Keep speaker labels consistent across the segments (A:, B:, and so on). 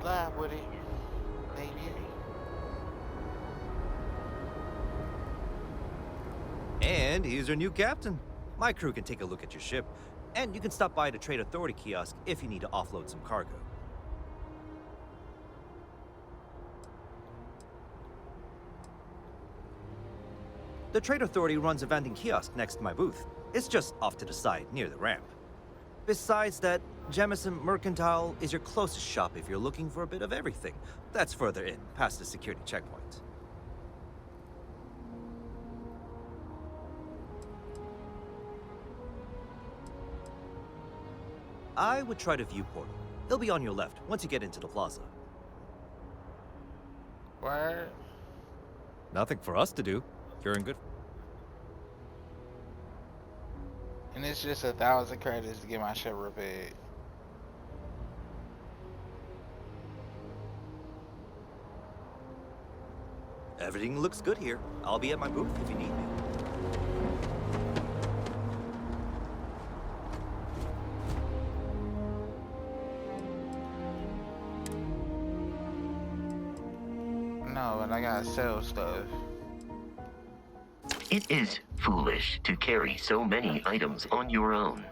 A: live with it, maybe.
B: And he's your new captain. My crew can take a look at your ship, and you can stop by the Trade Authority kiosk if you need to offload some cargo. The Trade Authority runs a vending kiosk next to my booth. It's just off to the side, near the ramp. Besides that, Jemison Mercantile is your closest shop if you're looking for a bit of everything. That's further in, past the security checkpoint. I would try the view portal. It'll be on your left once you get into the plaza.
A: Word.
B: Nothing for us to do. You're in good.
A: And it's just 1,000 credits to get my ship repaired.
B: Everything looks good here. I'll be at my booth if you need me.
A: No, but I gotta sell stuff.
C: It is foolish to carry so many items on your own.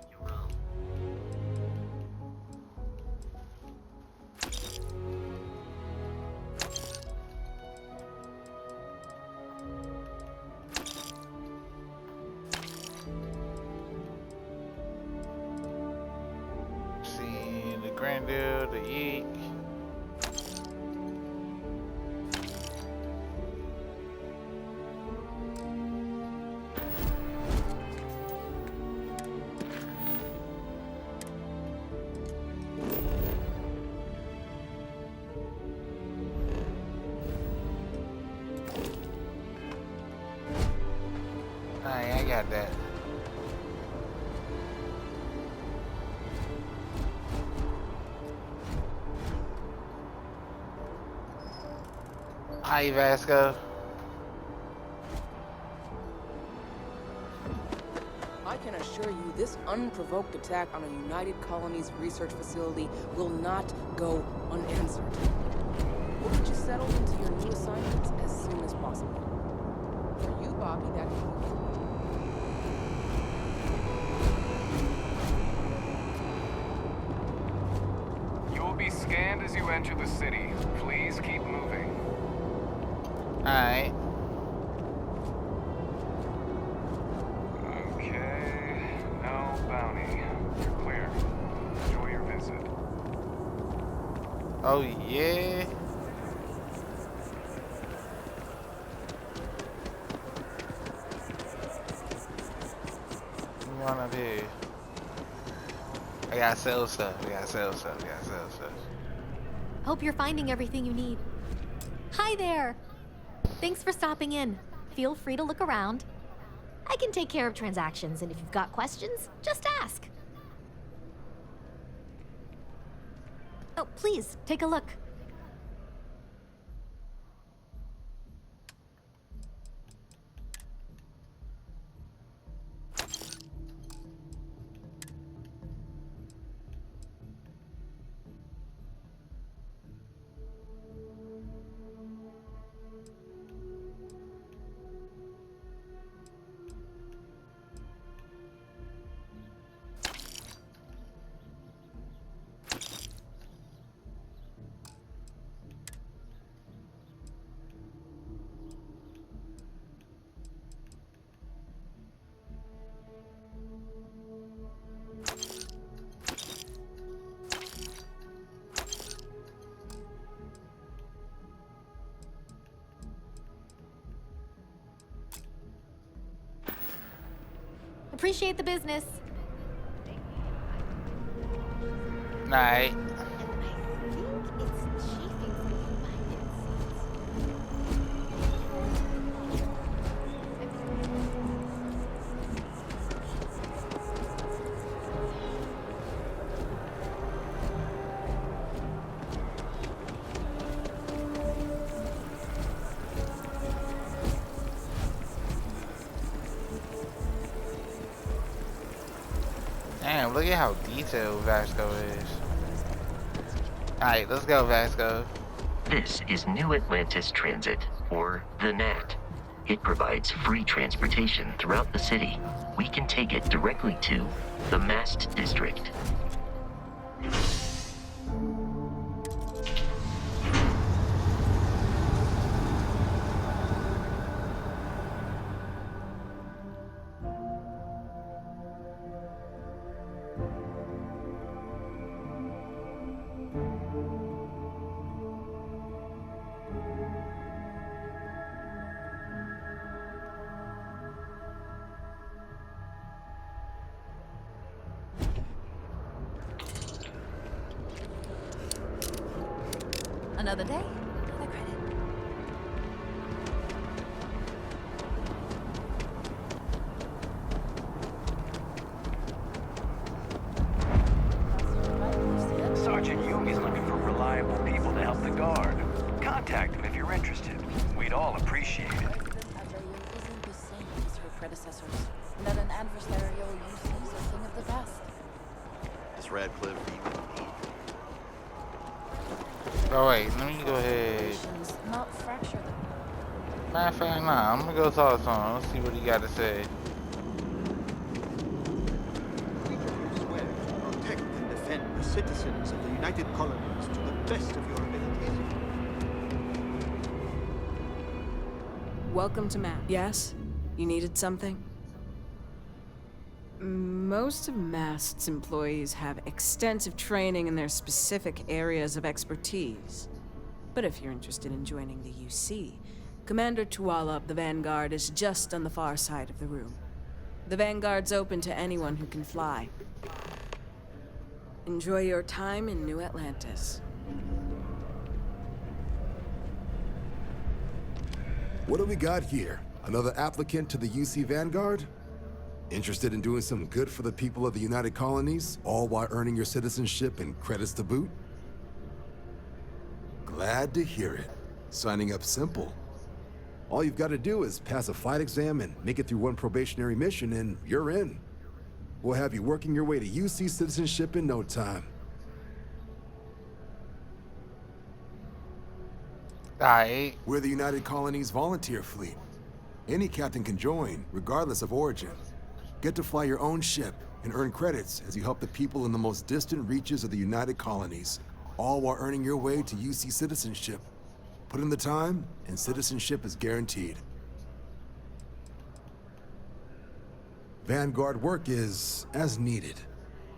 A: See the Grandeur, the Yeek. I got that. Hi, Vasco.
D: I can assure you this unprovoked attack on a United Colonies research facility will not go unanswered. We'll get you settled into your new assignments as soon as possible. For you, Bobby, that
E: You will be scanned as you enter the city. Please keep moving.
A: Alright.
E: Okay, no bounty. You're clear. Enjoy your visit.
A: Oh, yeah. What want up here? I gotta sell stuff. I gotta sell stuff. I gotta sell stuff.
F: Hope you're finding everything you need. Hi there! Thanks for stopping in. Feel free to look around. I can take care of transactions, and if you've got questions, just ask. Oh, please, take a look. Appreciate the business.
A: Night.
F: And I think it's chafing from combined
A: Damn, look at how detailed Vasco is. Alright, let's go, Vasco.
C: This is New Atlantis Transit, or the NAT. It provides free transportation throughout the city. We can take it directly to the Mast District.
G: Another day, another credit.
H: Sergeant Yumi's looking for reliable people to help the guard. Contact him if you're interested. We'd all appreciate it.
D: Isn't the same as her predecessors, and that an adversarial UC is a thing of the past.
I: Does Radcliffe even need?
A: Oh wait, let me go ahead.
D: Relations, not fracture them.
A: Matter of fact, nah, I'm gonna go talk to him. Let's see what he got to say.
J: You swear to protect and defend the citizens of the United Colonies to the best of your abilities.
K: Welcome to MAST. Yes? You needed something? Most of MAST's employees have extensive training in their specific areas of expertise. But if you're interested in joining the UC, Commander Tuala of the Vanguard is just on the far side of the room. The Vanguard's open to anyone who can fly. Enjoy your time in New Atlantis.
L: What do we got here? Another applicant to the UC Vanguard? Interested in doing some good for the people of the United Colonies, all while earning your citizenship and credits to boot? Glad to hear it. Signing up simple. All you've got to do is pass a flight exam and make it through one probationary mission and you're in. We'll have you working your way to UC citizenship in no time.
A: Alright.
L: We're the United Colonies Volunteer Fleet. Any captain can join, regardless of origin. Get to fly your own ship and earn credits as you help the people in the most distant reaches of the United Colonies, all while earning your way to UC citizenship. Put in the time, and citizenship is guaranteed. Vanguard work is as needed.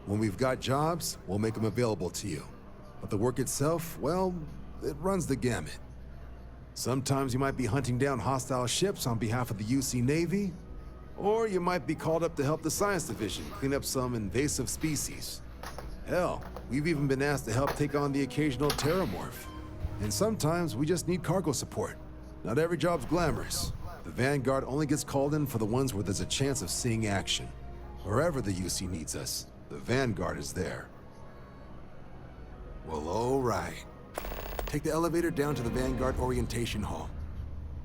L: When we've got jobs, we'll make them available to you. But the work itself, well, it runs the gamut. Sometimes you might be hunting down hostile ships on behalf of the UC Navy, or you might be called up to help the Science Division clean up some invasive species. Hell, we've even been asked to help take on the occasional terramorph. And sometimes we just need cargo support. Not every job's glamorous. The Vanguard only gets called in for the ones where there's a chance of seeing action. Wherever the UC needs us, the Vanguard is there. Well, all right. Take the elevator down to the Vanguard Orientation Hall.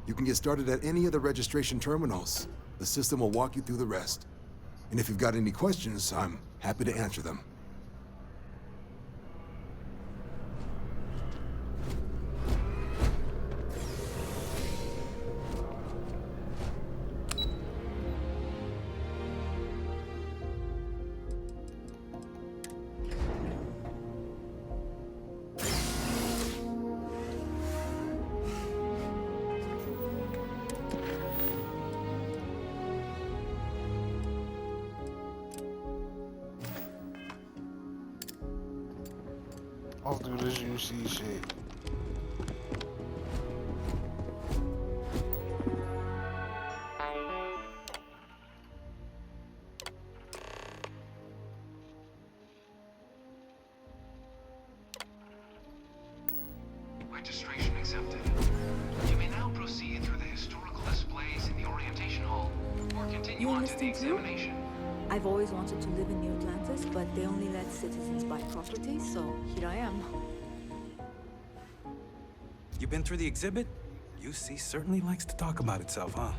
L: You can get started at any of the registration terminals. The system will walk you through the rest. And if you've got any questions, I'm happy to answer them.
A: Let's do this UC shit.
E: Registration accepted. You may now proceed through the historical displays in the orientation hall, or continue
G: You
E: on to the
G: listening too?
E: examination.
G: I've always wanted to live in New Atlantis, but they only let citizens buy property, so here I am.
M: You been through the exhibit? UC certainly likes to talk about itself, huh?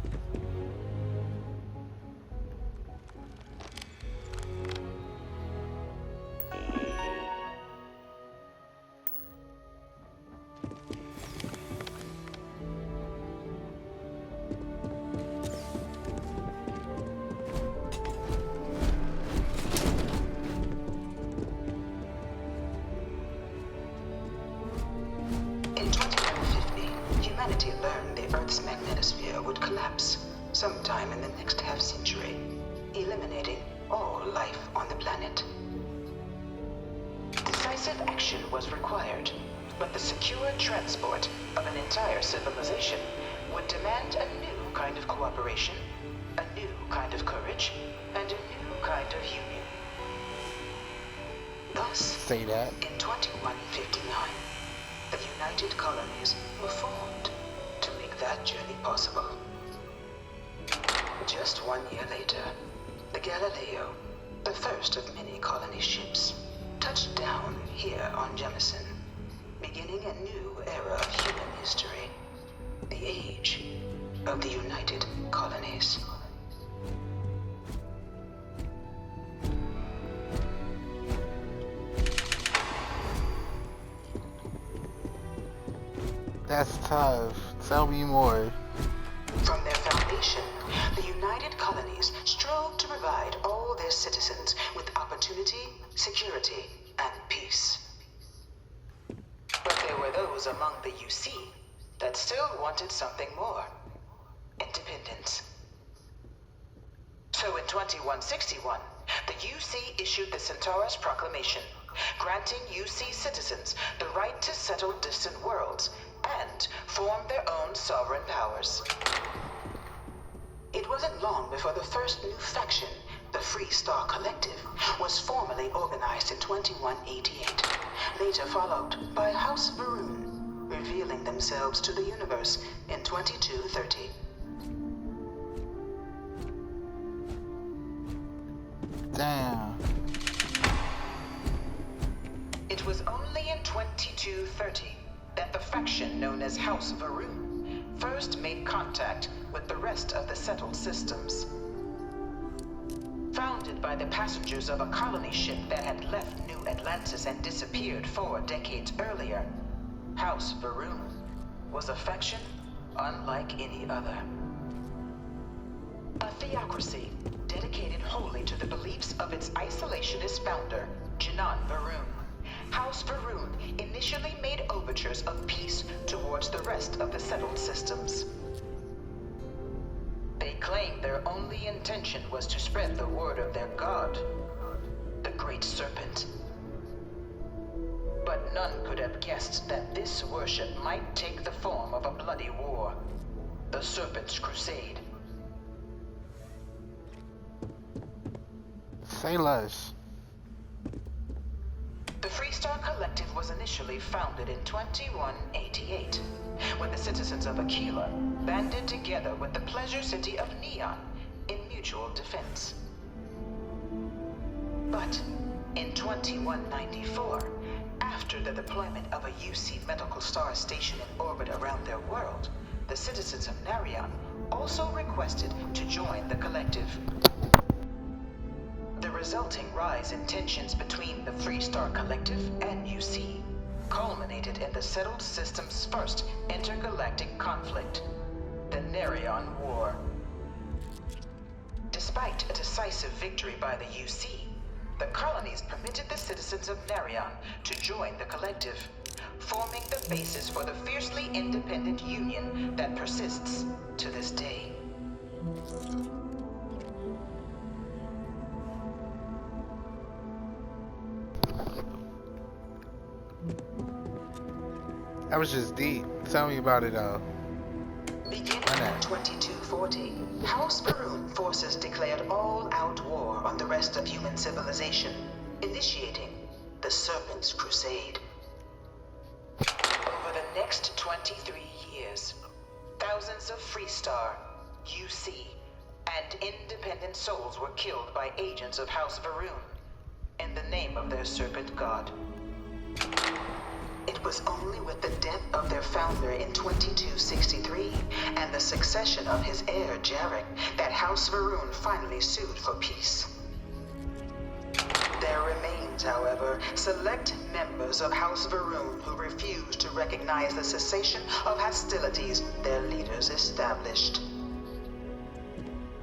N: humanity learned the Earth's magnetosphere would collapse sometime in the next half-century, eliminating all life on the planet. Decisive action was required, but the secure transport of an entire civilization would demand a new kind of cooperation, a new kind of courage, and a new kind of union. Thus,
A: Say that.
N: in 2159, the United Colonies were formed to make that journey possible. Just 1 year later, the Galileo, the first of many colony ships, touched down here on Jemison, beginning a new era of human history, the age of the United Colonies.
A: That's tough. Tell me more.
N: From their foundation, the United Colonies strove to provide all their citizens with opportunity, security, and peace. But there were those among the UC that still wanted something more: independence. So in 2161, the UC issued the Centaurus Proclamation, granting UC citizens the right to settle distant worlds and form their own sovereign powers. It wasn't long before the first new faction, the Free Star Collective, was formally organized in 2188, later followed by House Varun, revealing themselves to the universe in 2230.
A: Damn.
N: It was only in 2230 that the faction known as House Varun first made contact with the rest of the settled systems. Founded by the passengers of a colony ship that had left New Atlantis and disappeared 4 decades earlier, House Varun was a faction unlike any other. A theocracy dedicated wholly to the beliefs of its isolationist founder, Janan Varun. House Varun initially made overtures of peace towards the rest of the settled systems. They claimed their only intention was to spread the word of their god, the Great Serpent. But none could have guessed that this worship might take the form of a bloody war, the Serpent's Crusade.
A: Say less.
N: The Freestar Collective was initially founded in 2188, when the citizens of Aquila banded together with the pleasure city of Neon in mutual defense. But in 2194, after the deployment of a UC medical star station in orbit around their world, the citizens of Narion also requested to join the collective. The resulting rise in tensions between the Freestar Collective and UC culminated in the settled system's first intergalactic conflict, the Narion War. Despite a decisive victory by the UC, the colonies permitted the citizens of Narion to join the collective, forming the basis for the fiercely independent union that persists to this day.
A: That was just deep. Tell me about it though.
N: Beginning in 2240, House Varun forces declared all-out war on the rest of human civilization, initiating the Serpent's Crusade. Over the next 23 years, thousands of Freestar, UC, and independent souls were killed by agents of House Varun in the name of their serpent god. It was only with the death of their founder in 2263 and the succession of his heir, Jarek, that House Varun finally sued for peace. There remains, however, select members of House Varun who refuse to recognize the cessation of hostilities their leaders established.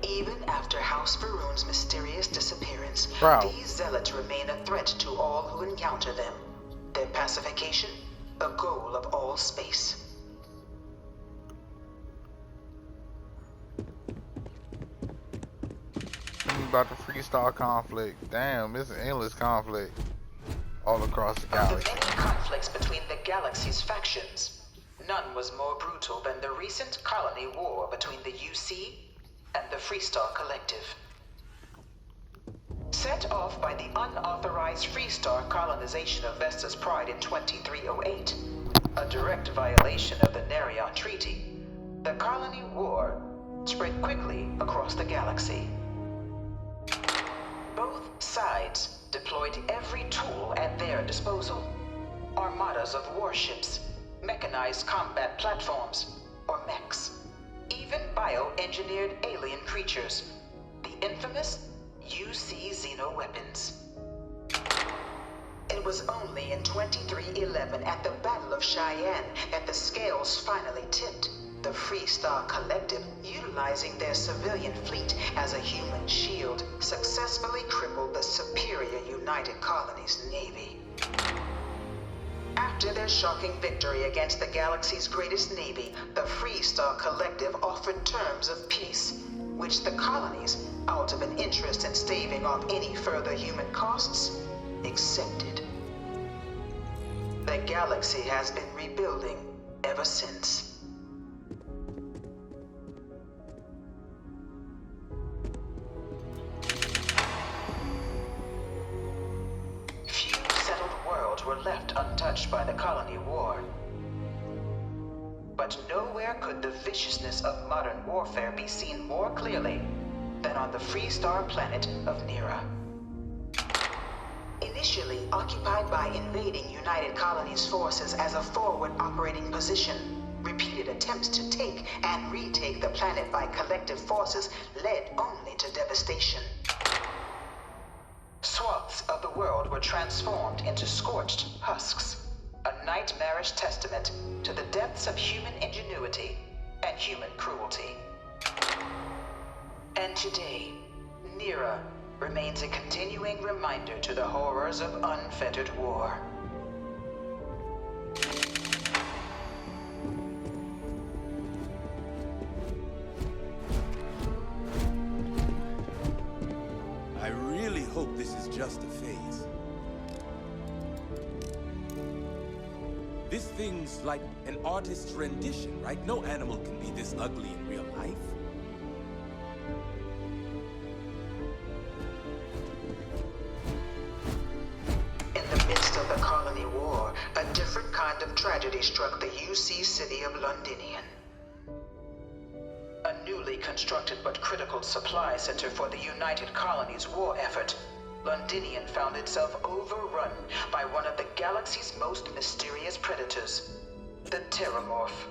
N: Even after House Varun's mysterious disappearance, these zealots remain a threat to all who encounter them. Their pacification, a goal of all space.
A: about the freestyle conflict. Damn, it's an endless conflict all across the
N: Of the
A: galaxy.
N: many conflicts between the galaxy's factions, none was more brutal than the recent colony war between the UC and the Freestar Collective. Set off by the unauthorized Freestar colonization of Vesta's Pride in 2308, a direct violation of the Nerion Treaty, the colony war spread quickly across the galaxy. Both sides deployed every tool at their disposal. Armadas of warships, mechanized combat platforms, or mechs, even bioengineered alien creatures, the infamous UC xeno-weapons. It was only in 2311 at the Battle of Cheyenne that the scales finally tipped. The Freestar Collective, utilizing their civilian fleet as a human shield, successfully crippled the superior United Colonies Navy. After their shocking victory against the galaxy's greatest navy, the Freestar Collective offered terms of peace, which the colonies, out of an interest in staving off any further human costs, accepted. The galaxy has been rebuilding ever since. Few settled worlds were left untouched by the colony war. But nowhere could the viciousness of modern warfare be seen more clearly than on the Freestar planet of Nera. Initially occupied by invading United Colonies forces as a forward operating position, repeated attempts to take and retake the planet by collective forces led only to devastation. Swaths of the world were transformed into scorched husks, a nightmarish testament to the depths of human ingenuity and human cruelty. And today, Nera remains a continuing reminder to the horrors of unfettered war.
M: I really hope this is just a phase. This thing's like an artist's rendition, right? No animal can be this ugly in real life.
N: In the midst of the colony war, a different kind of tragedy struck the UC city of Londinian. A newly constructed but critical supply center for the United Colonies' war effort, Londinian found itself overrun by one of the galaxy's most mysterious predators, the Terramorph.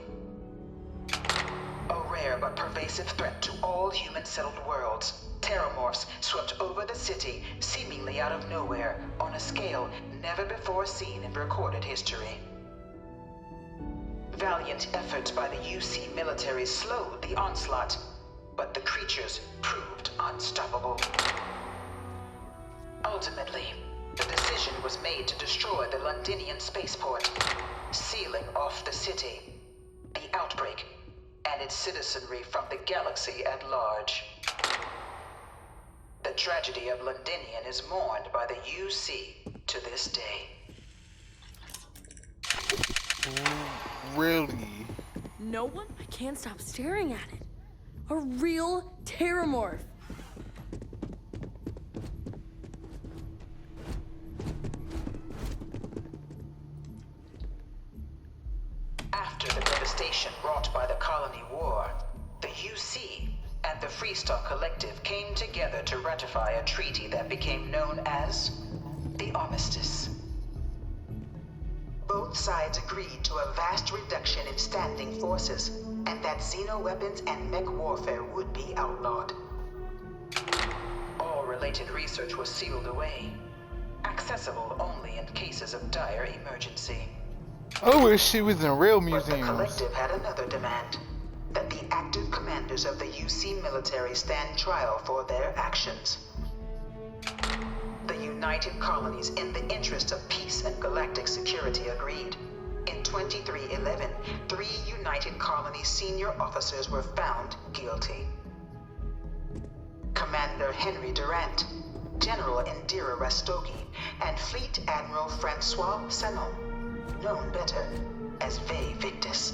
N: A rare but pervasive threat to all human-settled worlds, Terramorphs swept over the city, seemingly out of nowhere, on a scale never before seen in recorded history. Valiant efforts by the UC military slowed the onslaught, but the creatures proved unstoppable. Ultimately, the decision was made to destroy the Londinian spaceport, sealing off the city, the outbreak, and its citizenry from the galaxy at large. The tragedy of Londinian is mourned by the UC to this day.
A: Really?
O: No one? I can't stop staring at it. A real Terramorph.
N: After the devastation wrought by the colony war, the UC and the Freestar Collective came together to ratify a treaty that became known as the Armistice. Both sides agreed to a vast reduction in standing forces, and that xeno-weapons and mech warfare would be outlawed. All related research was sealed away, accessible only in cases of dire emergency.
A: I wish she was in real
N: But the
A: museums.
N: Collective had another demand, that the active commanders of the UC military stand trial for their actions. The United Colonies, in the interest of peace and galactic security, agreed. In 2311, 3 United Colonies senior officers were found guilty. Commander Henry Durant, General Indira Rastogi, and Fleet Admiral Francois Sanon, known better as Ve Victus.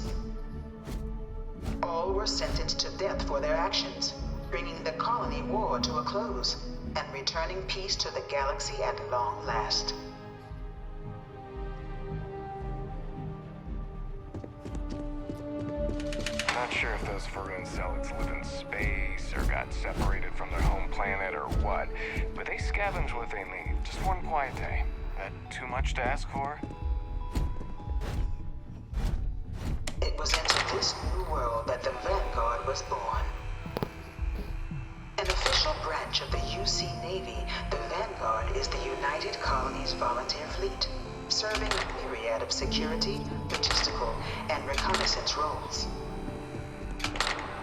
N: All were sentenced to death for their actions, bringing the colony war to a close and returning peace to the galaxy at long last.
P: Not sure if those Faroon zealots live in space or got separated from their home planet or what, but they scavenge what they need. Just one quiet day. That too much to ask for?
N: It was into this new world that the Vanguard was born. An official branch of the UC Navy, the Vanguard is the United Colonies Volunteer Fleet, serving a myriad of security, logistical, and reconnaissance roles.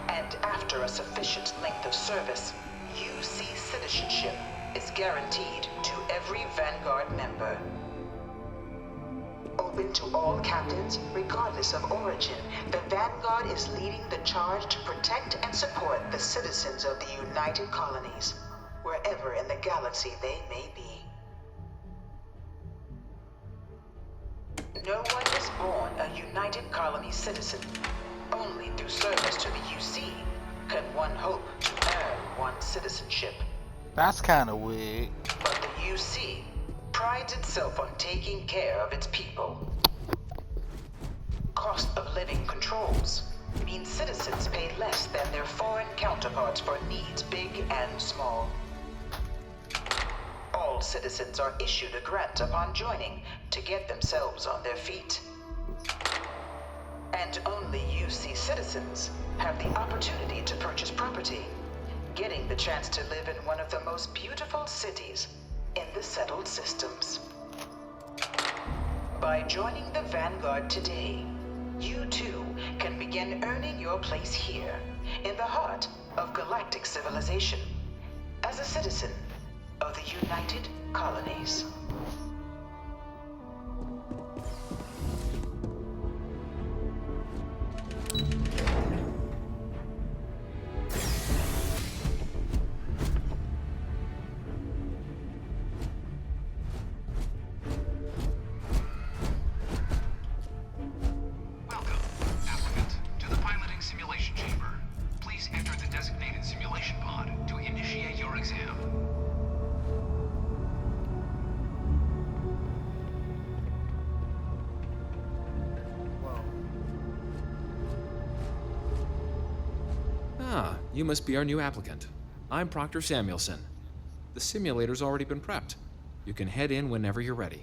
N: And after a sufficient length of service, UC citizenship is guaranteed to every Vanguard member. Open to all captains, regardless of origin, the Vanguard is leading the charge to protect and support the citizens of the United Colonies, wherever in the galaxy they may be. No one is born a United Colony citizen. Only through service to the UC can one hope to earn one's citizenship.
A: That's kind of weird.
N: But the UC prides itself on taking care of its people. Cost of living controls mean citizens pay less than their foreign counterparts for needs big and small. All citizens are issued a grant upon joining to get themselves on their feet. And only UC citizens have the opportunity to purchase property, getting the chance to live in one of the most beautiful cities in the settled systems. By joining the Vanguard today, you too can begin earning your place here, in the heart of galactic civilization, as a citizen of the United Colonies.
Q: You must be our new applicant. I'm Proctor Samuelson. The simulator's already been prepped. You can head in whenever you're ready.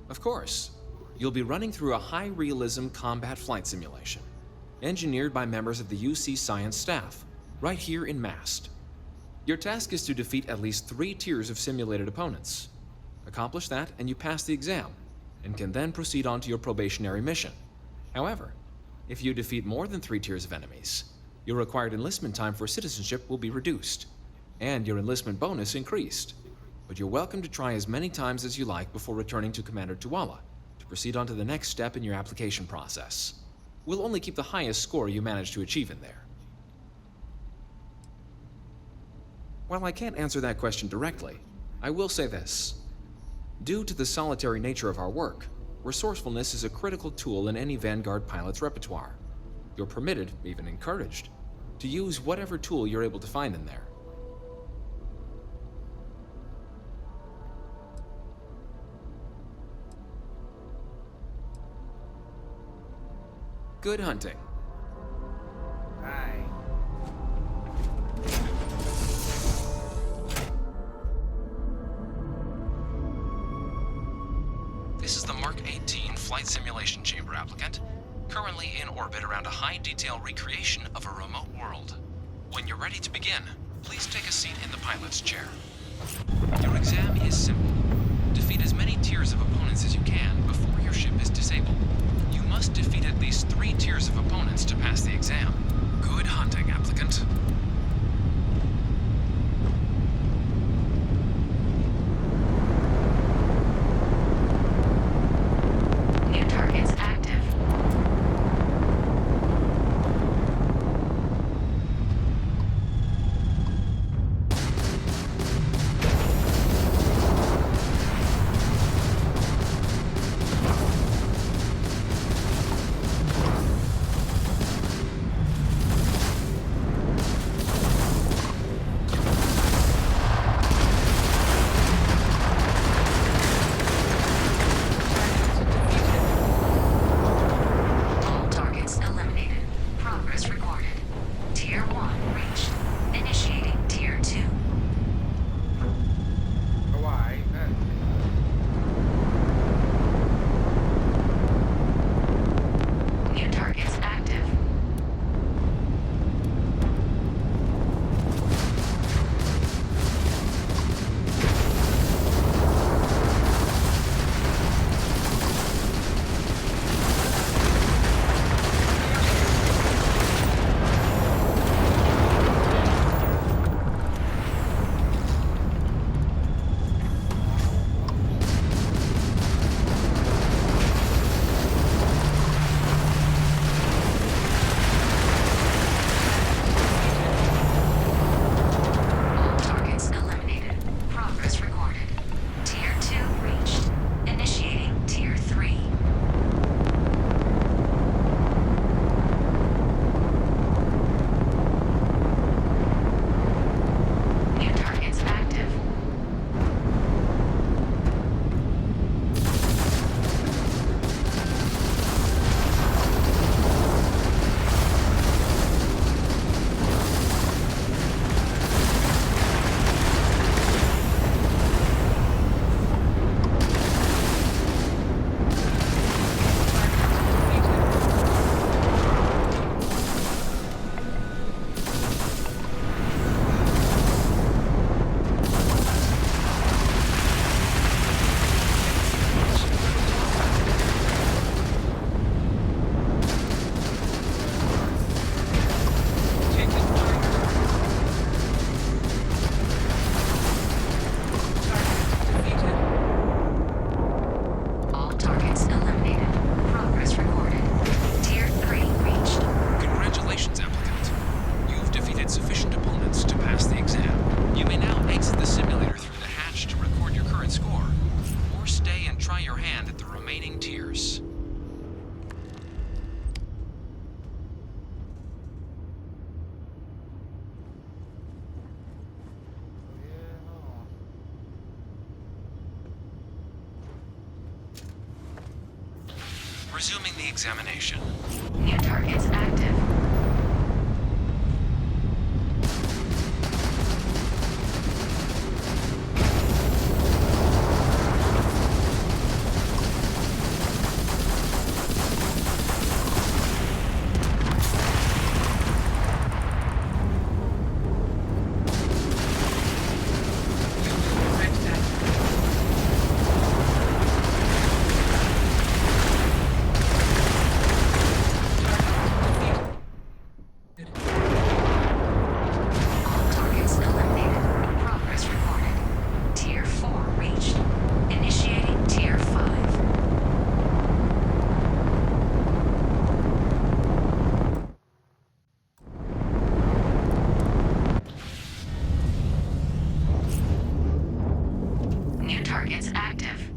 Q: Of course, you'll be running through a high-realism combat flight simulation, engineered by members of the UC science staff, right here in Mast. Your task is to defeat at least 3 tiers of simulated opponents. Accomplish that, and you pass the exam, and can then proceed on to your probationary mission. However, if you defeat more than 3 tiers of enemies, your required enlistment time for citizenship will be reduced, and your enlistment bonus increased. But you're welcome to try as many times as you like before returning to Commander Tuala to proceed on to the next step in your application process. We'll only keep the highest score you manage to achieve in there. While I can't answer that question directly, I will say this. Due to the solitary nature of our work, resourcefulness is a critical tool in any Vanguard pilot's repertoire. You're permitted, even encouraged, to use whatever tool you're able to find in there. Good hunting.
A: Aye.
Q: This is the Mark 18 Flight Simulation Chamber applicant, currently in orbit around a high-detail recreation of a remote world. When you're ready to begin, please take a seat in the pilot's chair. Your exam is simple. Defeat as many tiers of opponents as you can before your ship is disabled. You must defeat at least 3 tiers of opponents to pass the exam. Good hunting, applicant.
F: New targets active.
Q: Resuming the examination.
C: New targets active. Targets active.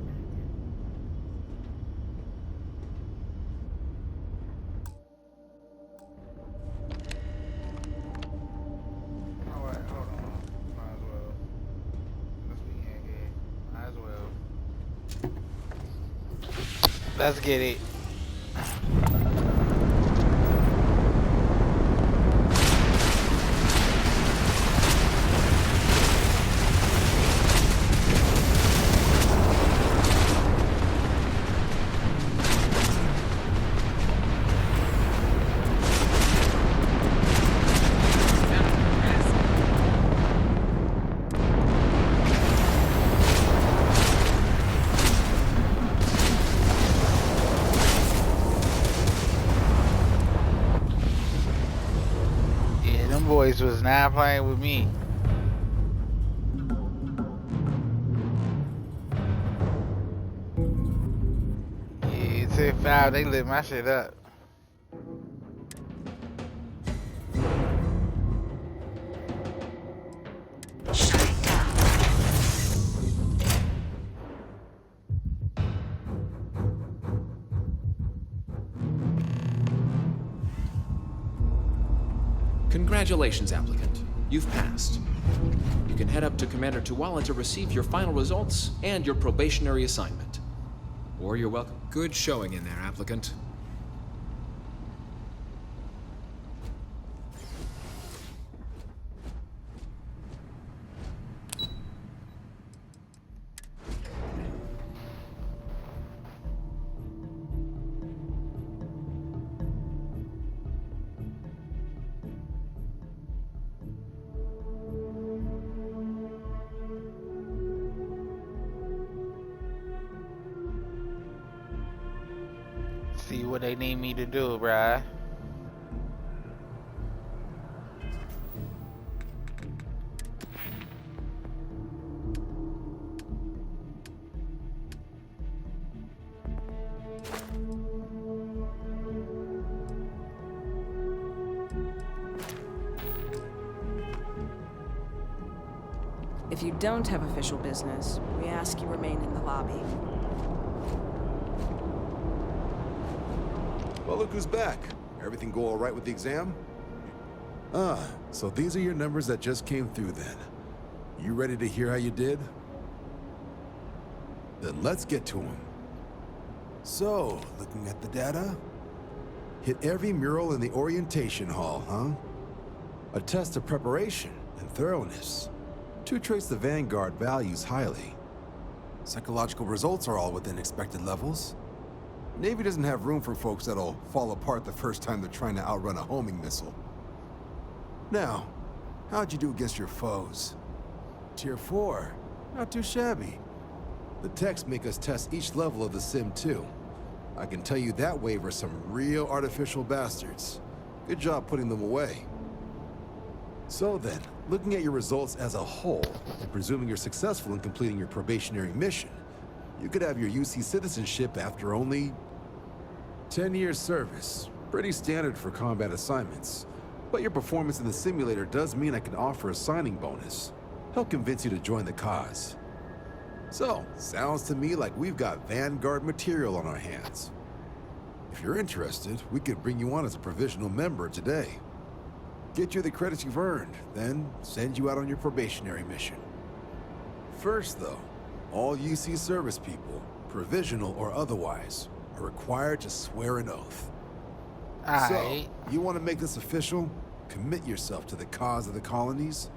A: Alright, hold on. Might as well. Let's begin here. Might as well. Let's get it. Boys was not playing with me. Yeah, it's at 5, they lit my shit up.
Q: Congratulations, applicant. You've passed. You can head up to Commander Tuwala to receive your final results and your probationary assignment. Or you're welcome. Good showing in there, applicant.
A: See what they need me to do, bruh.
K: If you don't have official business, we ask you remain in the lobby.
L: Well, look who's back. Everything go all right with the exam? Ah, so these are your numbers that just came through then. You ready to hear how you did? Then let's get to them. So, looking at the data, hit every mural in the orientation hall, huh? A test of preparation and thoroughness. 2 traits the Vanguard values highly. Psychological results are all within expected levels. Navy doesn't have room for folks that'll fall apart the first time they're trying to outrun a homing missile. Now, how'd you do against your foes? Tier 4, not too shabby. The techs make us test each level of the sim too. I can tell you that waiver's some real artificial bastards. Good job putting them away. So then, looking at your results as a whole, and presuming you're successful in completing your probationary mission, you could have your UC citizenship after only 10 years service. Pretty standard for combat assignments. But your performance in the simulator does mean I can offer a signing bonus. Help convince you to join the cause. So, sounds to me like we've got Vanguard material on our hands. If you're interested, we could bring you on as a provisional member today. Get you the credits you've earned, then send you out on your probationary mission. First though, all UC service people, provisional or otherwise, are required to swear an oath.
A: Aight.
L: So, you want to make this official? Commit yourself to the cause of the colonies?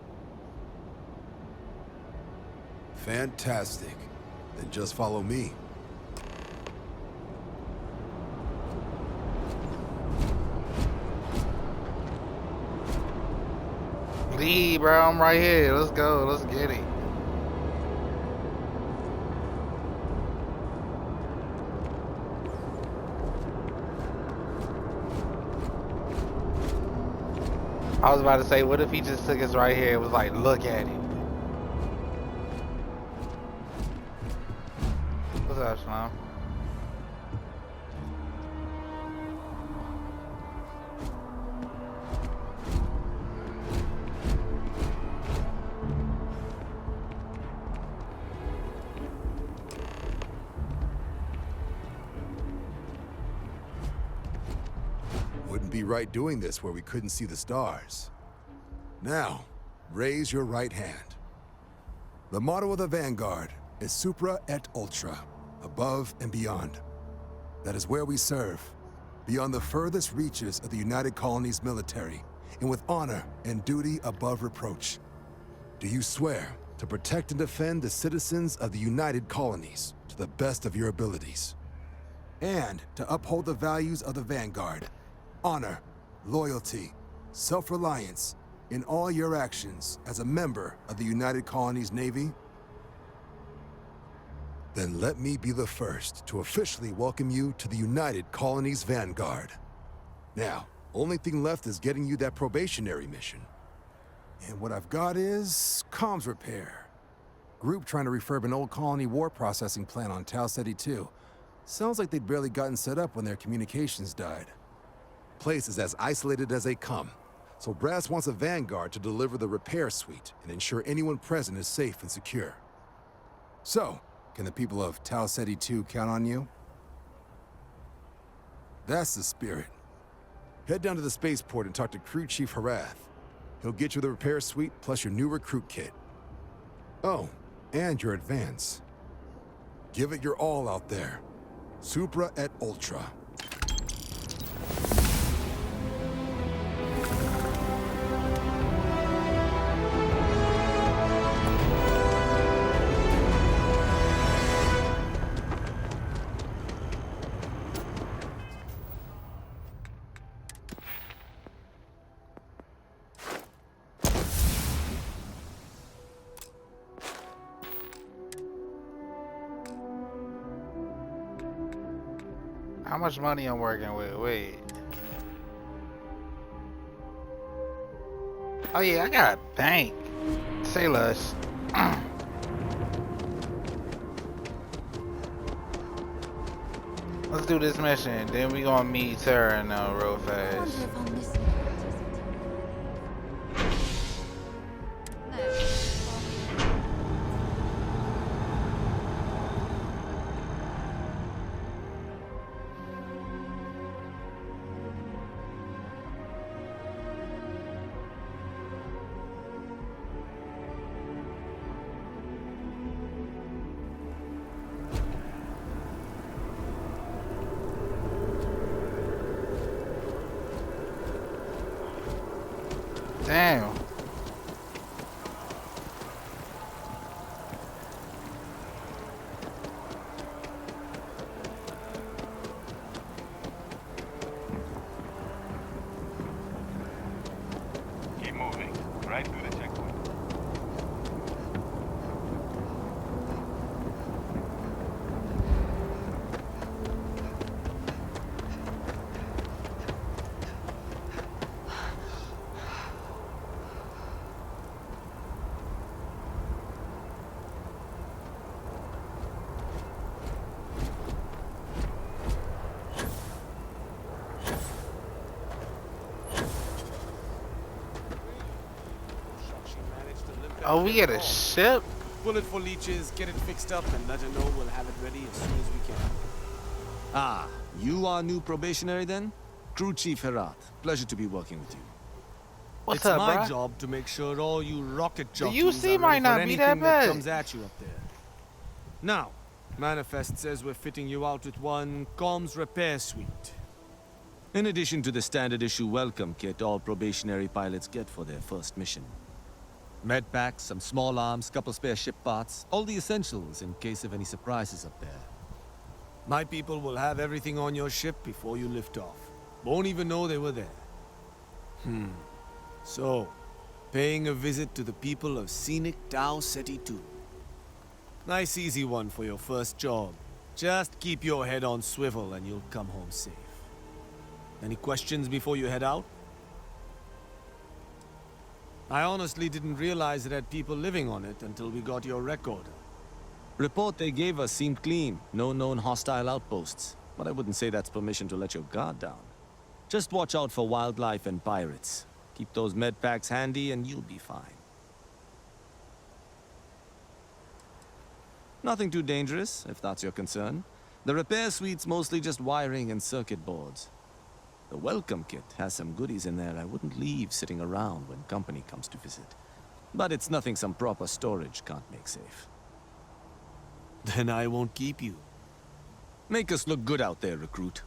L: Fantastic. Then just follow me.
A: Lead, bro. I'm right here. Let's go. Let's get it. I was about to say, what if he just took us right here and was like, look at it. What's up, Slam?
L: Wouldn't be right doing this where we couldn't see the stars. Now, raise your right hand. The motto of the Vanguard is Supra et Ultra, above and beyond. That is where we serve, beyond the furthest reaches of the United Colonies military, and with honor and duty above reproach. Do you swear to protect and defend the citizens of the United Colonies to the best of your abilities? And to uphold the values of the Vanguard, honor, loyalty, self-reliance in all your actions as a member of the United Colonies Navy? Then let me be the first to officially welcome you to the United Colonies Vanguard. Now, only thing left is getting you that probationary mission. And what I've got is comms repair. Group trying to refurb an old colony war processing plant on Tau Ceti 2. Sounds like they'd barely gotten set up when their communications died. Place is as isolated as they come, so Brass wants a Vanguard to deliver the repair suite and ensure anyone present is safe and secure. So, can the people of Tau Ceti 2 count on you? That's the spirit. Head down to the spaceport and talk to Crew Chief Harath. He'll get you the repair suite plus your new recruit kit. Oh, and your advance. Give it your all out there. Supra et Ultra.
A: How much money I'm working with? Wait. Oh yeah, I got a bank. Say less. Let's do this mission, then we gonna meet Sarah now real fast. Damn.
P: Keep moving. Right through the checkpoint.
A: Oh, we get a ship?
R: Bullet for leeches, get it fixed up, and let her know we'll have it ready as soon as we can. Ah, you are new probationary then? Crew Chief Herat, pleasure to be working with you.
A: What's
R: it's
A: up,
R: my
A: bruh?
R: job to make sure all you rocket
A: The
R: jockeys
A: UC
R: are
A: might
R: ready for
A: not be that
R: anything that
A: bad.
R: comes at you up there. Now, Manifest says we're fitting you out with one comms repair suite.
S: In addition to the standard issue welcome kit all probationary pilots get for their first mission. Med packs, some small arms, couple spare ship parts, all the essentials in case of any surprises up there.
R: My people will have everything on your ship before you lift off. Won't even know they were there. So, paying a visit to the people of scenic Tau Ceti 2. Nice easy one for your first job. Just keep your head on swivel and you'll come home safe. Any questions before you head out? I honestly didn't realize it had people living on it until we got your record.
S: Report they gave us seemed clean. No known hostile outposts. But I wouldn't say that's permission to let your guard down. Just watch out for wildlife and pirates. Keep those med packs handy and you'll be fine. Nothing too dangerous, if that's your concern. The repair suite's mostly just wiring and circuit boards. The welcome kit has some goodies in there I wouldn't leave sitting around when company comes to visit. But it's nothing some proper storage can't make safe.
R: Then I won't keep you.
S: Make us look good out there, recruit.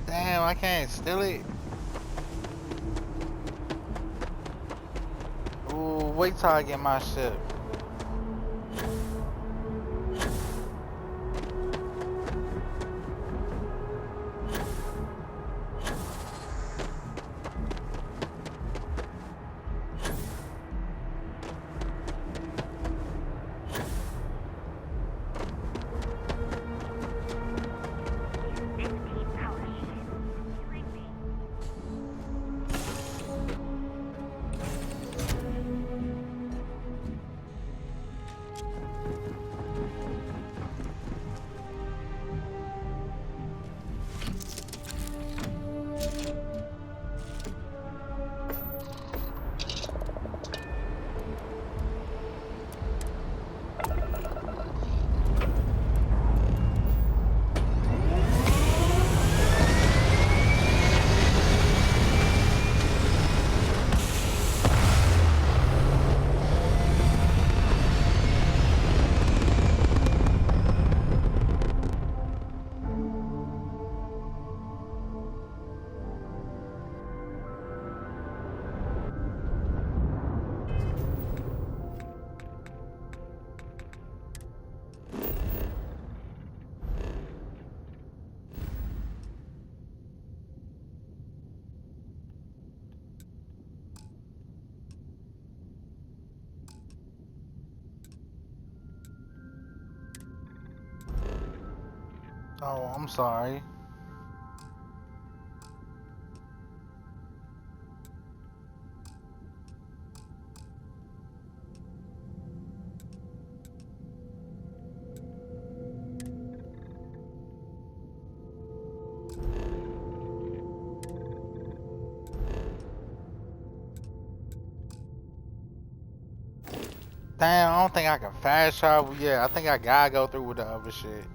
A: Damn, I can't steal it. Ooh, wait till I get my ship. Oh, I'm sorry. Damn, I don't think I can fast travel. Yeah, I think I gotta go through with the other shit.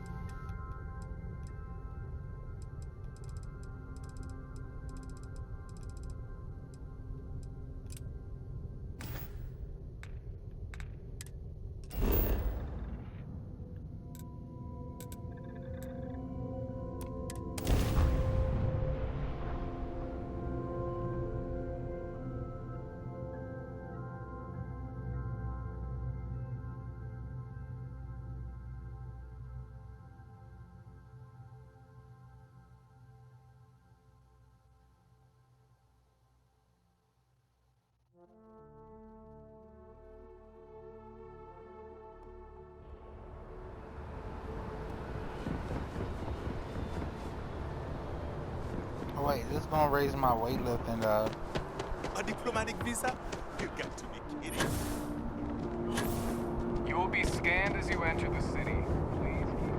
A: Wait, this is gonna raise my weightlifting up.
M: A diplomatic visa? You got to be kidding.
P: You will be scanned as you enter the city. Please keep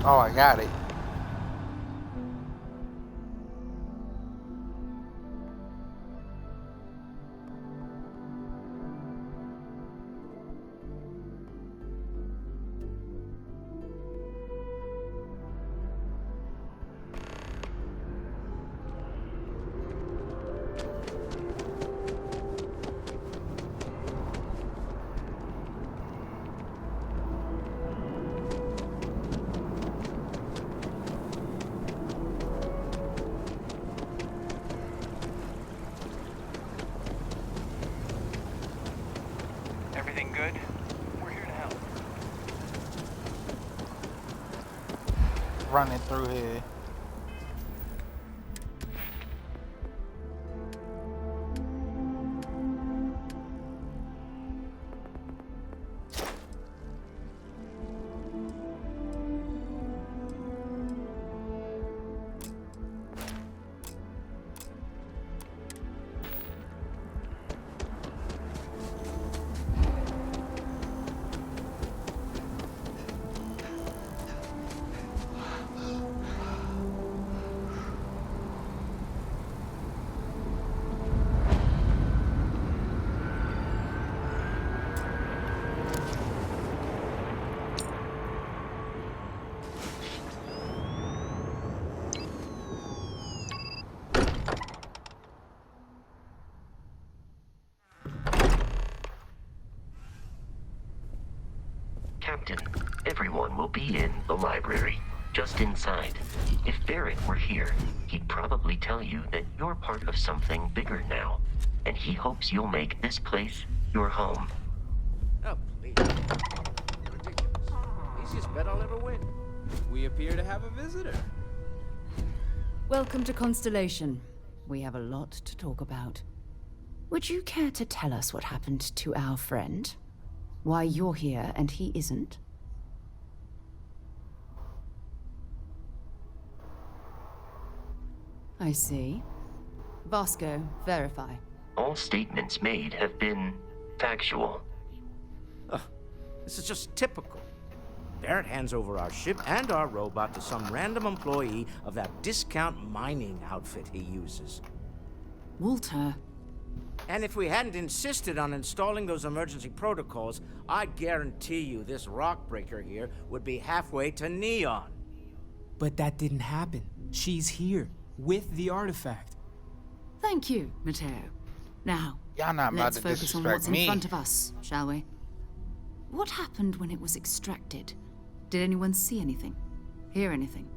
A: Oh, I got it.
H: Everything good? We're here to help.
A: Running through here.
C: Captain, everyone will be in the library, just inside. If Barrett were here, he'd probably tell you that you're part of something bigger now, and he hopes you'll make this place your home.
T: Oh, please. Ridiculous. Easiest bet I'll ever win.
U: We appear to have a visitor.
V: Welcome to Constellation. We have a lot to talk about. Would you care to tell us what happened to our friend? Why you're here and he isn't? I see. Vasco, verify.
C: All statements made have been factual.
T: Ugh, this is just typical. Barrett hands over our ship and our robot to some random employee of that discount mining outfit he uses.
V: Walter.
T: And if we hadn't insisted on installing those emergency protocols, I guarantee you this rock breaker here would be halfway to Neon.
W: But that didn't happen. She's here, with the artifact.
V: Thank you, Matteo. Now,
A: Y'all not about
V: let's
A: to
V: focus on
A: disrespect
V: what's
A: me.
V: in front of us, shall we? What happened when it was extracted? Did anyone see anything? Hear anything?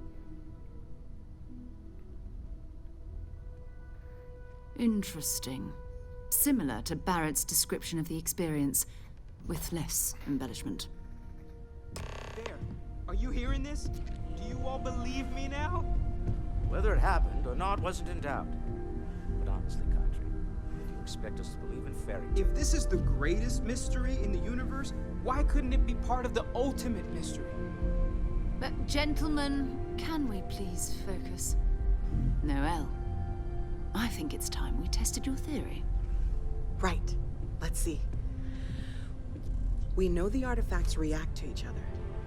V: Interesting. Similar to Barrett's description of the experience, with less embellishment.
W: There. Are you hearing this? Do you all believe me now?
T: Whether it happened or not wasn't in doubt. But honestly, Country, if you expect us to believe in fairy tales...
W: If this is the greatest mystery in the universe, why couldn't it be part of the ultimate mystery?
V: But gentlemen, can we please focus? Noel, I think it's time we tested your theory.
X: Right. Let's see. We know the artifacts react to each other.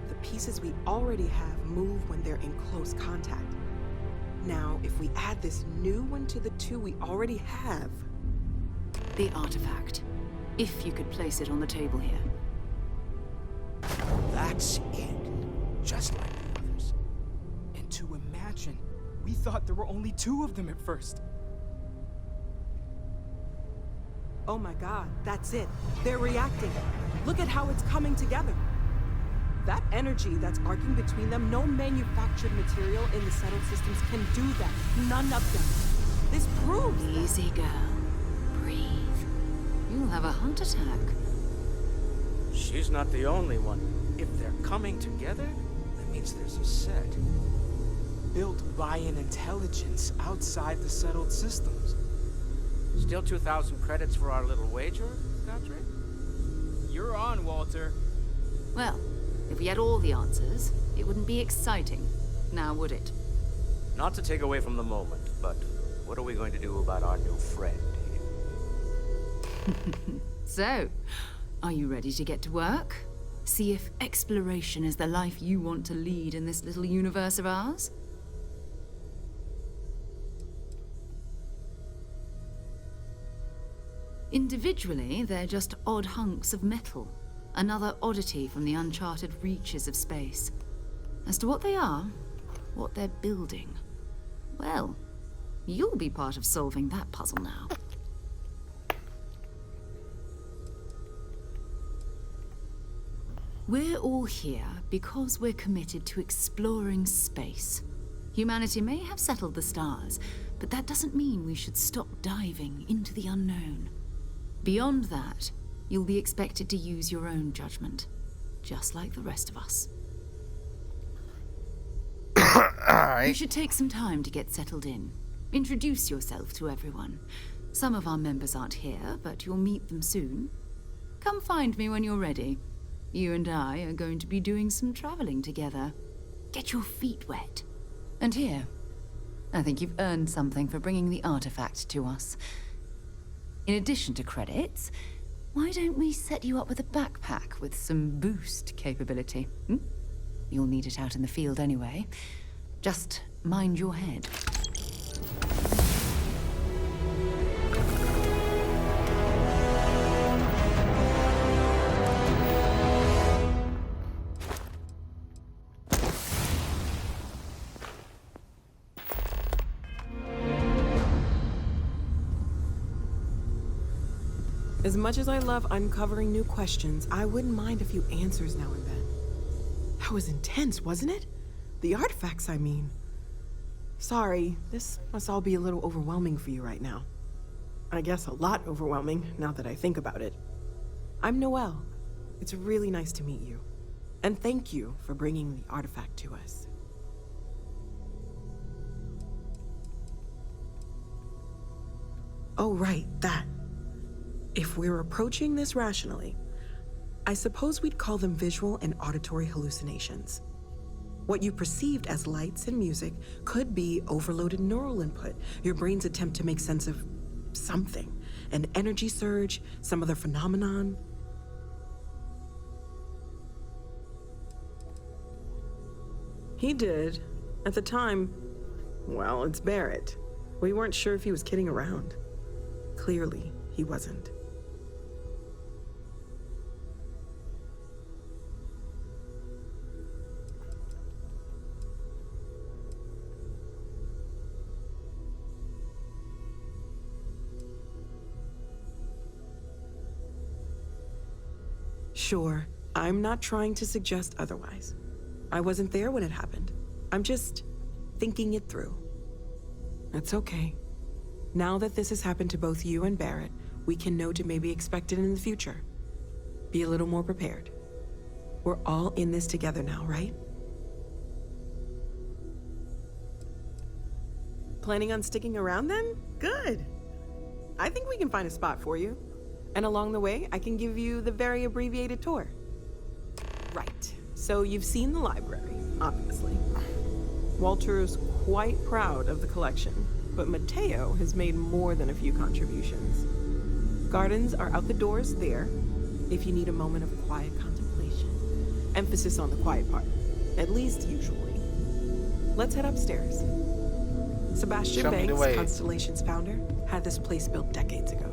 X: The pieces we already have move when they're in close contact. Now, if we add this new one to the two we already have...
V: The artifact. If you could place it on the table here.
T: That's it. Just like the others.
W: And to imagine, we thought there were only 2 of them at first.
X: Oh my god, that's it. They're reacting. Look at how it's coming together. That energy that's arcing between them, no manufactured material in the settled systems can do that. None of them. This proves
V: Easy, girl. Breathe. You'll have a heart attack.
T: She's not the only one. If they're coming together, that means there's a set.
W: Built by an intelligence outside the settled systems.
T: Still 2,000 credits for our little wager, Country?
W: You're on, Walter.
V: Well, if we had all the answers, it wouldn't be exciting. Now, would it?
T: Not to take away from the moment, but what are we going to do about our new friend here?
V: So, are you ready to get to work? See if exploration is the life you want to lead in this little universe of ours? Individually, they're just odd hunks of metal. Another oddity from the uncharted reaches of space. As to what they are, what they're building, well, you'll be part of solving that puzzle now. We're all here because we're committed to exploring space. Humanity may have settled the stars, but that doesn't mean we should stop diving into the unknown. Beyond that, you'll be expected to use your own judgment, just like the rest of us. You should take some time to get settled in. Introduce yourself to everyone. Some of our members aren't here, but you'll meet them soon. Come find me when you're ready. You and I are going to be doing some traveling together. Get your feet wet. And here, I think you've earned something for bringing the artifact to us. In addition to credits, why don't we set you up with a backpack with some boost capability? You'll need it out in the field anyway. Just mind your head.
X: As much as I love uncovering new questions, I wouldn't mind a few answers now and then. That was intense, wasn't it? The artifacts, I mean. Sorry, this must all be a little overwhelming for you right now. I guess a lot overwhelming, now that I think about it. I'm Noelle. It's really nice to meet you. And thank you for bringing the artifact to us. Oh, right, that. If we're approaching this rationally, I suppose we'd call them visual and auditory hallucinations. What you perceived as lights and music could be overloaded neural input, your brain's attempt to make sense of something, an energy surge, some other phenomenon. He did. At the time, well, it's Barrett. We weren't sure if he was kidding around. Clearly, he wasn't. Sure, I'm not trying to suggest otherwise. I wasn't there when it happened. I'm just thinking it through. That's okay. Now that this has happened to both you and Barrett, we can know to maybe expect it in the future. Be a little more prepared. We're all in this together now, right? Planning on sticking around then? Good. I think we can find a spot for you. And along the way, I can give you the very abbreviated tour. Right. So you've seen the library, obviously. Walter's quite proud of the collection, but Mateo has made more than a few contributions. Gardens are out the doors there, if you need a moment of quiet contemplation. Emphasis on the quiet part, at least usually. Let's head upstairs. Sebastian
A: Show me the
X: Banks,
A: way.
X: Constellation's founder, had this place built decades ago.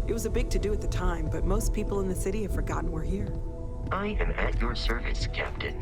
X: It was a big to-do at the time, but most people in the city have forgotten we're here.
C: I am at your service, Captain.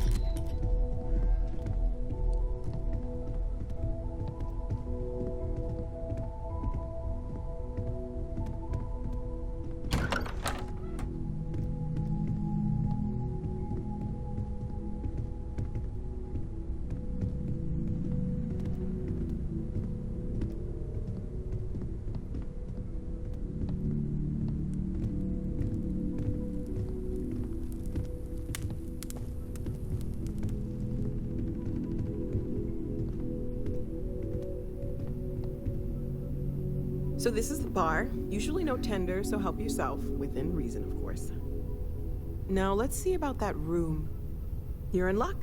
X: So this is the bar. Usually no tender, so help yourself. Within reason, of course. Now let's see about that room. You're in luck.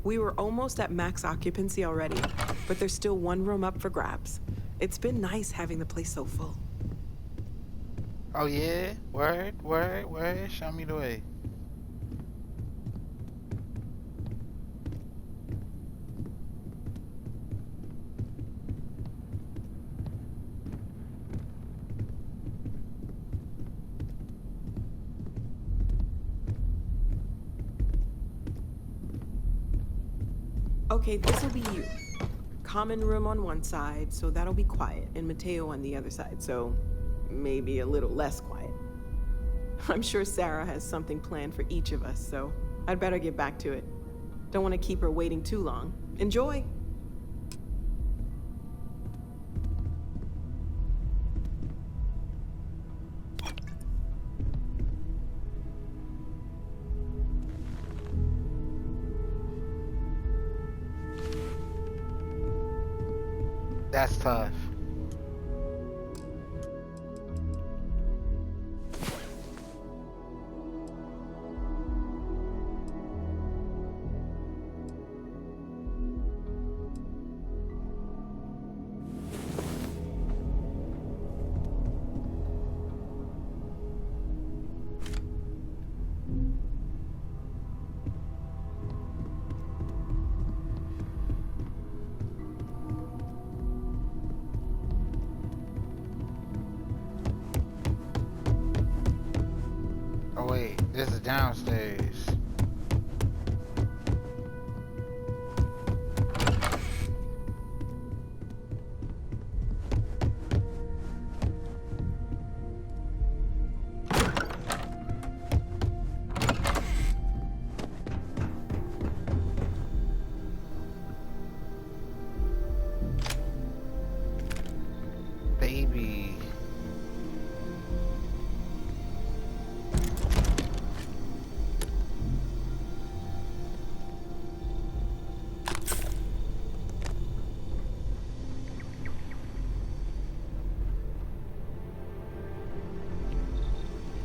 X: We were almost at max occupancy already, but there's still one room up for grabs. It's been nice having the place so full.
A: Oh yeah? Word, word, word. Show me the way.
X: Okay, this'll be you. Common room on one side, so that'll be quiet, and Mateo on the other side, so maybe a little less quiet. I'm sure Sarah has something planned for each of us, so I'd better get back to it. Don't want to keep her waiting too long. Enjoy!
A: That's tough. Oh wait, this is downstairs. Baby.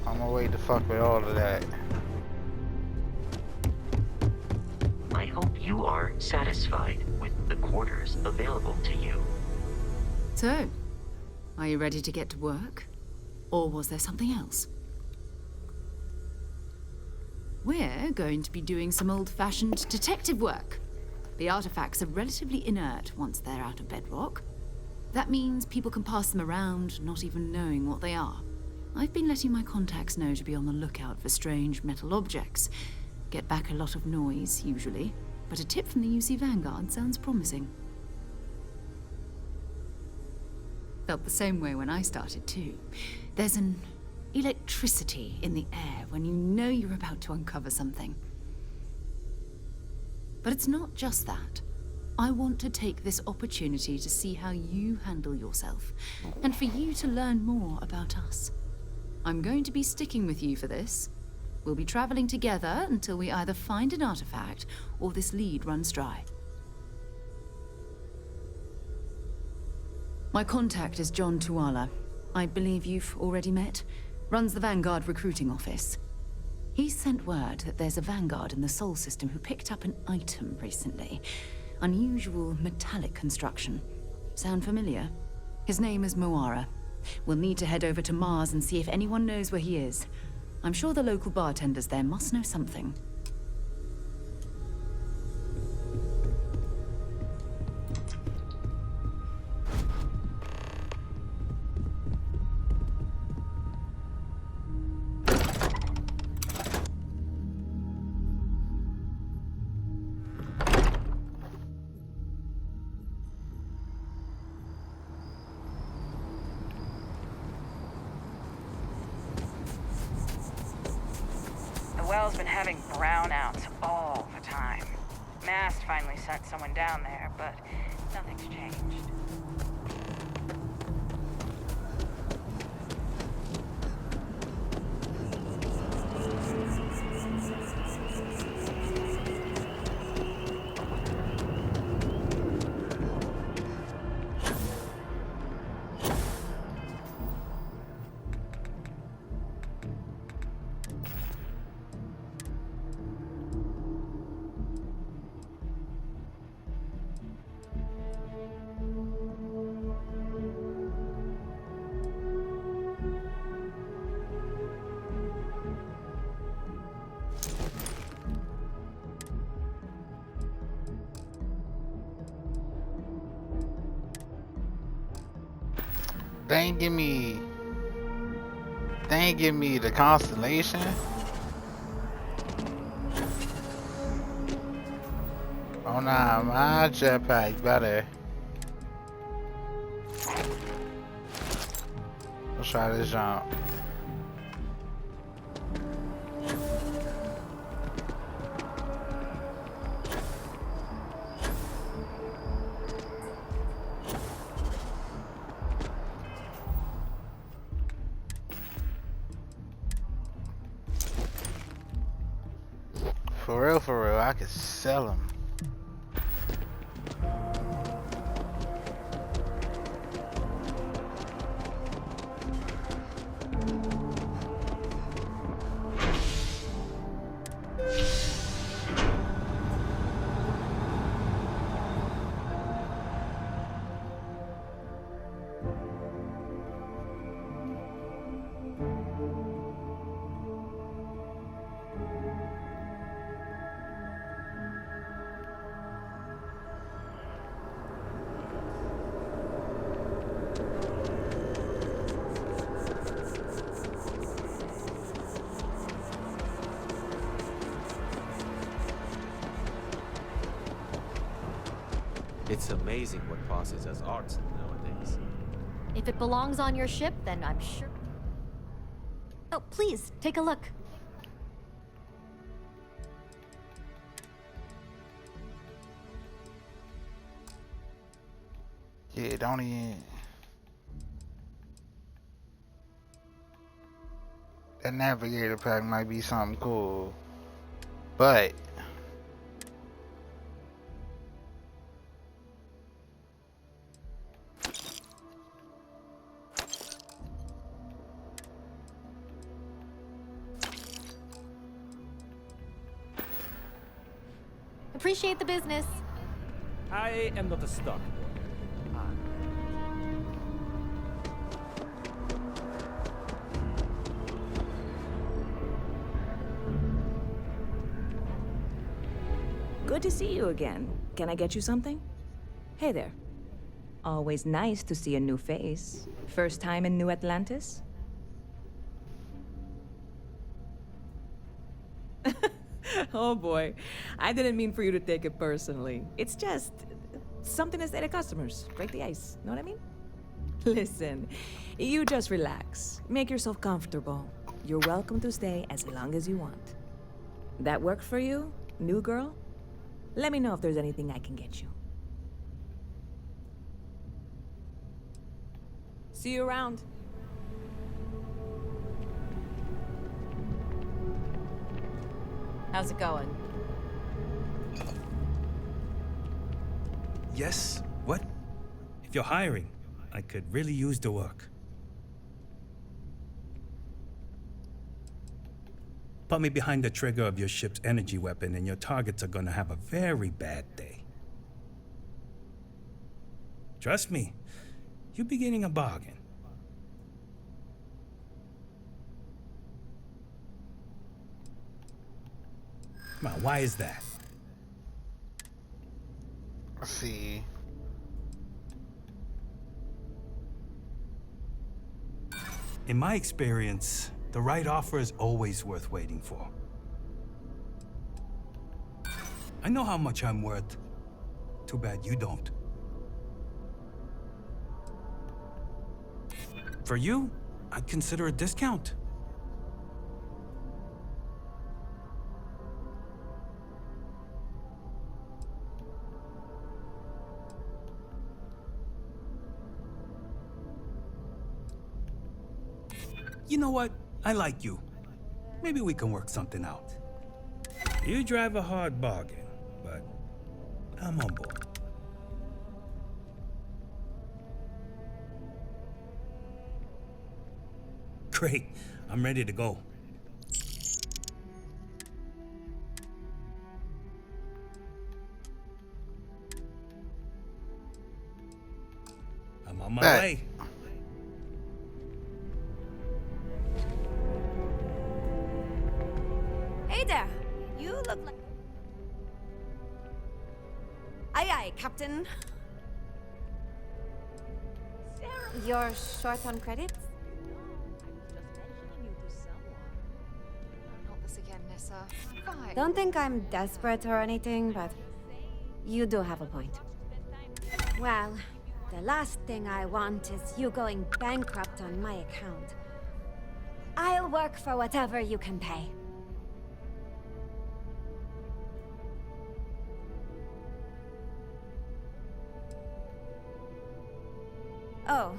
A: I'm gonna wait to fuck with all of that.
C: I hope you are satisfied with the quarters available to you.
V: So, are you ready to get to work? Or was there something else? We're going to be doing some old-fashioned detective work. The artifacts are relatively inert once they're out of bedrock. That means people can pass them around, not even knowing what they are. I've been letting my contacts know to be on the lookout for strange metal objects. Get back a lot of noise, usually, but a tip from the UC Vanguard sounds promising. Felt the same way when I started, too. There's an electricity in the air when you know you're about to uncover something. But it's not just that. I want to take this opportunity to see how you handle yourself, and for you to learn more about us. I'm going to be sticking with you for this. We'll be traveling together until we either find an artifact or this lead runs dry. My contact is John Tuala. I believe you've already met. Runs the Vanguard recruiting office. He sent word that there's a Vanguard in the Sol system who picked up an item recently. Unusual metallic construction. Sound familiar? His name is Moara. We'll need to head over to Mars and see if anyone knows where he is. I'm sure the local bartenders there must know something.
B: The well's been having brownouts all the time. Mast finally sent someone down there, but nothing's changed.
A: They ain't give me the constellation. Oh nah, my jetpack better. Let's try this jump. For real, I could sell them.
D: It's amazing what passes as art nowadays.
F: If it belongs on your ship, then I'm sure. Oh, please, take a look.
A: Yeah, don't even. That navigator pack might be something cool, but
F: appreciate the business.
E: I am not a stock.
I: Good to see you again. Can I get you something? Hey there. Always nice to see a new face. First time in New Atlantis? Oh boy. I didn't mean for you to take it personally. It's just something to say to customers. Break the ice. Know what I mean? Listen, you just relax. Make yourself comfortable. You're welcome to stay as long as you want. That work for you, new girl? Let me know if there's anything I can get you. See you around.
B: How's it going?
J: Yes? What? If you're hiring, I could really use the work. Put me behind the trigger of your ship's energy weapon and your targets are gonna have a very bad day. Trust me, you're beginning a bargain. Come on, why is that?
A: Let's see.
J: In my experience, the right offer is always worth waiting for. I know how much I'm worth. Too bad you don't. For you, I'd consider a discount. You know what? I like you. Maybe we can work something out. You drive a hard bargain, but I'm on board. Great. I'm ready to go. I'm on my way.
Y: Hey there! You look like... Aye aye, Captain. You're short on credits?
G: Not this again, Nissa. Fine.
Y: Don't think I'm desperate or anything, but you do have a point. Well, the last thing I want is you going bankrupt on my account. I'll work for whatever you can pay. Oh,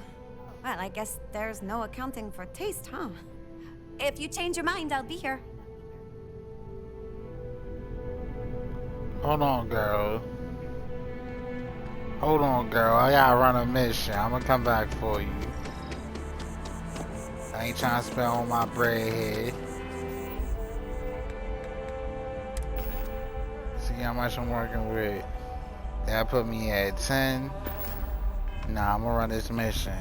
Y: well, I guess there's no accounting for taste, huh? If you change your mind, I'll be here.
A: Hold on, girl. Hold on, girl. I gotta run a mission. I'm gonna come back for you. I ain't trying to spend all my bread here. See how much I'm working with. That put me at 10. Nah, I'm gonna run this mission.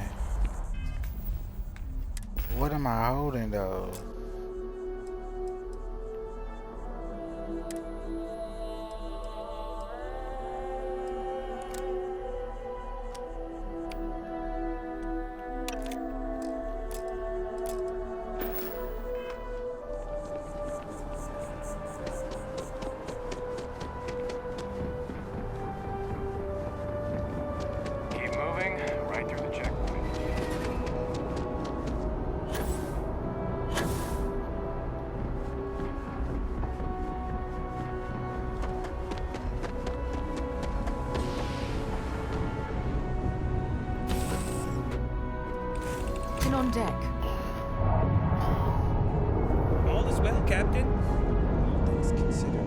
A: What am I holding though?
I: On deck.
J: All is well, Captain. All things considered.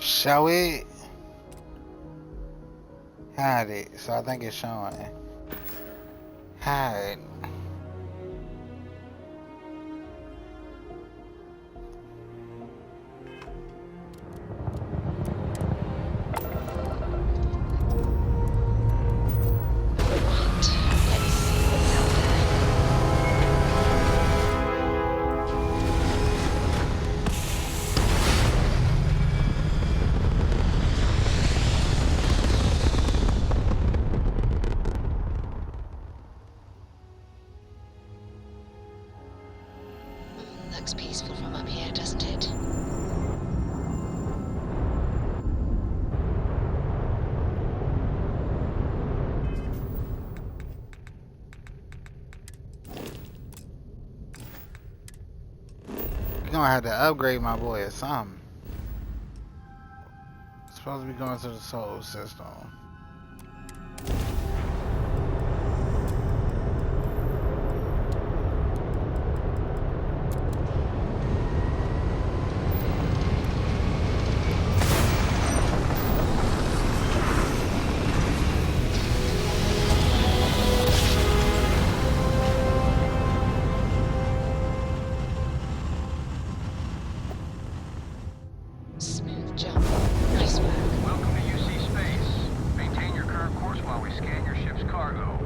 J: Shall we? Had it, so I think it's showing. Had.
G: Looks peaceful from up here, doesn't it?
A: You're gonna have to upgrade my boy or something. Supposed to be going to the solar system.
G: Smooth jump. Nice work.
H: Welcome to UC Space. Maintain your current course while we scan your ship's cargo.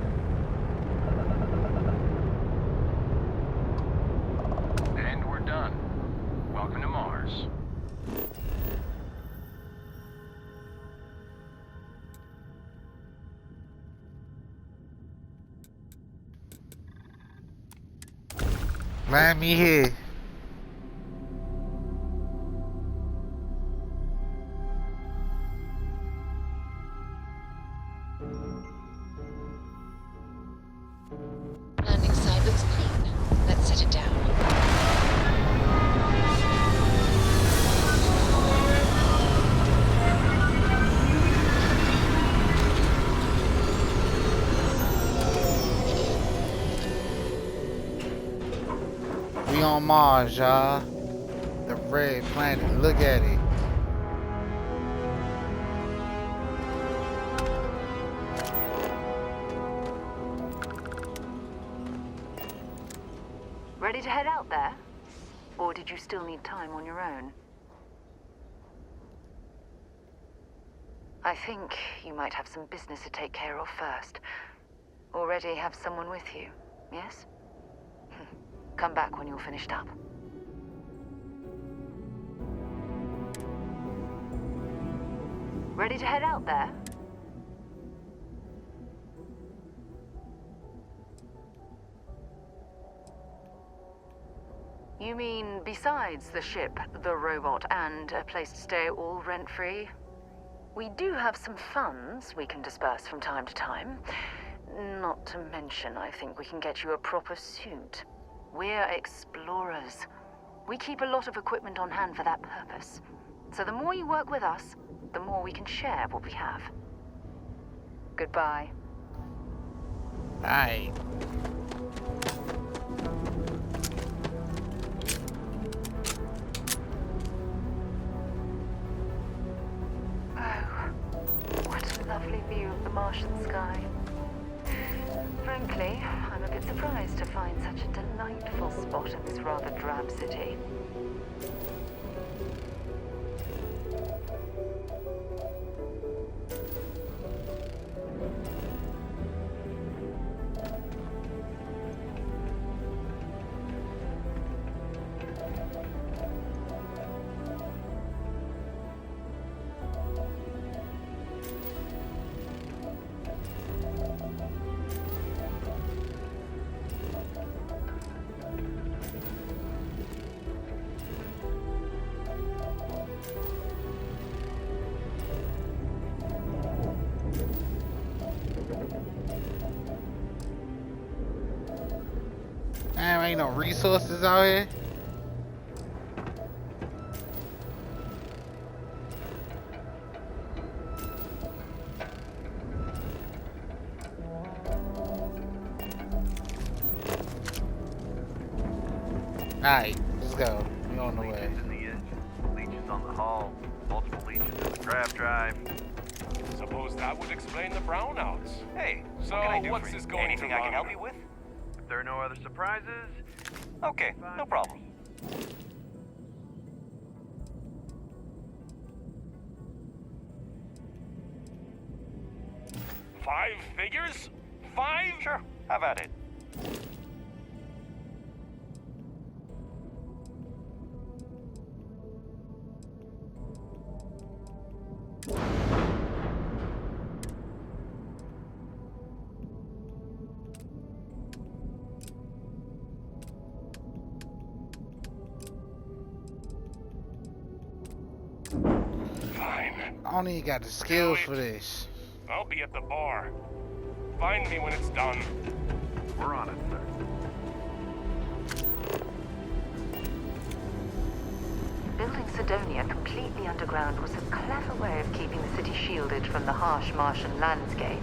H: And we're done. Welcome to Mars.
A: Land me here.
G: Landing site looks clean.
A: on Mars, y'all. The red planet. Look at it.
V: Ready to head out there? Or did you still need time on your own? I think you might have some business to take care of first. Already have someone with you, yes? Come back when you're finished up. Ready to head out there? You mean besides the ship, the robot, and a place to stay all rent-free? We do have some funds we can disperse from time to time. Not to mention, I think we can get you a proper suit. We're explorers. We keep a lot of equipment on hand for that purpose. So the more you work with us, the more we can share what we have. Goodbye.
A: Alright.
V: What a lovely view of the Martian sky. Frankly, I'm a bit surprised to find such a delightful spot in this rather drab city.
A: Damn, ain't no resources out here. Alright, let's go. We on the way.
K: In the edge, leeches on the hull, multiple leeches in the grab drive.
L: Suppose that would explain the brownouts.
K: Hey,
L: So,
K: what can I do
L: what's
K: for you?
L: this going
K: Anything
L: to
K: I can
L: run?
K: help you with? If there are no other surprises, okay, no problem.
L: Five figures? 5?
K: Sure, have at it.
L: Fine.
A: I don't even got the skills for this.
L: I'll be at the bar. Find me when it's done.
K: We're on it, sir.
V: Building Sidonia completely underground was a clever way of keeping the city shielded from the harsh Martian landscape.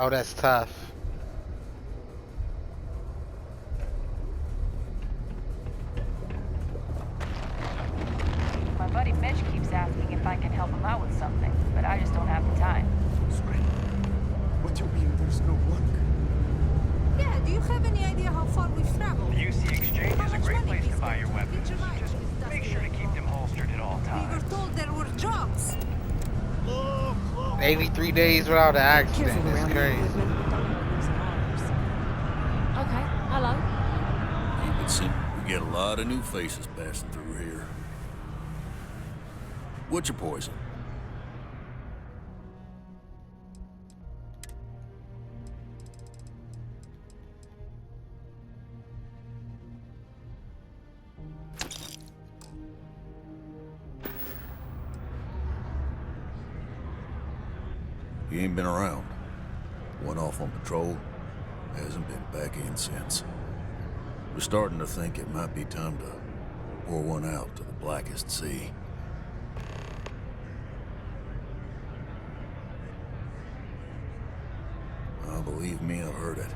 A: Oh, that's tough.
B: My buddy Mitch keeps asking if I can help him out with something, but I just don't have the time.
N: What do you mean there's no work?
Y: Yeah, do you have any idea how far we've traveled?
H: The UC Exchange is a great place to buy your weapons. Just make sure to keep them holstered at all
Y: We
H: times.
Y: were told there were jobs.
A: 83 days without an accident. It's crazy.
V: Okay, hello.
O: Listen, we get a lot of new faces passing through here. What's your poison? He ain't been around. Went off on patrol. Hasn't been back in since. We're starting to think it might be time to pour one out to the blackest sea. Believe me, I've heard it.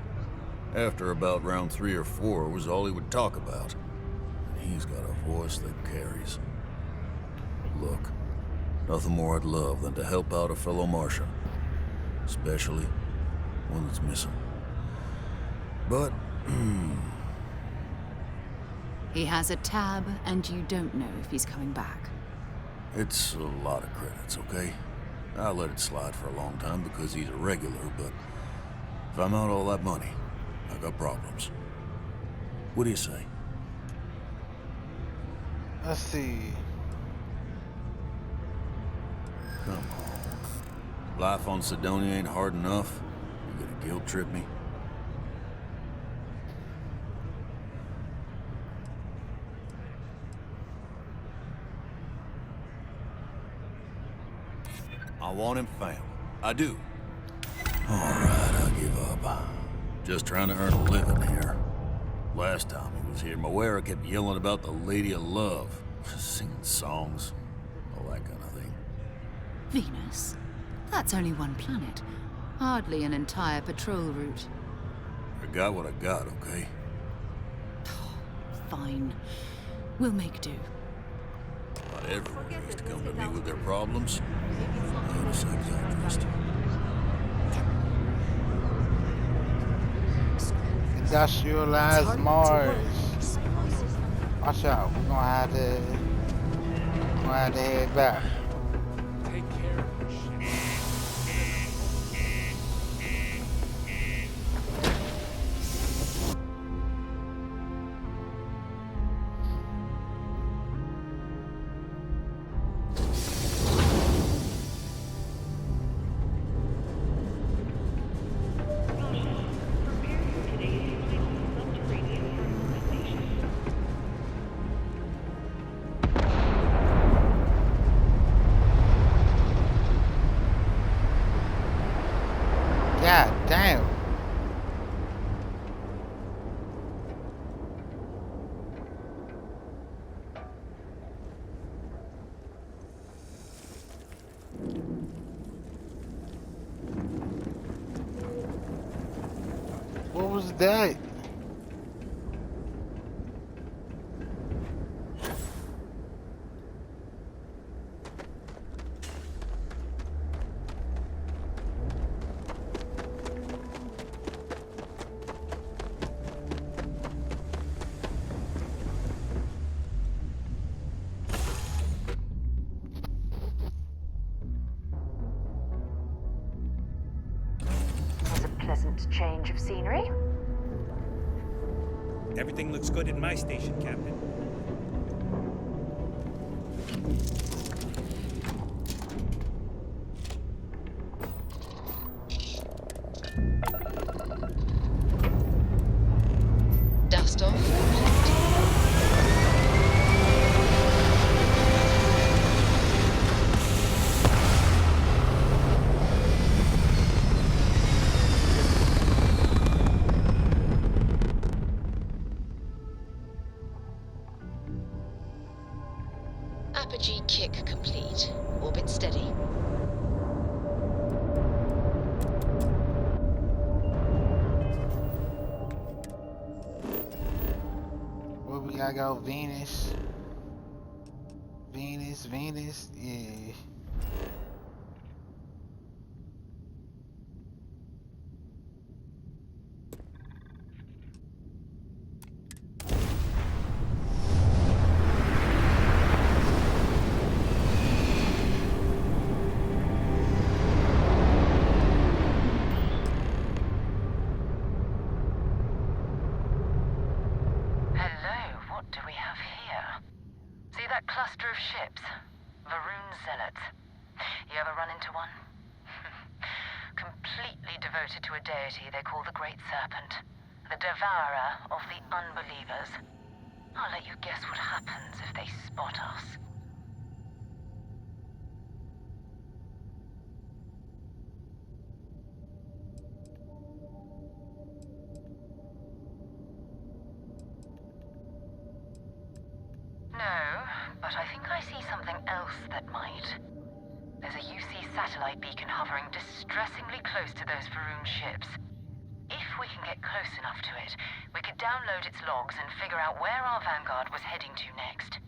O: After about round 3 or 4 was all he would talk about. And he's got a voice that carries. Look, nothing more I'd love than to help out a fellow Martian. Especially one that's missing. But,
V: He has a tab, and you don't know if he's coming back.
O: it's a lot of credits, okay? I let it slide for a long time because he's a regular, but if I'm out all that money, I got problems. What do you say?
A: Let's see.
O: Come on. Life on Sidonia ain't hard enough. You gonna guilt trip me? I want him found. I do. All right, I'll give up. Just trying to earn a living here. Last time he was here, Moera kept yelling about the Lady of Love, singing songs, all that kind of thing.
V: Venus? That's only one planet. Hardly an entire patrol route.
O: I got what I got, okay?
V: Fine. We'll make do.
O: Not everyone needs to come to me with their problems. I'm a psychiatrist.
A: Industrialized Mars. Watch out, we're gonna have to head back.
L: Take care of your shit.
A: God damn. What was that?
B: Was a pleasant change of scenery.
J: Everything looks good in my station, Captain.
G: Dust off. Apogee kick complete. Orbit steady.
A: Where we gotta go? Venus. Venus. Yeah.
B: Hello, what do we have here? See that cluster of ships? Varoon Zealots. You ever run into one? Completely devoted to a deity they call the Great Serpent. The devourer of the unbelievers. I'll let you guess what happens if they spot us. but I think I see something else that might. There's a UC satellite beacon hovering distressingly close to those Faroon ships. If we can get close enough to it, we could download its logs and figure out where our vanguard was heading to next.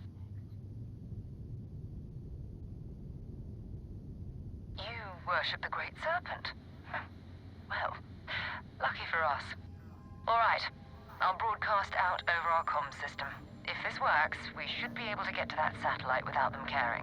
B: You worship the Great Serpent? Well, lucky for us. All right, I'll broadcast out over our comm system. If this works, we should be able to get to that satellite without them caring.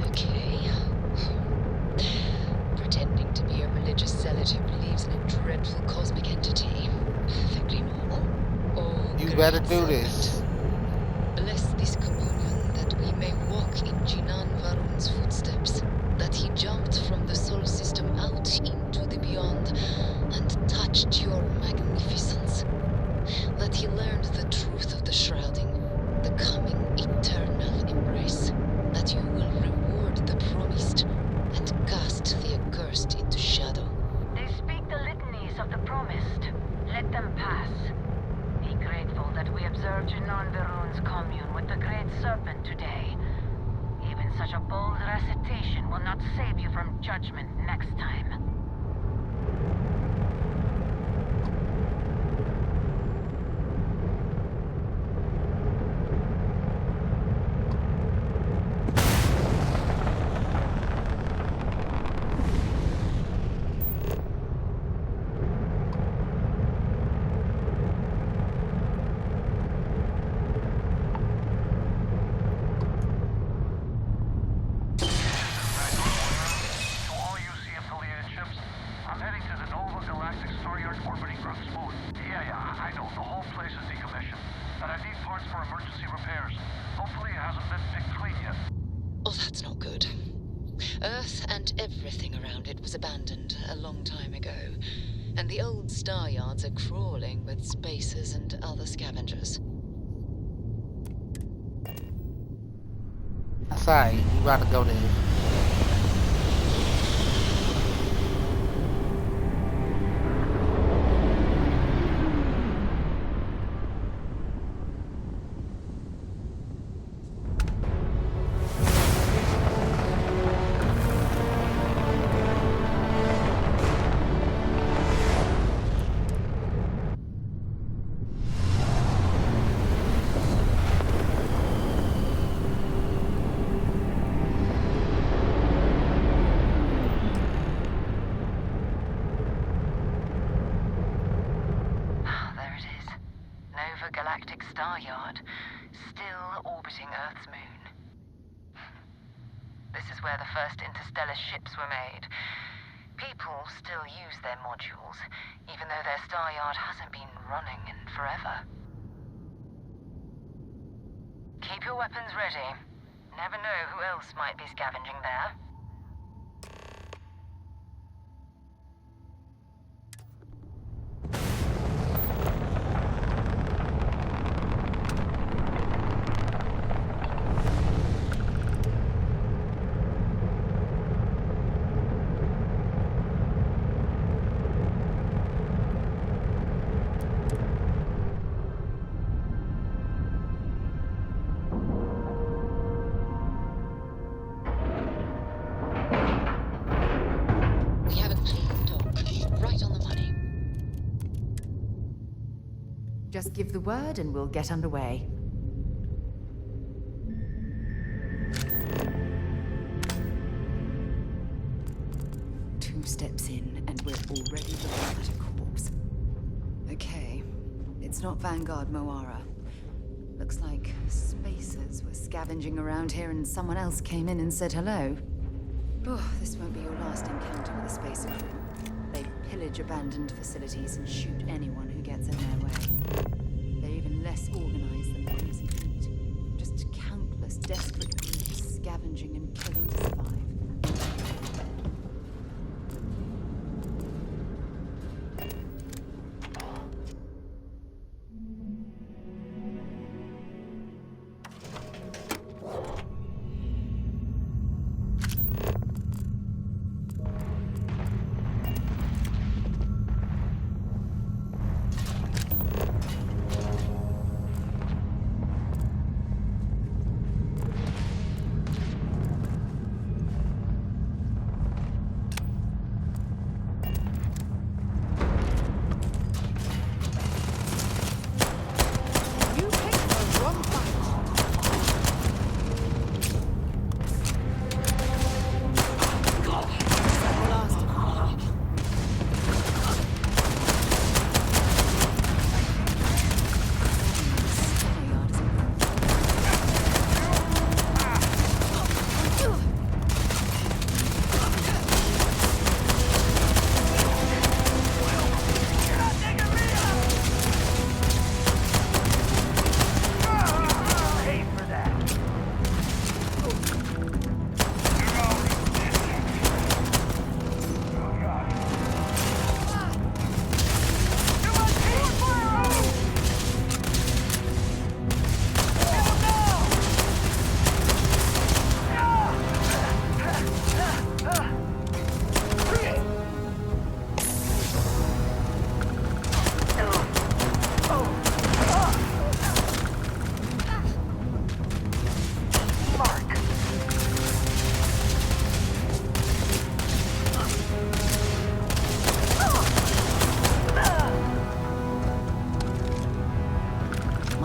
G: Okay. Pretending to be a religious zealot who believes in a dreadful cosmic entity. Perfectly normal. Oh,
A: You
G: Great
A: better do
G: Serpent.
A: this.
G: Bless this communion that we may walk in Jinan Varun's footsteps, that he jumped from the Sol system out into the beyond and touched your magnificence, that he learned the truth of the shrouding, the coming eternal embrace, that you will reward the promised and cast the accursed into shadow.
B: They speak the litanies of the promised. Let them pass. Be grateful that we observed Jinan Varun's commune with the Great Serpent today. Even such a bold recitation will not save you from judgment next time.
G: Oh, that's not good. Earth and everything around it was abandoned a long time ago, and the old star yards are crawling with spacers and other scavengers.
A: That's alright, you gotta go there.
B: Galactic Star Yard, still orbiting Earth's moon. This is where the first interstellar ships were made. People still use their modules, even though their star yard hasn't been running in forever. Keep your weapons ready. Never know who else might be scavenging there.
V: Just give the word and we'll get underway. Two steps in and we're already looking at a corpse. Okay, it's not Vanguard Moara. Looks like spacers were scavenging around here and someone else came in and said hello. Oh, this won't be your last encounter with a spacer crew. They pillage abandoned facilities and shoot anyone who gets in their way. They're even less organized than the Crimson Fleet. Just countless desperate groups scavenging and killing to survive.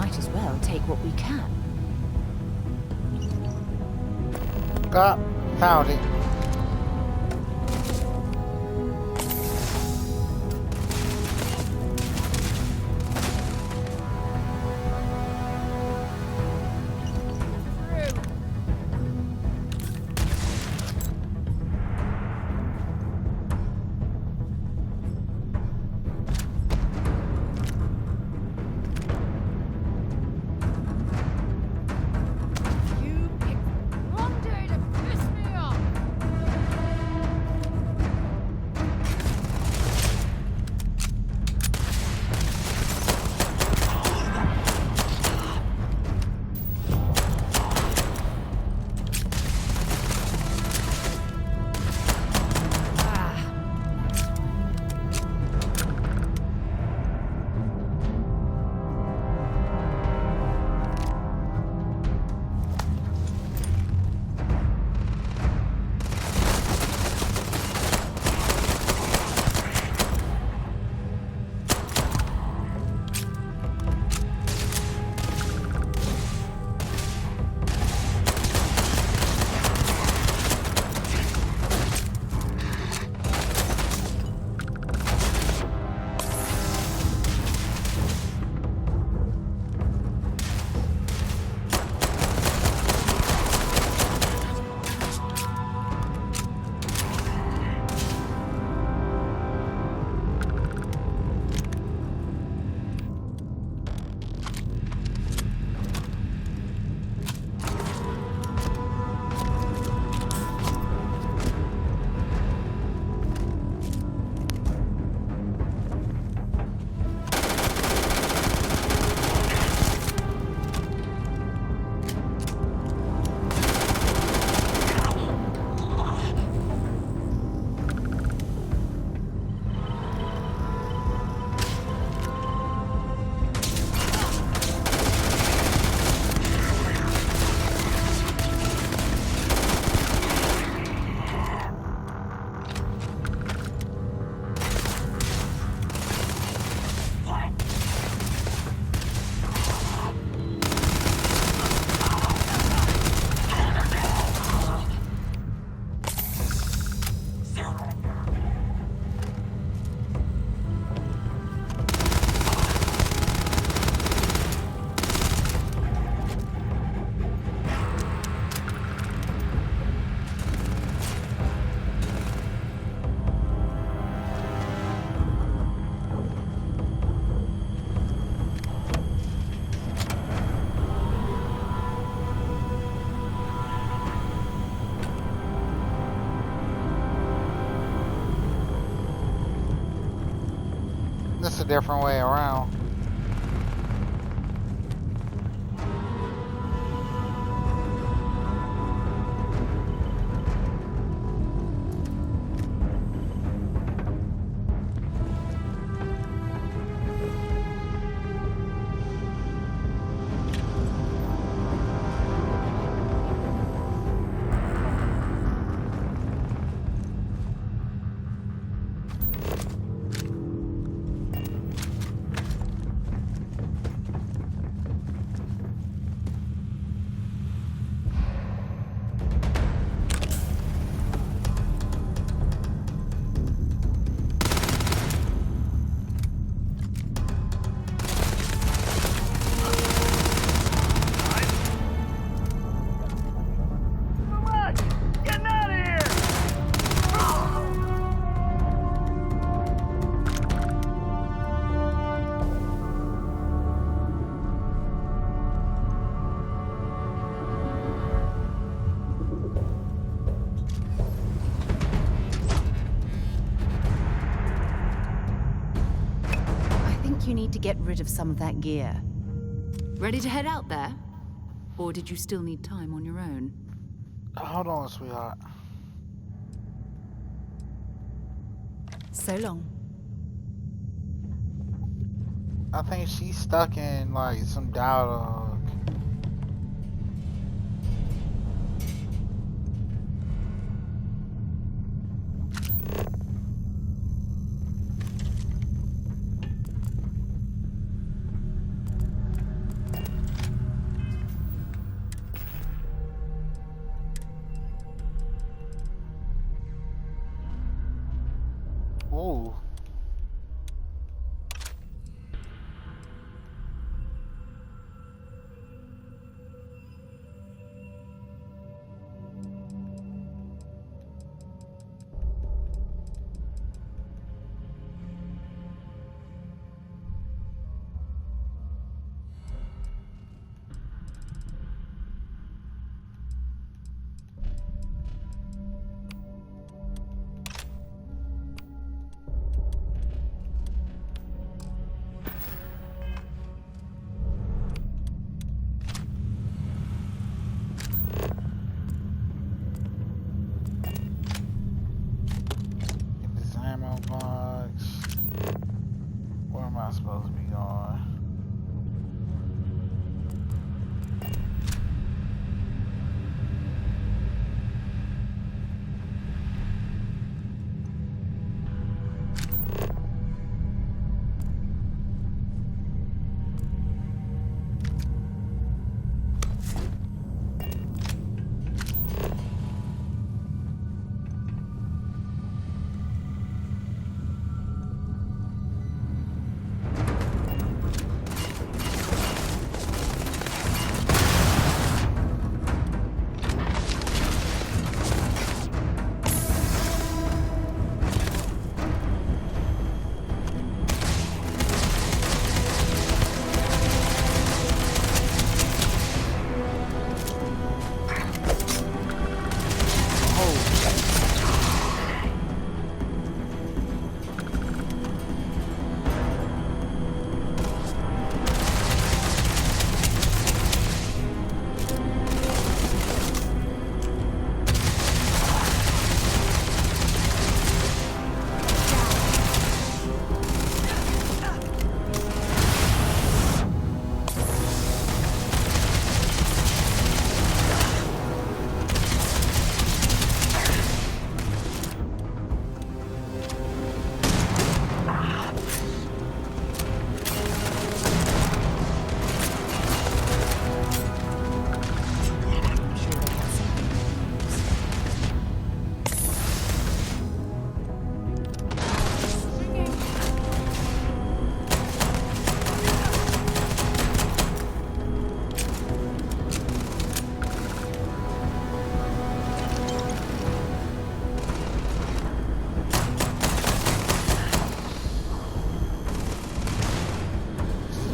V: might as well take what we can.
A: Cop, found it. This is a different way around.
V: You need to get rid of some of that gear. Ready to head out there? Or did you still need time on your own?
A: Hold on, sweetheart.
V: So long.
A: I think she's stuck in like some dialogue.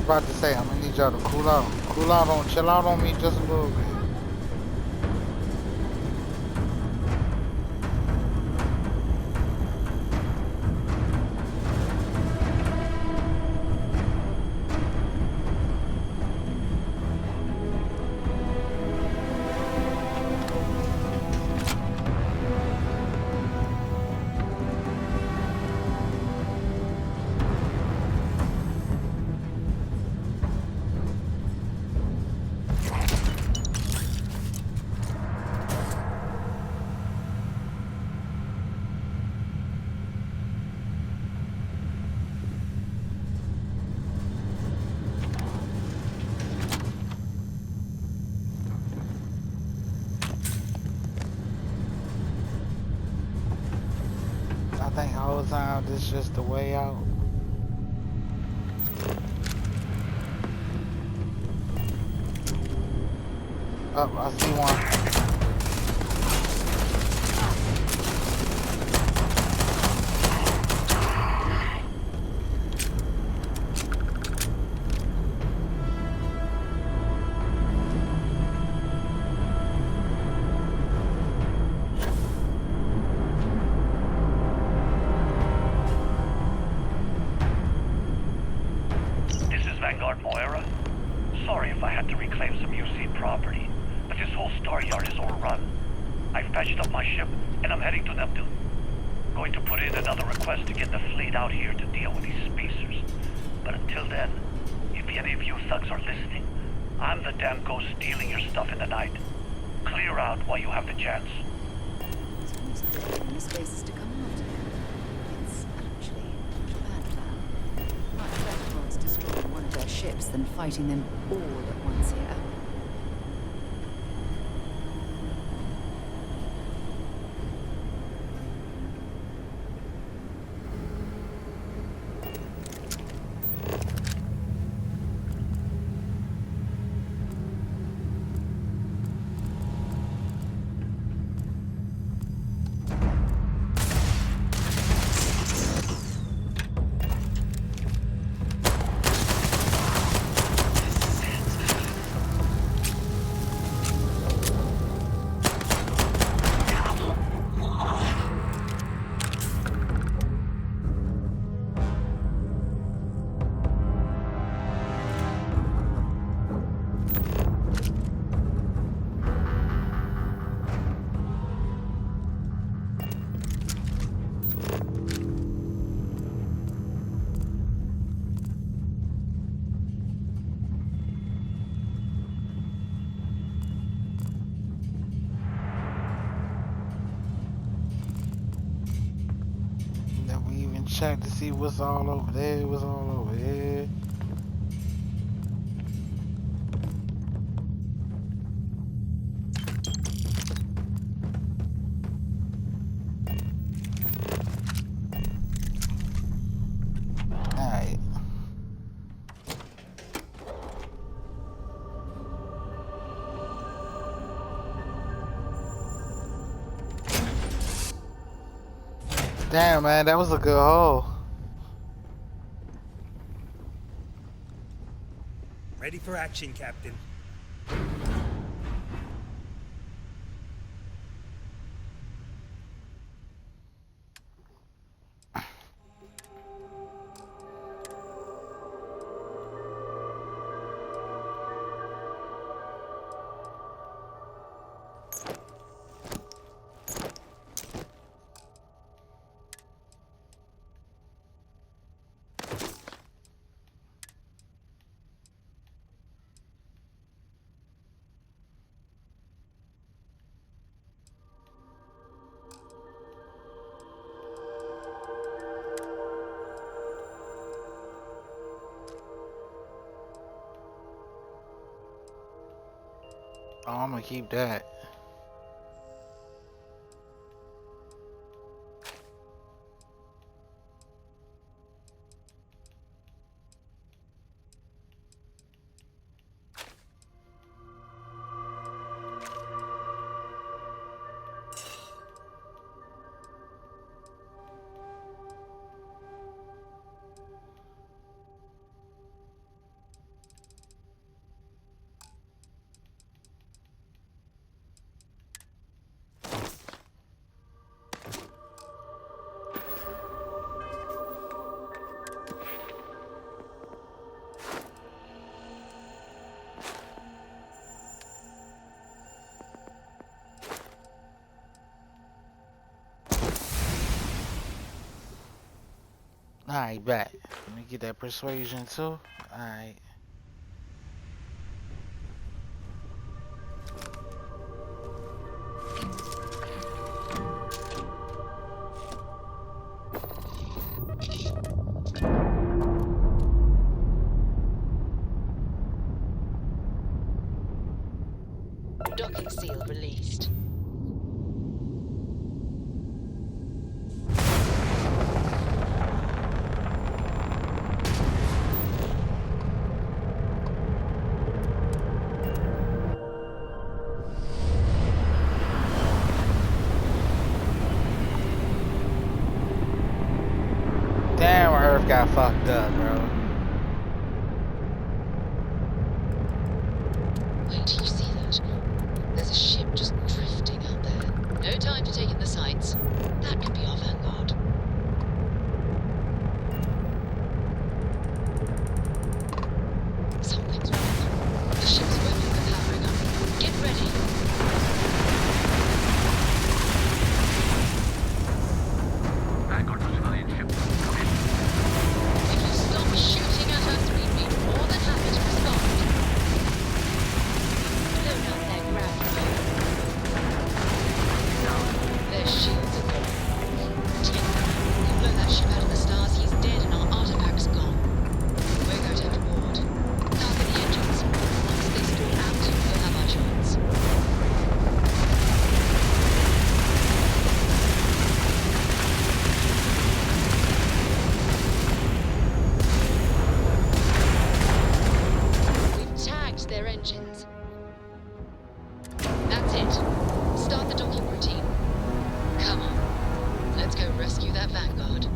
A: About to say, I'm gonna need y'all to cool out. Cool out on, chill out on me just a little bit. I think the whole time this is just the way out. Oh, I see one.
M: Sorry if I had to reclaim some UC property, but this whole star yard is overrun. I've patched up my ship, and I'm heading to Neptune. Going to put in another request to get the fleet out here to deal with these spacers. But until then, if any of you thugs are listening, I'm the damn ghost stealing your stuff in the night. Clear out while you have the chance.
V: Seems clear in the spaces to come after him. It's actually not a bad plan. Much better odds destroying one of their ships than fighting them all at once here.
A: Check to see what's all over there, what's all over here. Alright. Damn, man, that was a good hole.
J: Ready for action, Captain.
A: Oh, I'm gonna keep that. Alright, bet. Let me get that persuasion too. Alright.
G: Docking seal released.
A: Damn, Earth got fucked up, bro.
G: Wait till you see that. There's a ship just drifting out there. No time to take in the sights. That could be our vanguard. Something's wrong. The ship's weapons are powering up. Get ready.
M: Vanguard to civilian ship. Come in.
G: If you stop shooting at us, we'd be more than happy to respond. Blown out their ground drive. Their shields are gone. Take them. You blow that ship out of the stars, he's dead and our artifact's gone. We're going to have to board. Target the engines. Once they stall out, we'll have our chance. We've tagged their engines. That's it. Start the docking routine. Come on. Let's go rescue that vanguard.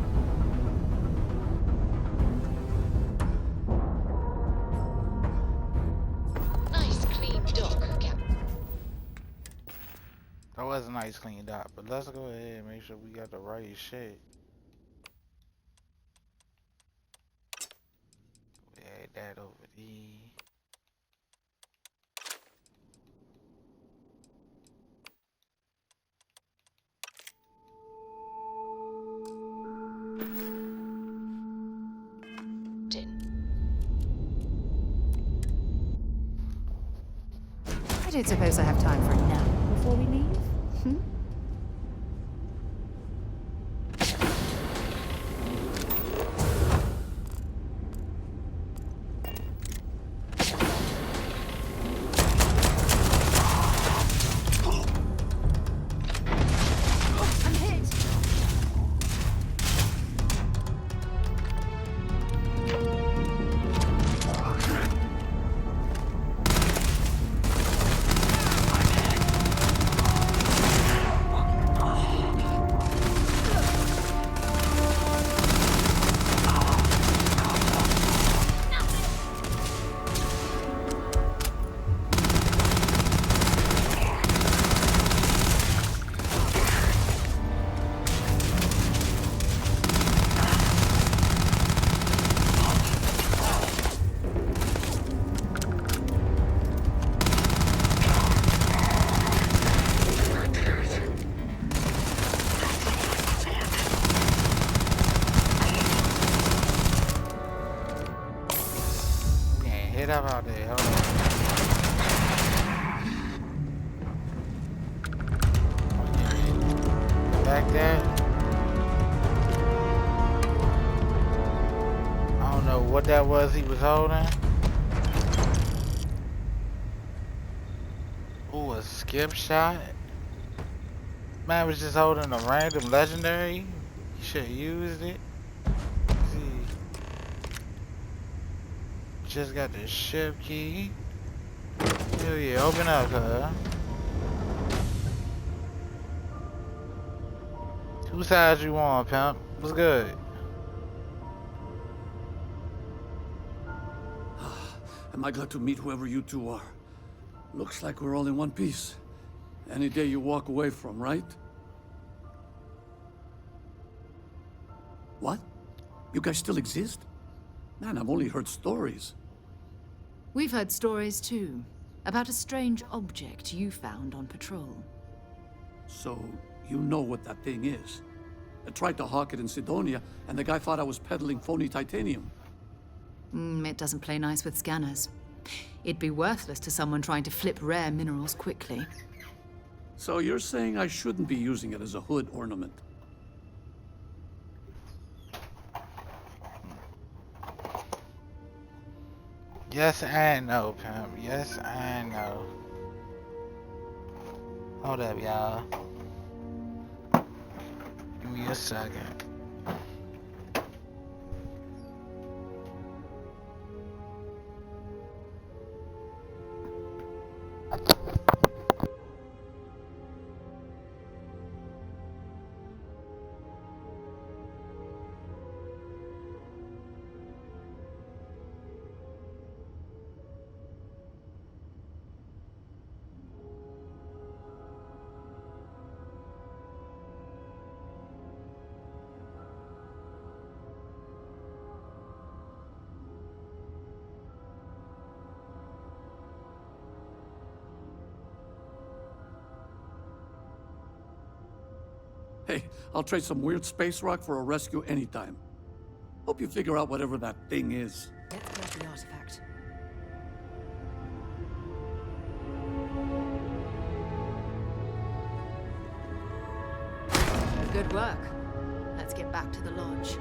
G: Nice clean dock, Cap.
A: That was a nice clean dot, but let's go ahead and make sure we got the right shit. We add that over there.
V: I don't suppose I have time for a nap before we leave? Hmm?
F: I'm hit.
A: Hit up out there. Hold on. Back there. I don't know what that was he was holding. Ooh, a skip shot. Man was just holding a random legendary. He should have used it. Just got the ship key. Hell yeah, open up, huh? Whose side you want, pimp? What's good?
P: Am I glad to meet whoever you two are? Looks like we're all in one piece. Any day you walk away from, right? What? You guys still exist? Man, I've only heard stories.
V: We've heard stories too, about a strange object you found on patrol.
P: So, you know what that thing is? I tried to hawk it in Sidonia, and the guy thought I was peddling phony titanium.
V: It doesn't play nice with scanners. It'd be worthless to someone trying to flip rare minerals quickly.
P: So you're saying I shouldn't be using it as a hood ornament?
A: Yes and no, pimp. Yes and no. Hold up, y'all. Give me a second.
P: Hey, I'll trade some weird space rock for a rescue anytime. Hope you figure out whatever that thing is.
V: Let's grab the artifact. Good work. Let's get back to the lodge.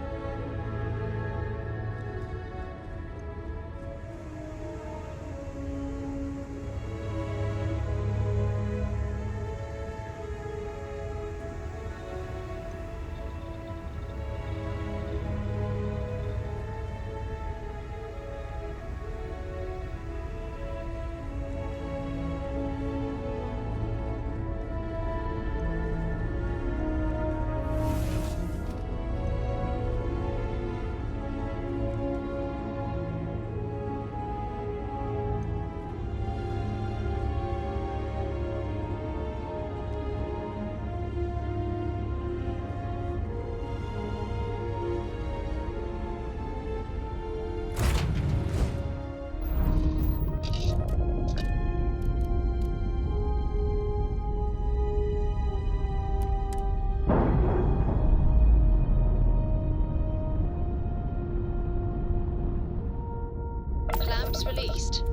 G: Clamps released.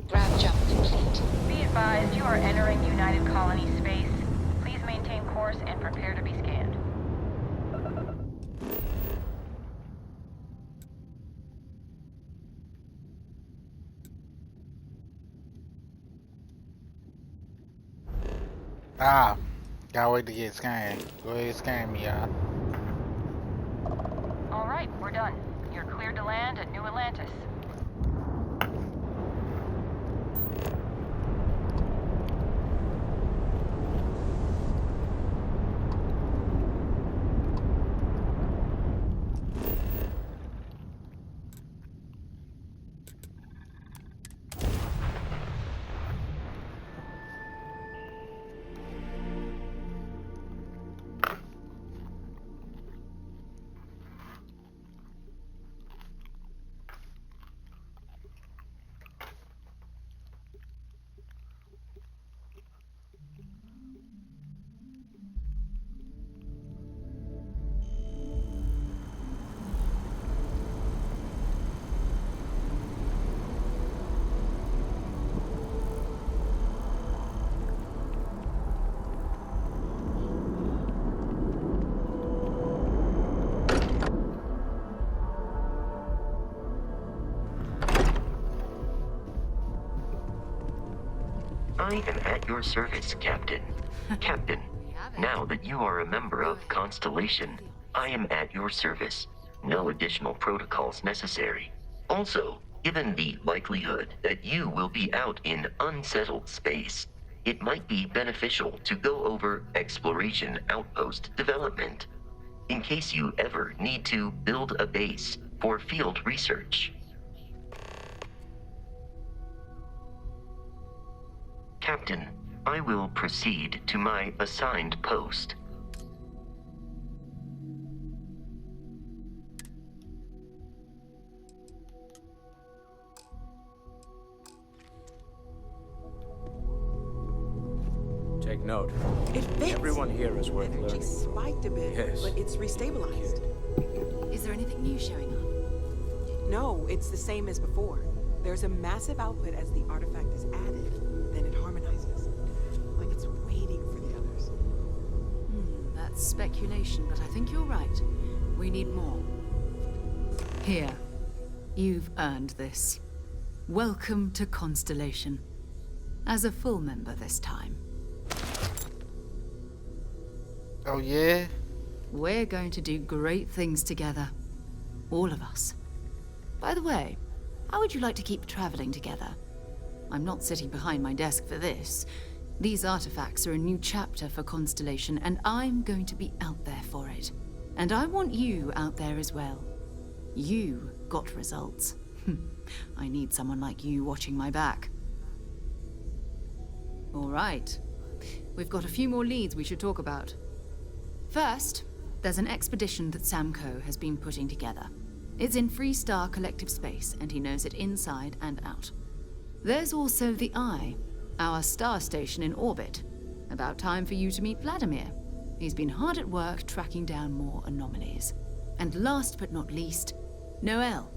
G: Grab jump complete.
B: Be advised, you are entering United Colony space. Please maintain course and prepare to be scanned.
A: Ah, gotta wait to get scanned. Go ahead and scan me, y'all.
B: Alright, we're done. You're cleared to land at New Atlantis.
C: I am at your service, Captain. Captain, now that you are a member of Constellation, I am at your service. No additional protocols necessary. Also, given the likelihood that you will be out in unsettled space, it might be beneficial to go over exploration outpost development, in case you ever need to build a base for field research. Captain, I will proceed to my assigned post.
T: Take note.
X: It fits.
T: Everyone here is worth
X: Energy
T: learning.
X: spiked a bit,
T: Yes.
X: but it's restabilized.
V: Is there anything new showing up?
X: No, it's the same as before. There's a massive output as the artifact is added, then it harmonizes. Like it's waiting for the others.
V: That's speculation, but I think you're right. We need more. Here. You've earned this. Welcome to Constellation. As a full member this time.
A: Oh, yeah?
V: We're going to do great things together. All of us. By the way, how would you like to keep traveling together? I'm not sitting behind my desk for this. These artifacts are a new chapter for Constellation, and I'm going to be out there for it. And I want you out there as well. You got results. I need someone like you watching my back. All right. We've got a few more leads we should talk about. First, there's an expedition that Samco has been putting together. It's in Freestar Collective Space, and he knows it inside and out. There's also the Eye, our star station in orbit. About time for you to meet Vladimir. He's been hard at work tracking down more anomalies. And last but not least, Noel.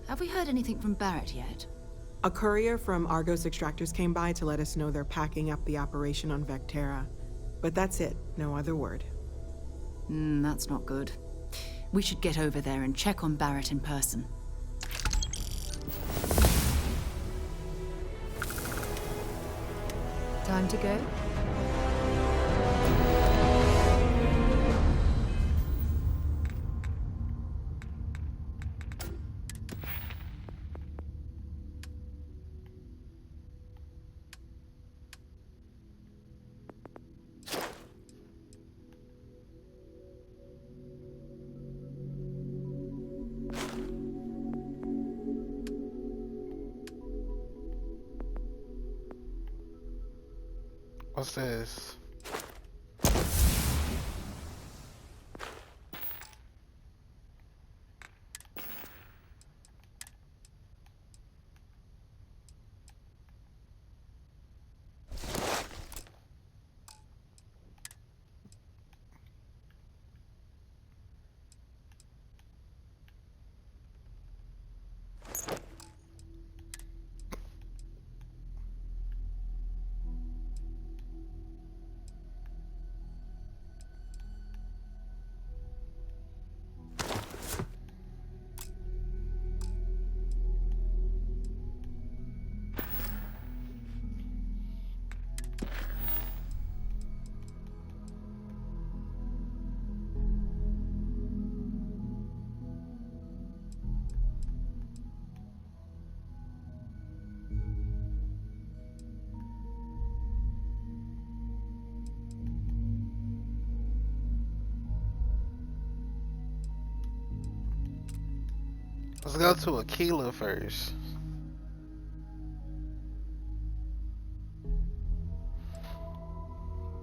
V: Have we heard anything from Barrett yet?
X: A courier from Argos Extractors came by to let us know they're packing up the operation on Vectera. But that's it, no other word.
V: That's not good. We should get over there and check on Barrett in person. Time to go?
A: What's this? Let's go to Aquila first.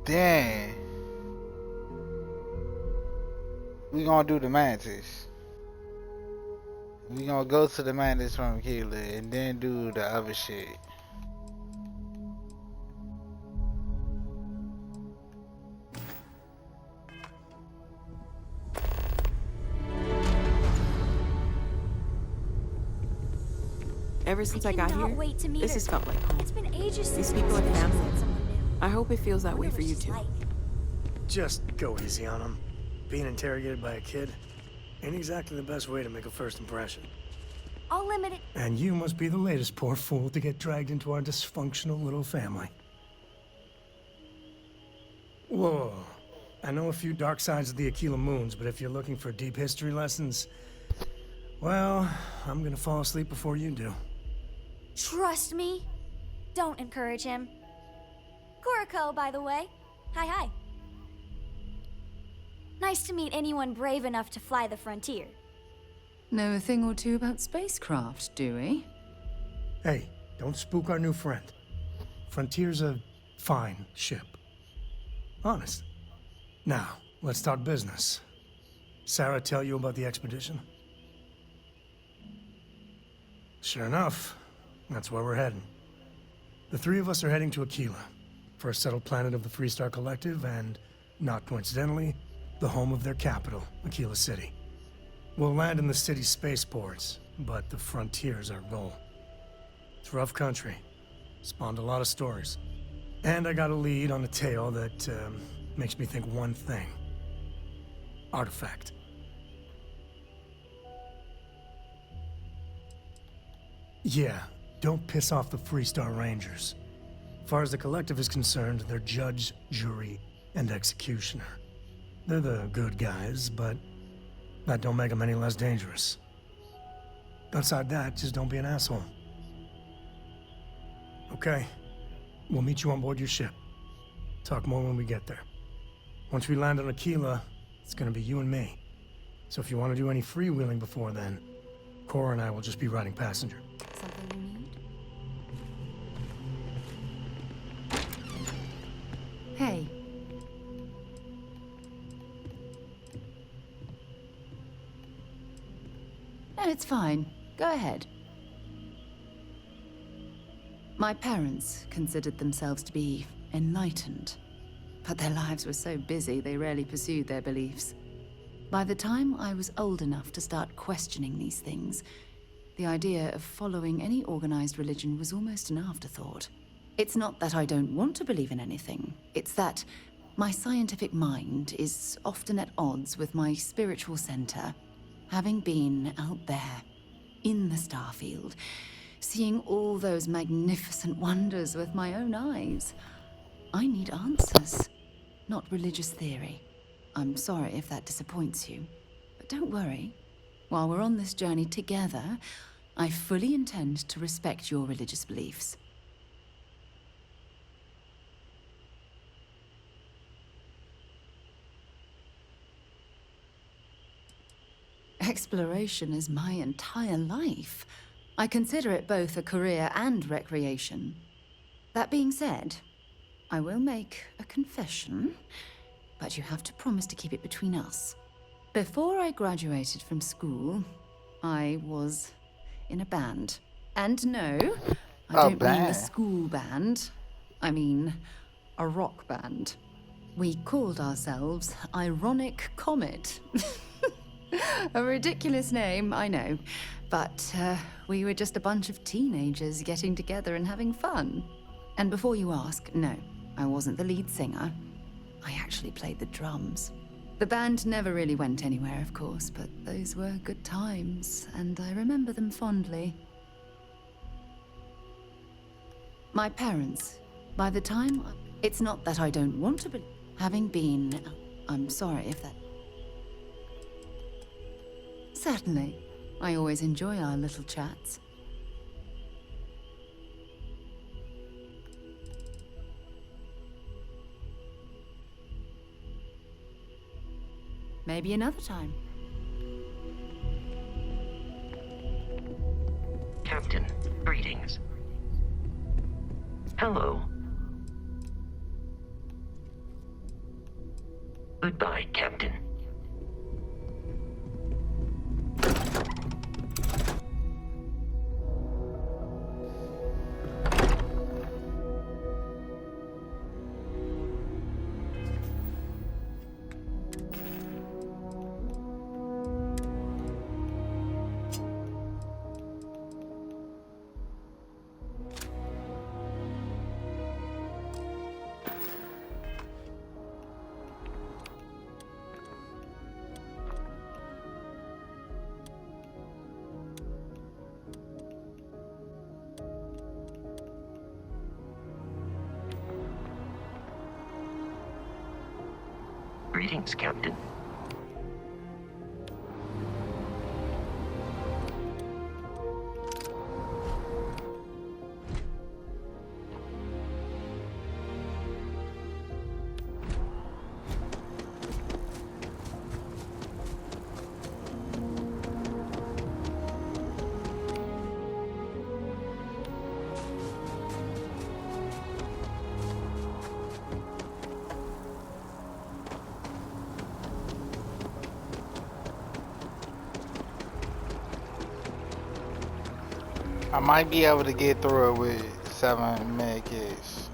A: Then we gonna do the mantis. We gonna go to the mantis from Aquila and then do the other shit.
X: Ever since I got here,
Y: wait to meet
X: this
Y: her.
X: has felt like home.
Y: It's been ages
X: These
Y: since
X: people are
Y: I've
X: family.
Y: met someone new.
X: I hope it feels that way for you too.
Q: Just go easy on him. Being interrogated by a kid ain't exactly the best way to make a first impression.
Y: I'll limit it.
Q: And you must be the latest poor fool to get dragged into our dysfunctional little family. Whoa. I know a few dark sides of the Aquila Moons, but if you're looking for deep history lessons, well, I'm gonna fall asleep before you do.
D: Trust me. Don't encourage him. Kuriko, by the way. Hi. Nice to meet anyone brave enough to fly the frontier.
V: Know a thing or two about spacecraft, do we?
Q: Hey, don't spook our new friend. Frontier's a fine ship. Honest. Now, let's talk business. Sarah tell you about the expedition? Sure enough, that's where we're heading. The three of us are heading to Aquila, first settled planet of the Freestar Collective, and, not coincidentally, the home of their capital, Aquila City. We'll land in the city's spaceports, but the frontier's our goal. It's rough country. Spawned a lot of stories. And I got a lead on a tale that makes me think one thing. Artifact. Yeah, don't piss off the Freestar Rangers. As far as the Collective is concerned, they're judge, jury, and executioner. They're the good guys, but that don't make them any less dangerous. Outside that, just don't be an asshole. Okay, we'll meet you on board your ship. Talk more when we get there. Once we land on Aquila, it's gonna be you and me. So if you want to do any freewheeling before then, Cora and I will just be riding passenger.
V: Something you need? Hey. No, it's fine. Go ahead. My parents considered themselves to be enlightened, but their lives were so busy they rarely pursued their beliefs. By the time I was old enough to start questioning these things, the idea of following any organized religion was almost an afterthought. It's not that I don't want to believe in anything, it's that my scientific mind is often at odds with my spiritual center. Having been out there, in the starfield, seeing all those magnificent wonders with my own eyes, I need answers, not religious theory. I'm sorry if that disappoints you, but don't worry. While we're on this journey together, I fully intend to respect your religious beliefs. Exploration is my entire life. I consider it both a career and recreation. That being said, I will make a confession, but you have to promise to keep it between us. Before I graduated from school, I was in a band. And no, I don't mean the school band. I mean a rock band. We called ourselves Ironic Comet. A ridiculous name, I know. But we were just a bunch of teenagers getting together and having fun. And before you ask, no, I wasn't the lead singer. I actually played the drums. The band never really went anywhere, of course, but those were good times, and I remember them fondly. My parents, by the time... It's not that I don't want to be... Having been... I'm sorry if that... Certainly. I always enjoy our little chats. Maybe another time.
C: Captain, greetings. Hello. Goodbye, Captain. Greetings, Captain.
A: I might be able to get through it with 7 medkits.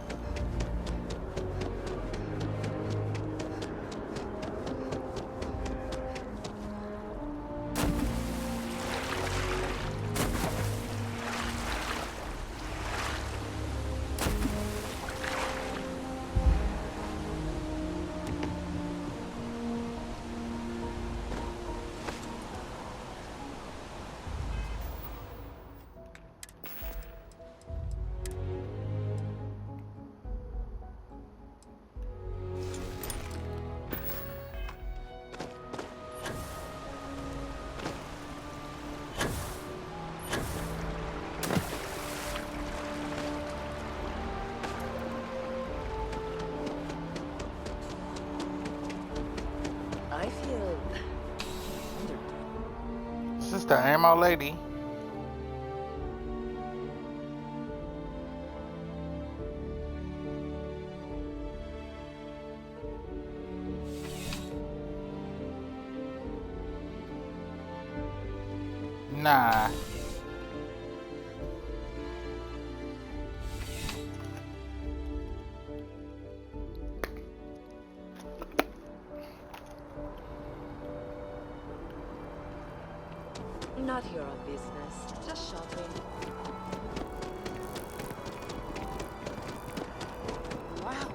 G: I feel
A: Sister ammo lady. Nah.
G: not your own business. Just shopping.
B: Wow.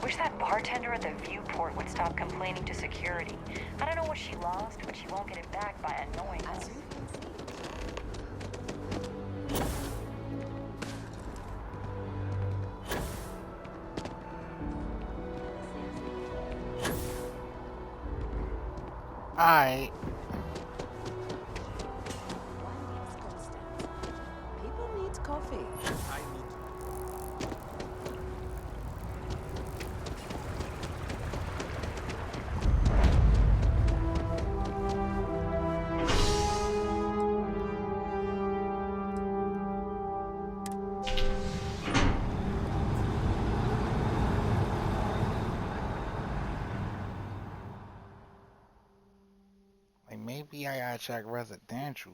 B: Wish that bartender at the viewport would stop complaining to security. I don't know what she lost, but she won't get it back by annoying us.
A: Alright.
G: People need coffee.
A: Like maybe I gotta check residential.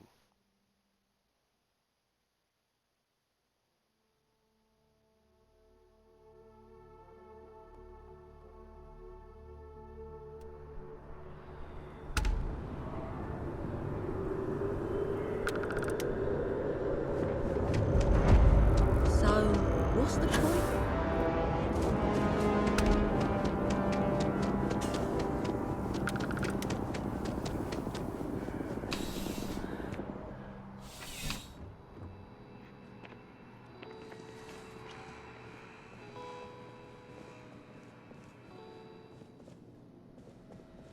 G: So, what's the point?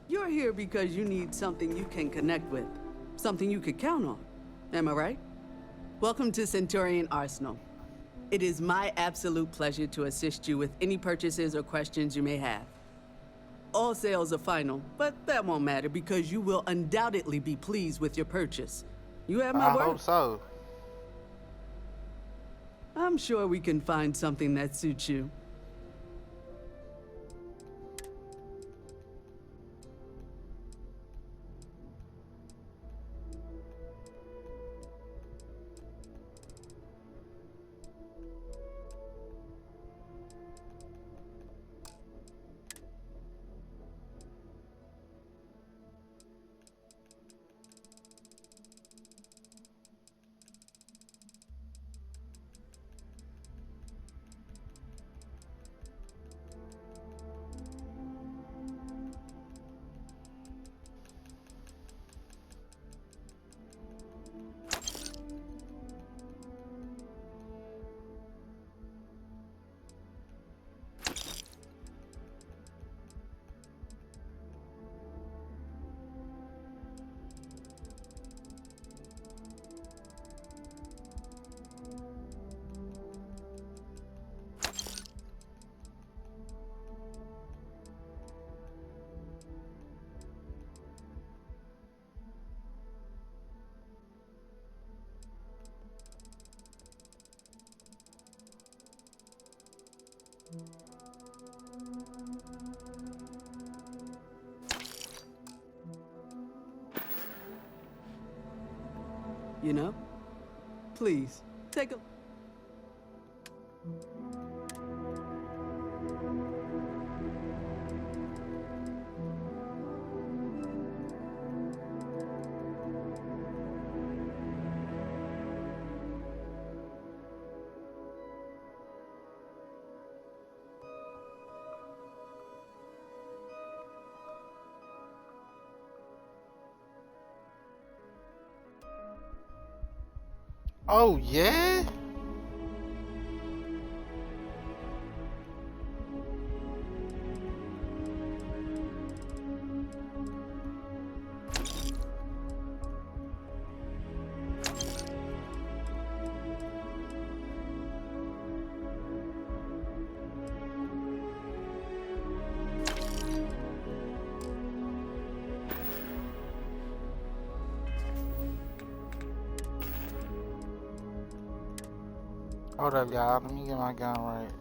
E: You're here because you need something you can connect with, something you could count on. Am I right? Welcome to Centurion Arsenal. It is my absolute pleasure to assist you with any purchases or questions you may have. All sales are final, but that won't matter because you will undoubtedly be pleased with your purchase. You have my
A: I
E: word?
A: hope so.
E: I'm sure we can find something that suits you. you know? Please, take a...
A: Oh yeah. Hold up, y'all. Let me get my gun right.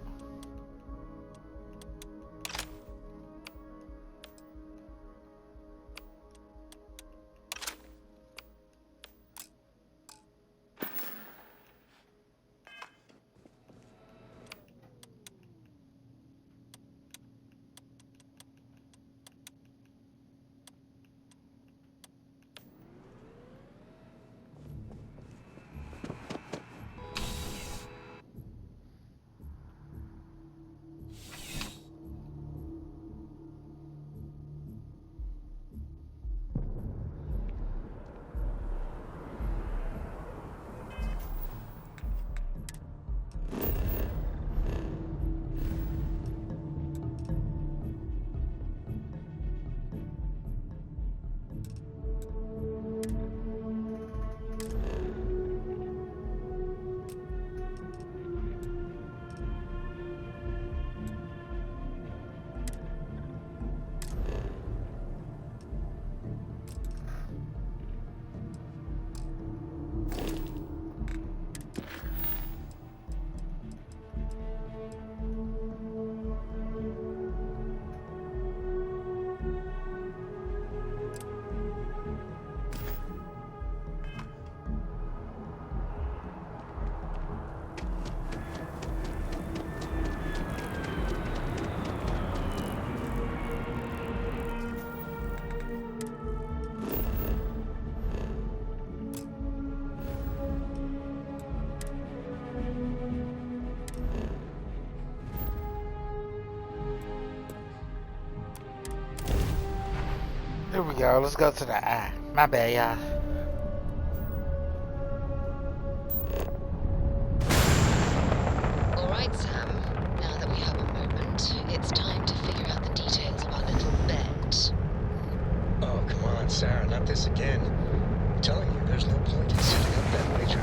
A: Here we go. Let's go to the eye. My bad, y'all.
G: All right, Sam. Now that we have a moment, it's time to figure out the details of our little bet.
N: Oh, come on, Sarah, not this again. I'm telling you, there's no point in setting up that wager.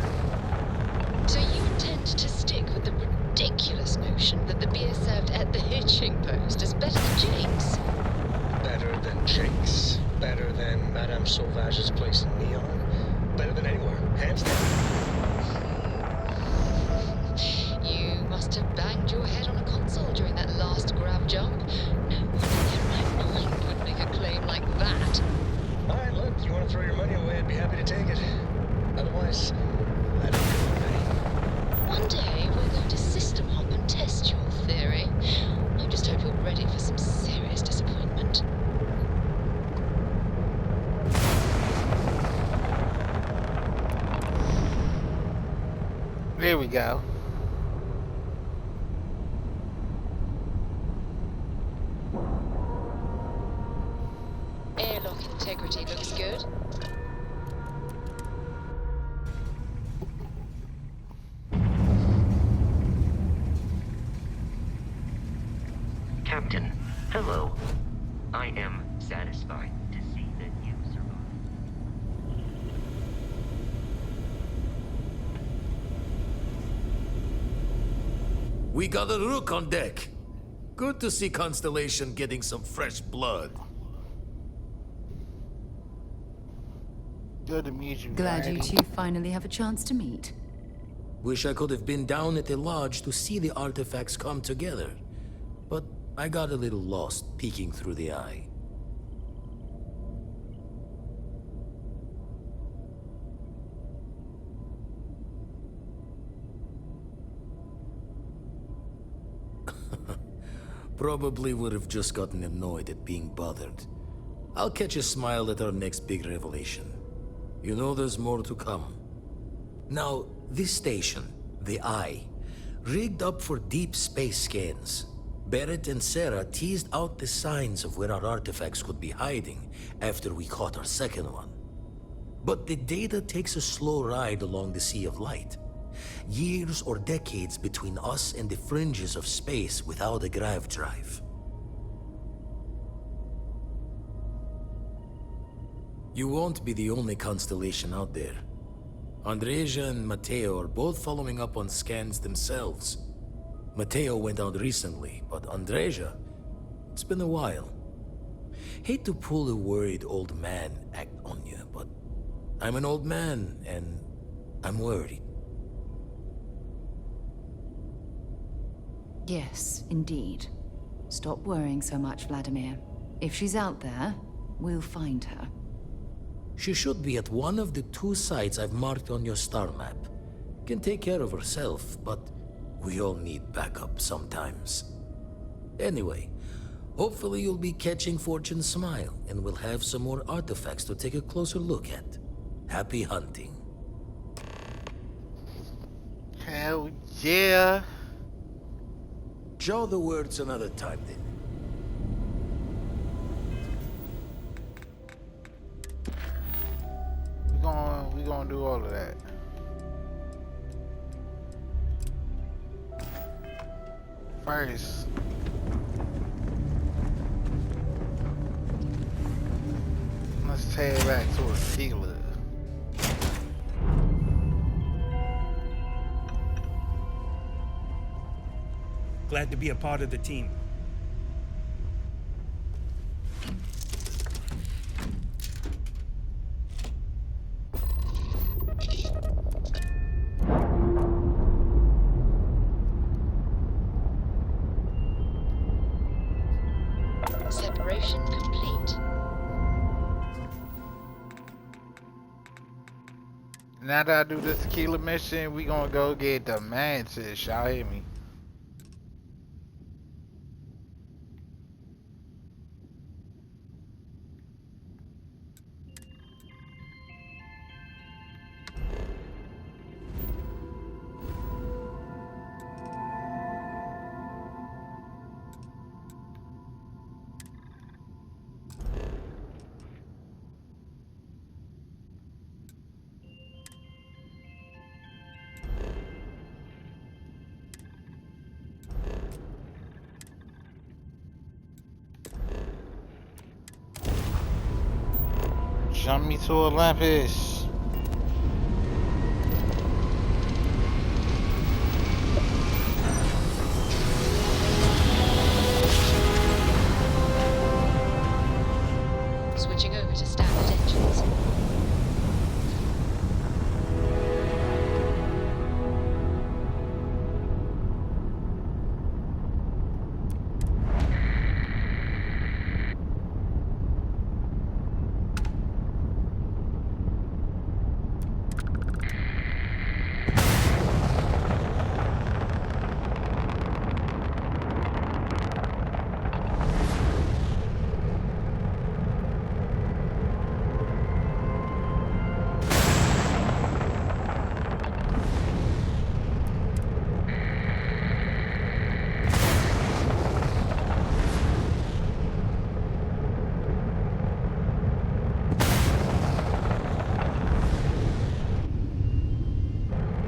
G: So you intend to stick with the ridiculous notion that the beer served at the hitching post is better than Jake's?
N: Better than Jake's. Better than Madame Sauvage's place in Neon. Better than anywhere, hands down.
G: You must have banged your head on a console during that last grab jump. No one in their right mind would make a claim like that.
N: All right, look, you want to throw your money away, I'd be happy to take it. Otherwise, I don't give a penny.
G: One day, we're going to system hop and test your theory. I just hope you're ready for some serious disappointment.
A: There we go.
G: Airlock integrity looks good.
C: Captain, hello. I am satisfied to see that you survived.
I: We got a rook on deck. Good to see Constellation getting some fresh blood.
A: Good to meet you.
V: Glad you
A: Brady.
V: two finally have a chance to meet.
I: Wish I could have been down at the lodge to see the artifacts come together. But I got a little lost peeking through the eye. Probably would have just gotten annoyed at being bothered. I'll catch a smile at our next big revelation. You know there's more to come. Now, this station, the Eye, rigged up for deep space scans. Barrett and Sarah teased out the signs of where our artifacts could be hiding after we caught our second one. But the data takes a slow ride along the Sea of Light. Years or decades between us and the fringes of space without a grav drive. You won't be the only constellation out there. Andreja and Mateo are both following up on scans themselves. Mateo went out recently, but Andreja, it's been a while. Hate to pull a worried old man act on you, but I'm an old man, and I'm worried.
V: Yes, indeed. Stop worrying so much, Vladimir. If she's out there, we'll find her.
I: She should be at one of the 2 sites I've marked on your star map. Can take care of herself, but we all need backup sometimes. Anyway, hopefully you'll be catching Fortune's smile, and we'll have some more artifacts to take a closer look at. Happy hunting.
A: Hell yeah.
I: Jaw the words another time then.
A: We gonna do all of that. First, let's head back to Aquila.
J: Glad to be a part of the team.
G: Separation complete.
A: Now that I do this Aquila mission, we gonna go get the mantis. Y'all hear me? Jump me to Olympus.
G: Switching over to standard engines.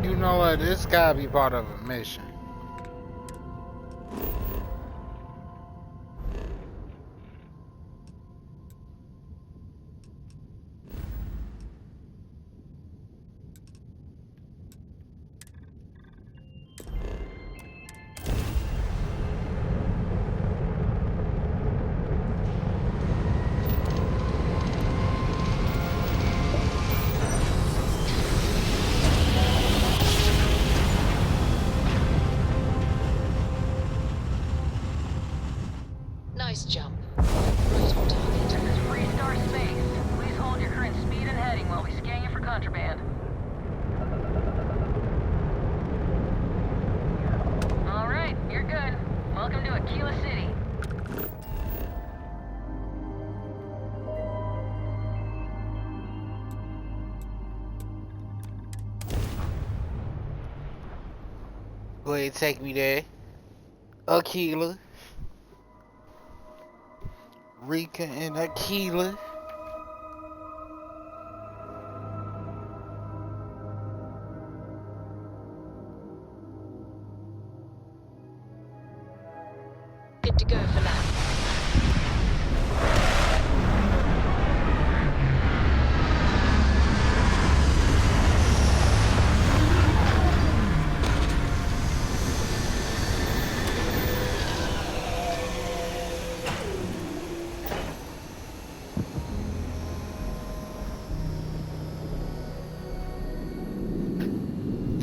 A: You know what? This gotta be part of a mission.
G: Nice jump. Right on target.
B: This is Freestar Space. Please hold your current speed and heading while we scan you for contraband. Alright, you're good. Welcome to Aquila City.
A: Go ahead, take me there. Aquila. Rika and Aquila.
G: Good to go for land.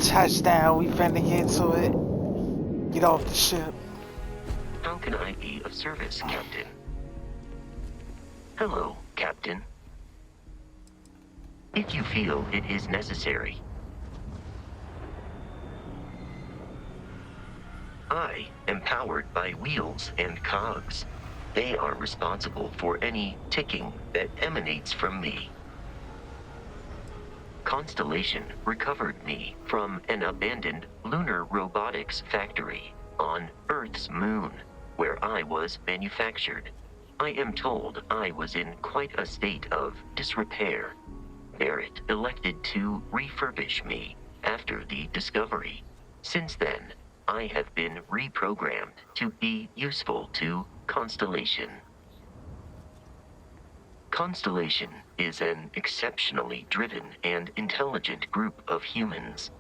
A: Touchdown, we finna get to it. Get off the ship.
C: How can I be of service, Captain? Hello, Captain. If you feel it is necessary. I am powered by wheels and cogs. They are responsible for any ticking that emanates from me. Constellation recovered me from an abandoned lunar robotics factory on Earth's moon, where I was manufactured. I am told I was in quite a state of disrepair. Barrett elected to refurbish me after the discovery. Since then, I have been reprogrammed to be useful to Constellation. Constellation is an exceptionally driven and intelligent group of humans.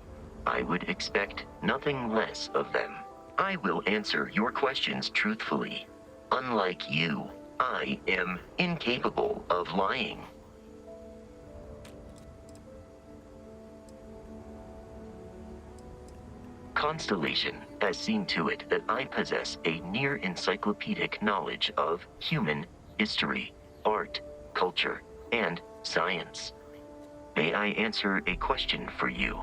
C: I would expect nothing less of them. I will answer your questions truthfully. Unlike you, I am incapable of lying. Constellation has seen to it that I possess a near encyclopedic knowledge of human history, art, culture, and science. May I answer a question for you?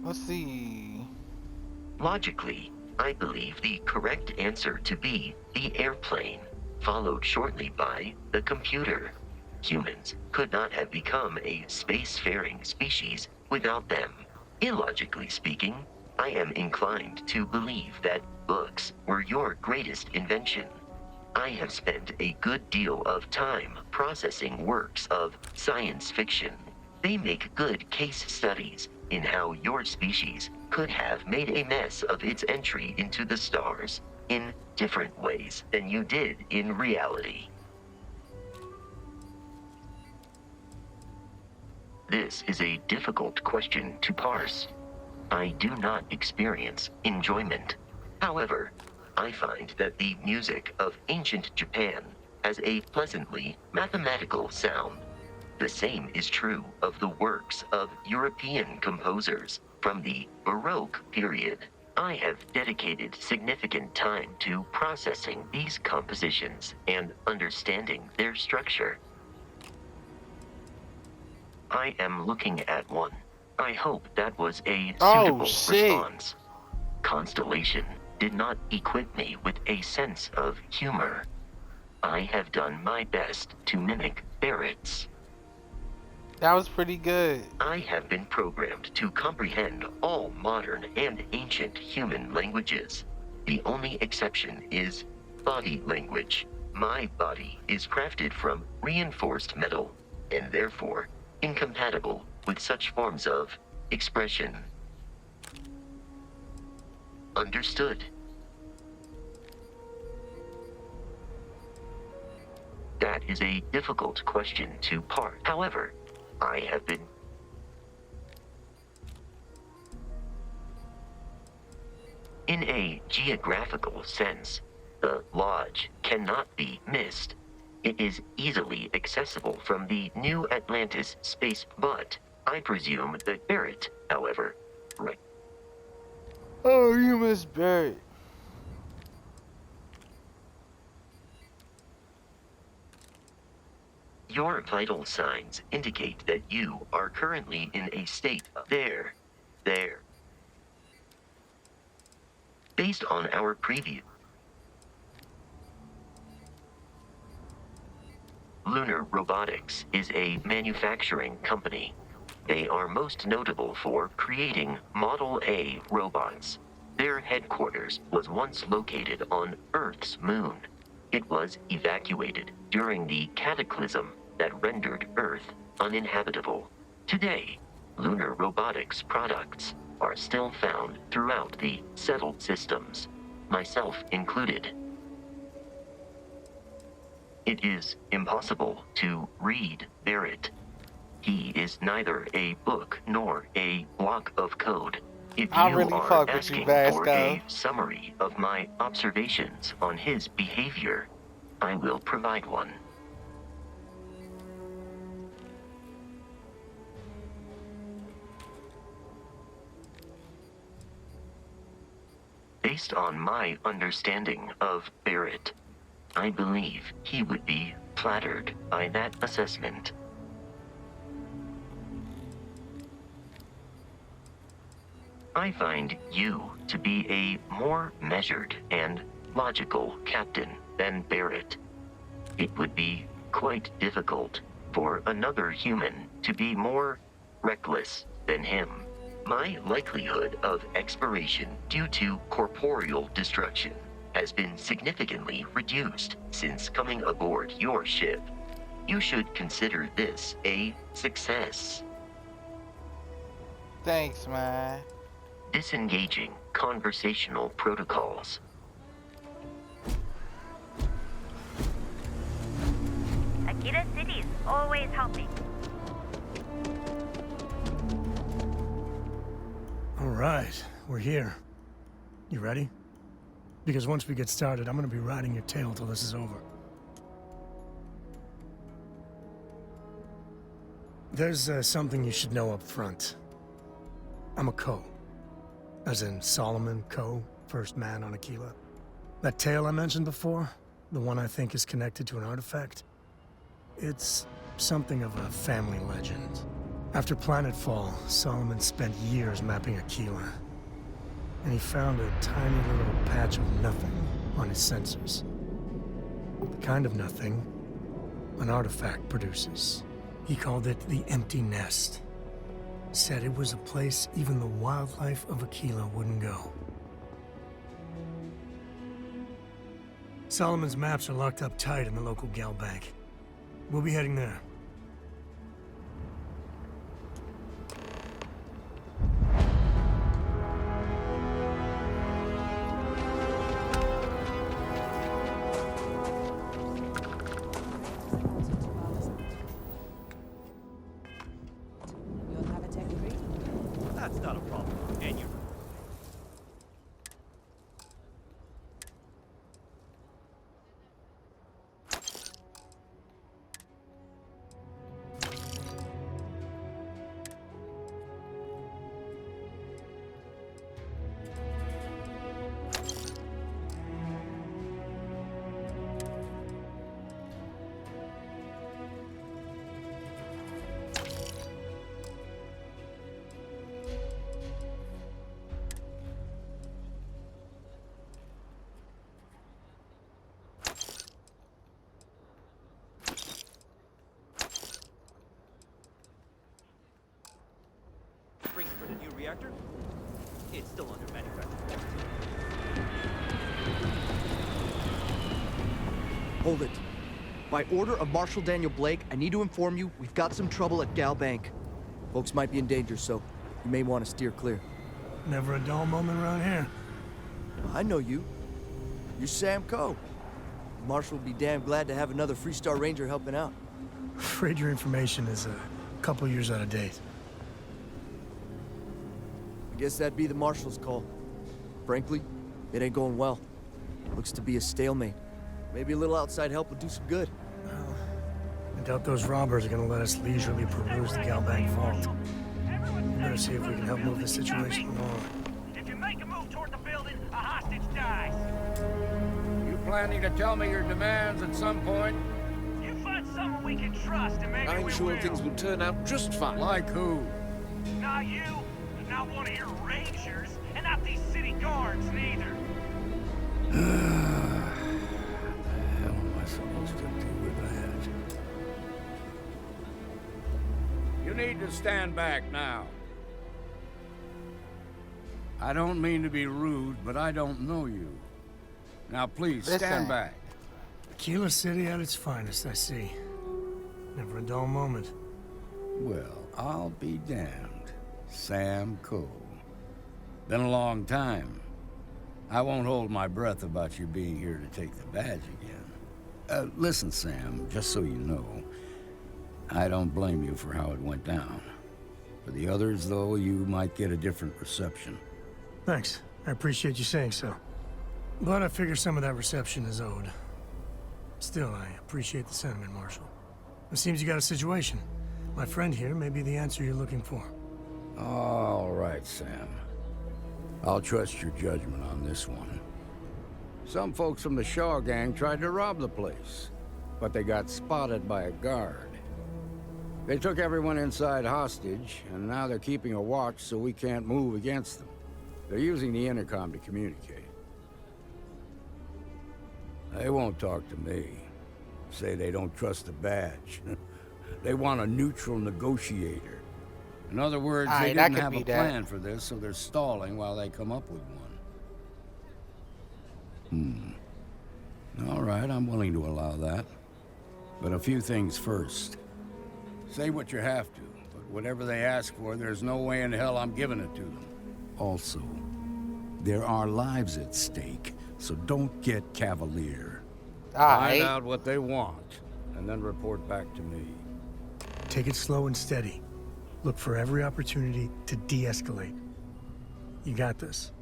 A: Let's see.
C: Logically, I believe the correct answer to be the airplane, followed shortly by the computer. Humans could not have become a spacefaring species without them. Illogically speaking, I am inclined to believe that books were your greatest invention. I have spent a good deal of time processing works of science fiction. They make good case studies in how your species could have made a mess of its entry into the stars in different ways than you did in reality. This is a difficult question to parse. I do not experience enjoyment. However, I find that the music of ancient Japan has a pleasantly mathematical sound. The same is true of the works of European composers from the Baroque period. I have dedicated significant time to processing these compositions and understanding their structure. I am looking at one. I hope that was a suitable response. Constellation did not equip me with a sense of humor. I have done my best to mimic Barrett's.
A: That was pretty good.
C: I have been programmed to comprehend all modern and ancient human languages. The only exception is body language. My body is crafted from reinforced metal, and therefore incompatible with such forms of expression. Understood. That is a difficult question to parse. However, I have been... In a geographical sense, the lodge cannot be missed. It is easily accessible from the New Atlantis space, but I presume that Barrett, however, right.
A: Oh, you miss Barrett.
C: Your vital signs indicate that you are currently in a state of there. Based on our preview. Lunar Robotics is a manufacturing company. They are most notable for creating Model A robots. Their headquarters was once located on Earth's moon. It was evacuated during the cataclysm that rendered Earth uninhabitable. Today, Lunar Robotics products are still found throughout the settled systems, myself included. It is impossible to read Barrett. He is neither a book nor a block of code. If
A: I
C: you
A: really
C: are
A: fuck with
C: asking
A: you,
C: for
A: Vasco.
C: a summary of my observations on his behavior, I will provide one. Based on my understanding of Barrett, I believe he would be flattered by that assessment. I find you to be a more measured and logical captain than Barrett. It would be quite difficult for another human to be more reckless than him. My likelihood of expiration due to corporeal destruction has been significantly reduced since coming aboard your ship. You should consider this a success.
A: Thanks, man.
C: Disengaging conversational protocols.
K: Akita City's always helping.
Q: All right, we're here. You ready? Because once we get started, I'm gonna be riding your tail till this is over. There's something you should know up front. I'm a Co. As in Solomon Co., first man on Aquila. That tale I mentioned before, the one I think is connected to an artifact, it's something of a family legend. After Planetfall, Solomon spent years mapping Aquila, and he found a tiny little patch of nothing on his sensors. The kind of nothing an artifact produces. He called it the Empty Nest. Said it was a place even the wildlife of Aquila wouldn't go. Solomon's maps are locked up tight in the local gal bank. We'll be heading there.
H: That's not a problem. And you're bringing for the new reactor? It's still under manufacturing.
R: Hold it. By order of Marshal Daniel Blake, I need to inform you we've got some trouble at Gal Bank. Folks might be in danger, so you may want to steer clear.
Q: Never a dull moment around here.
R: I know you. You're Sam Coe. Marshal will be damn glad to have another Freestar Ranger helping out.
Q: Afraid your information is a couple years out of date.
R: I guess that'd be the Marshal's call. Frankly, it ain't going well. Looks to be a stalemate. Maybe a little outside help would do some good.
Q: Well, I doubt those robbers are gonna let us leisurely peruse the gal bank vault. We better see if we can help move the situation along.
M: If you make a move toward the building, a hostage dies.
S: You planning to tell me your demands at some point?
M: You find someone we can trust and maybe
S: I'm
M: we
S: sure
M: will.
S: things will turn out just fine. Like who?
M: Not you, and not one of your rangers, and not these city guards neither.
S: What the hell am I supposed to do with that? need to stand back now. I don't mean to be rude, but I don't know you. Now please, stand back.
Q: Aquila City at its finest, I see. Never a dull moment.
S: Well, I'll be damned. Sam Cole. Been a long time. I won't hold my breath about you being here to take the badge again. Listen, Sam, just so you know, I don't blame you for how it went down. For the others, though, you might get a different reception.
Q: Thanks. I appreciate you saying so. But I figure some of that reception is owed. Still, I appreciate the sentiment, Marshal. It seems you got a situation. My friend here may be the answer you're looking for.
S: All right, Sam. I'll trust your judgment on this one. Some folks from the Shaw gang tried to rob the place, but they got spotted by a guard. They took everyone inside hostage, and now they're keeping a watch so we can't move against them. They're using the intercom to communicate. They won't talk to me. Say they don't trust the badge. They want a neutral negotiator. In other words, they didn't have a plan for this, so they're stalling while they come up with one. All right, I'm willing to allow that. But a few things first. Say what you have to, but whatever they ask for, there's no way in hell I'm giving it to them. Also, there are lives at stake, so don't get cavalier. Find out what they want, and then report back to me.
Q: Take it slow and steady. Look for every opportunity to de-escalate. You got this.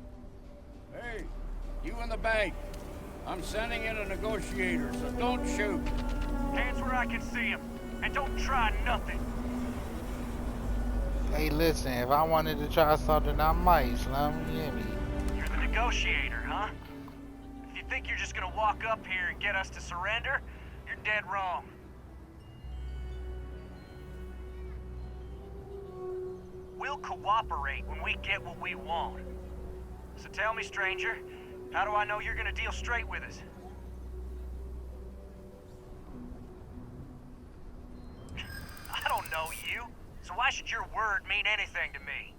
S: Hey, you in the bank. I'm sending in a negotiator, so don't shoot.
M: Hands where I can see him, and don't try nothing.
A: Hey, listen, if I wanted to try something, I might, Slim. You hear me?
M: You're the negotiator, huh? If you think you're just gonna walk up here and get us to surrender, you're dead wrong. We'll cooperate when we get what we want. So tell me, stranger, how do I know you're gonna deal straight with us? I don't know you, so why should your word mean anything to me?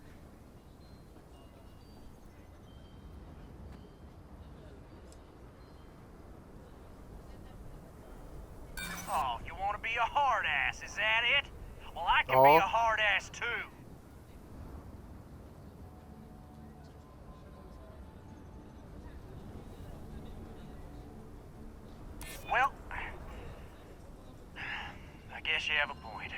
M: Oh, you want to be a hard ass, is that it? Well, I can be a hard ass too. Well, I guess you have a point.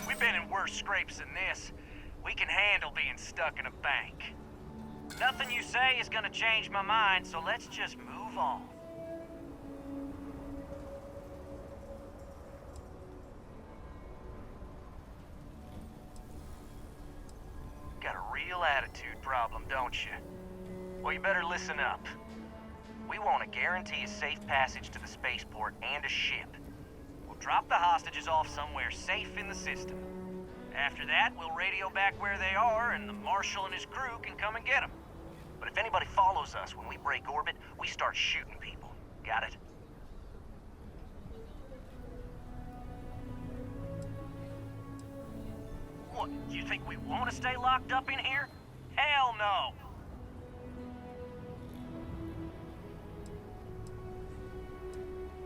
M: We've been in worse scrapes than this. We can handle being stuck in a bank. Nothing you say is gonna change my mind, so let's just move on. Got a real attitude problem, don't you? Well, you better listen up. We want to guarantee a safe passage to the spaceport and a ship. We'll drop the hostages off somewhere safe in the system. After that, we'll radio back where they are, and the Marshal and his crew can come and get them. But if anybody follows us when we break orbit, we start shooting people. Got it? What, you think we want to stay locked up in here? Hell no!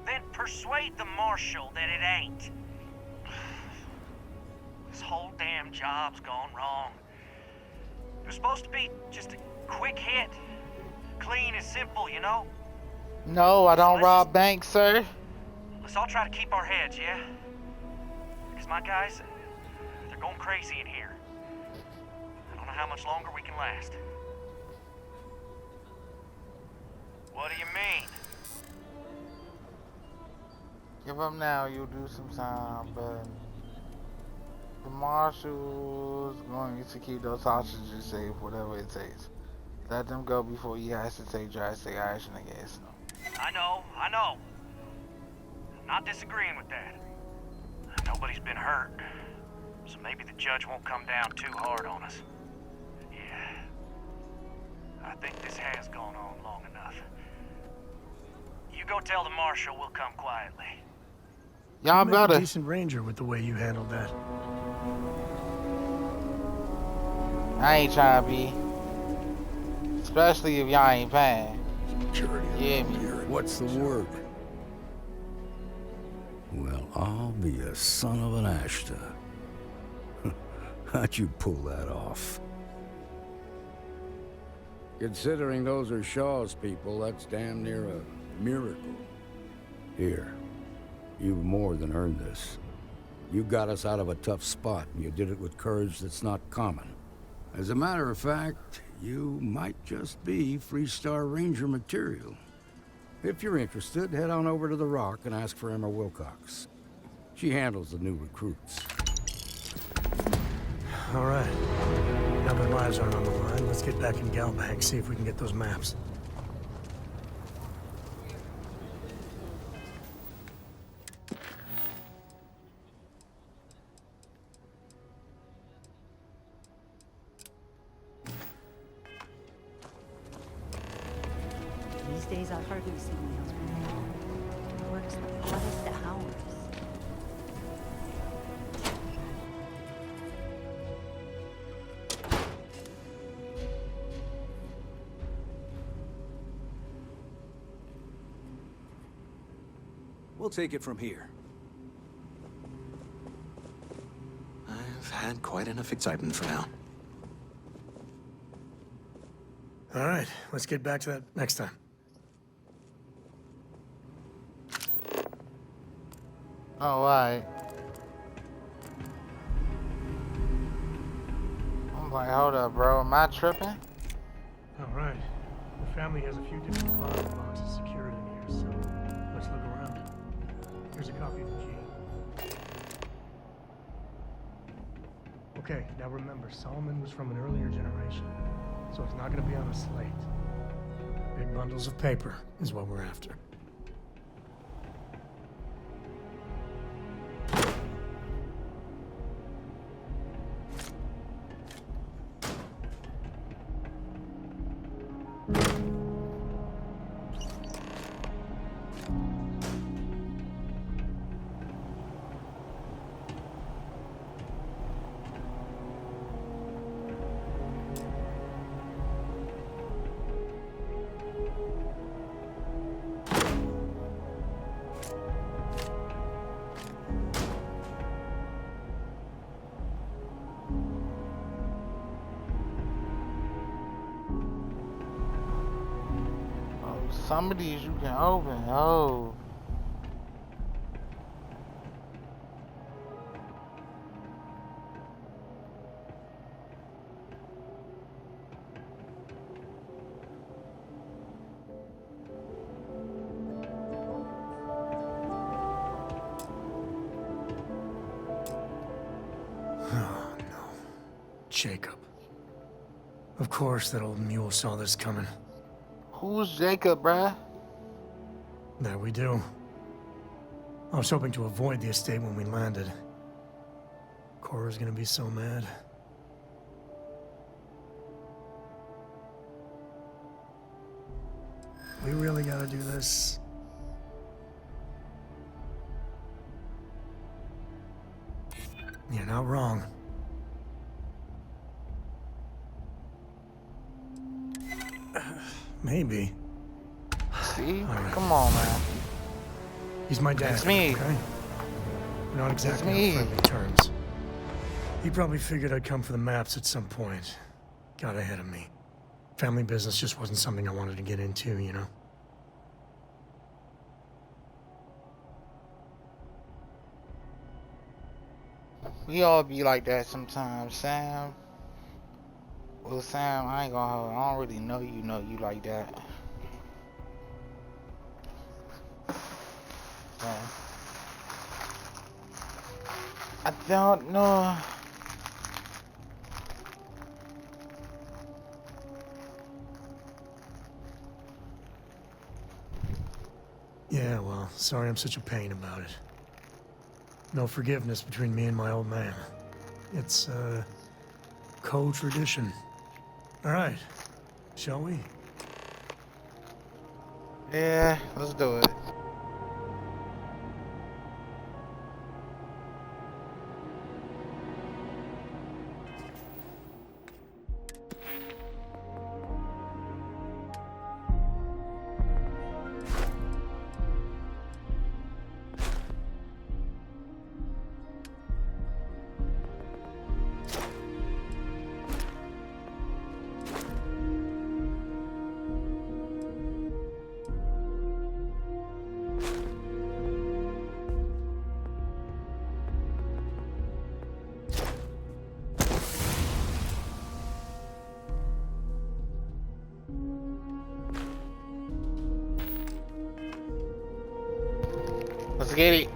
M: Then persuade the Marshal that it ain't. This whole damn job's gone wrong. It was supposed to be just a quick hit. Clean and simple, you know?
A: No, I don't rob banks, sir.
M: Let's all try to keep our heads, yeah? Because my guys, they're going crazy in here. I don't know how much longer we can last. What do you mean?
A: Give up now, you'll do some time, but the Marshal's going to keep those hostages safe, whatever it takes. Let them go before he has to take drastic action against them.
M: I know. I'm not disagreeing with that. Nobody's been hurt, so maybe the judge won't come down too hard on us. Yeah. I think this has gone on long enough.
H: You go tell the marshal we'll come quietly.
A: Y'all
Q: You make a
A: better.
Q: decent ranger with the way you handled that.
A: I ain't trying to be. Especially if y'all ain't paying.
S: Security
A: Yeah,
S: around
A: me.
S: here. What's the word? Well, I'll be a son of an Ashta. How'd you pull that off? Considering those are Shaw's people, that's damn near a miracle. Here, you've more than earned this. You got us out of a tough spot, and you did it with courage that's not common. As a matter of fact, you might just be Freestar Ranger material. If you're interested, head on over to the Rock and ask for Emma Wilcox. She handles the new recruits.
Q: All right. Now that lives aren't on the line, let's get back in Galbank, see if we can get those maps.
V: These days I hardly see my husband alone. He works the hottest hours.
H: We'll take it from here. I've had quite enough excitement for now.
Q: All right, let's get back to that next time.
A: Alright. I'm like, hold up, bro. Am I tripping?
Q: All right. The family has a few different deposit boxes secured in here, so let's look around. Here's a copy of the key. Okay, now remember, Solomon was from an earlier generation, so it's not going to be on a slate. Big bundles of paper is what we're after.
A: Some of these you can open. Oh.
Q: Oh, no. Jacob. Of course that old mule saw this coming.
A: Who's Jacob, bruh?
Q: That we do. I was hoping to avoid the estate when we landed. Cora's gonna be so mad. We really gotta do this. You're not wrong. Maybe.
A: See?
Q: Right.
A: Come on, man.
Q: He's my dad.
A: It's me.
Q: Okay? We're not exactly
A: me.
Q: on friendly terms. He probably figured I'd come for the maps at some point. Got ahead of me. Family business just wasn't something I wanted to get into, you know?
A: We all be like that sometimes, Sam. Well, Sam, I ain't gonna hold. I don't really know you like that. Yeah. I don't know.
Q: Yeah, well, sorry I'm such a pain about it. No forgiveness between me and my old man. It's, co-tradition. All right, shall we?
A: Yeah, let's do it. Let's get it.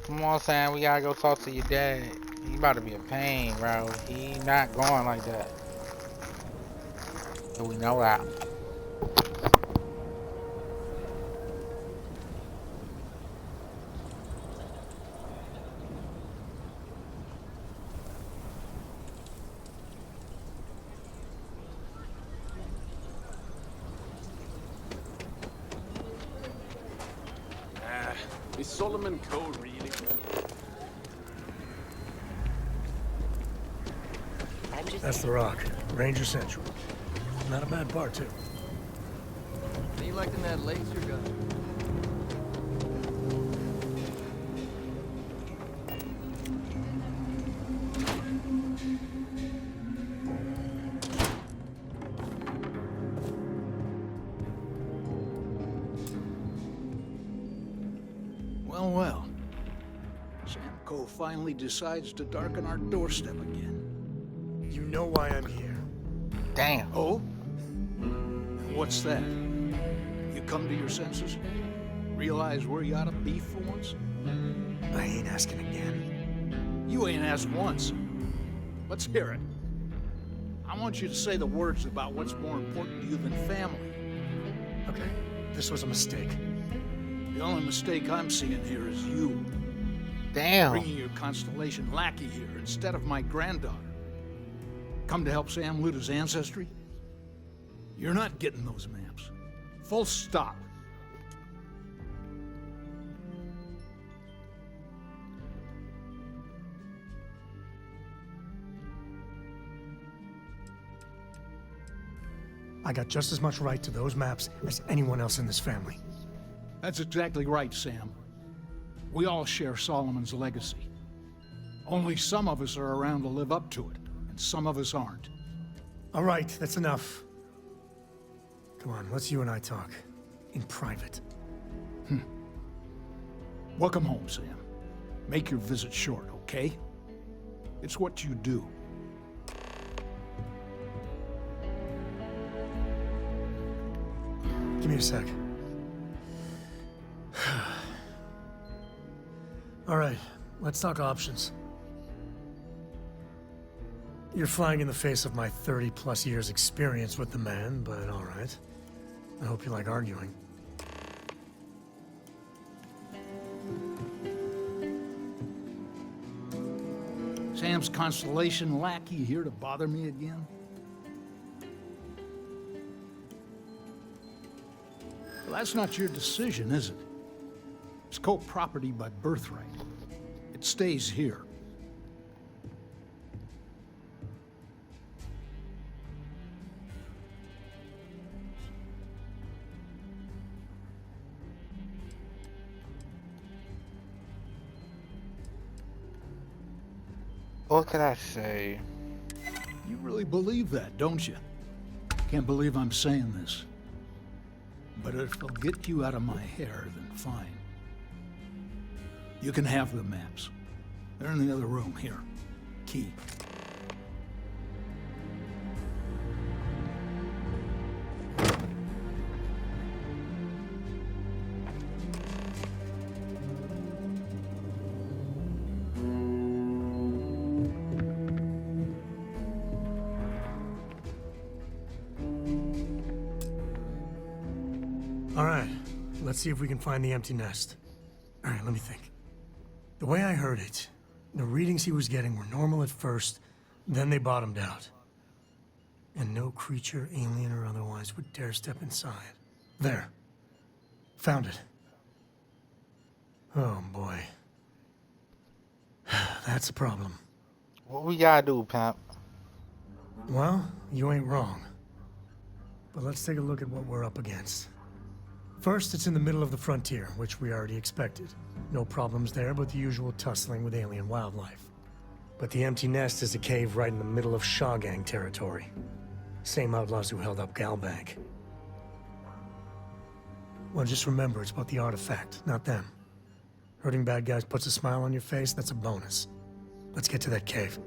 A: Come on, Sam. We gotta go talk to your dad. He about to be a pain, bro. He not going like that. And we know that.
P: Is Solomon Code really?
Q: That's the Rock. Ranger Central. Not a bad bar, too.
R: How you liking that laser gun?
F: Well, well. Sam Cole finally decides to darken our doorstep again.
Q: You know why I'm here.
A: Damn.
F: Oh? And what's that? You come to your senses? Realize where you ought to be for once?
Q: I ain't asking again.
F: You ain't asked once. Let's hear it. I want you to say the words about what's more important to you than family.
Q: Okay, this was a mistake.
F: The only mistake I'm seeing here is you.
A: Damn.
F: Bringing your Constellation lackey here instead of my granddaughter. Come to help Sam loot his ancestry? You're not getting those maps. Full stop.
Q: I got just as much right to those maps as anyone else in this family.
F: That's exactly right, Sam. We all share Solomon's legacy. Only some of us are around to live up to it, and some of us aren't.
Q: All right, that's enough. Come on, let's you and I talk. In private.
F: Welcome home, Sam. Make your visit short, okay? It's what you do.
Q: Give me a sec. All right, let's talk options. You're flying in the face of my 30-plus years experience with the man, but all right. I hope you like arguing.
F: Sam's Constellation lackey here to bother me again? Well, that's not your decision, is it? It's co-property by birthright. It stays here.
A: What can I say?
F: You really believe that, don't you? Can't believe I'm saying this. But if it'll get you out of my hair, then fine. You can have the maps. They're in the other room, here. Key.
Q: let's see if we can find the empty nest. Alright, let me think. The way I heard it, the readings he was getting were normal at first, then they bottomed out. And no creature, alien or otherwise, would dare step inside. There. Found it. Oh boy. That's a problem.
A: What we gotta do, Pimp?
Q: Well, you ain't wrong. But let's take a look at what we're up against. First, it's in the middle of the frontier, which we already expected. No problems there, but the usual tussling with alien wildlife. But the empty nest is a cave right in the middle of Shawgang territory. Same outlaws who held up Galbank. Well, just remember, it's about the artifact, not them. Hurting bad guys puts a smile on your face, that's a bonus. Let's get to that cave.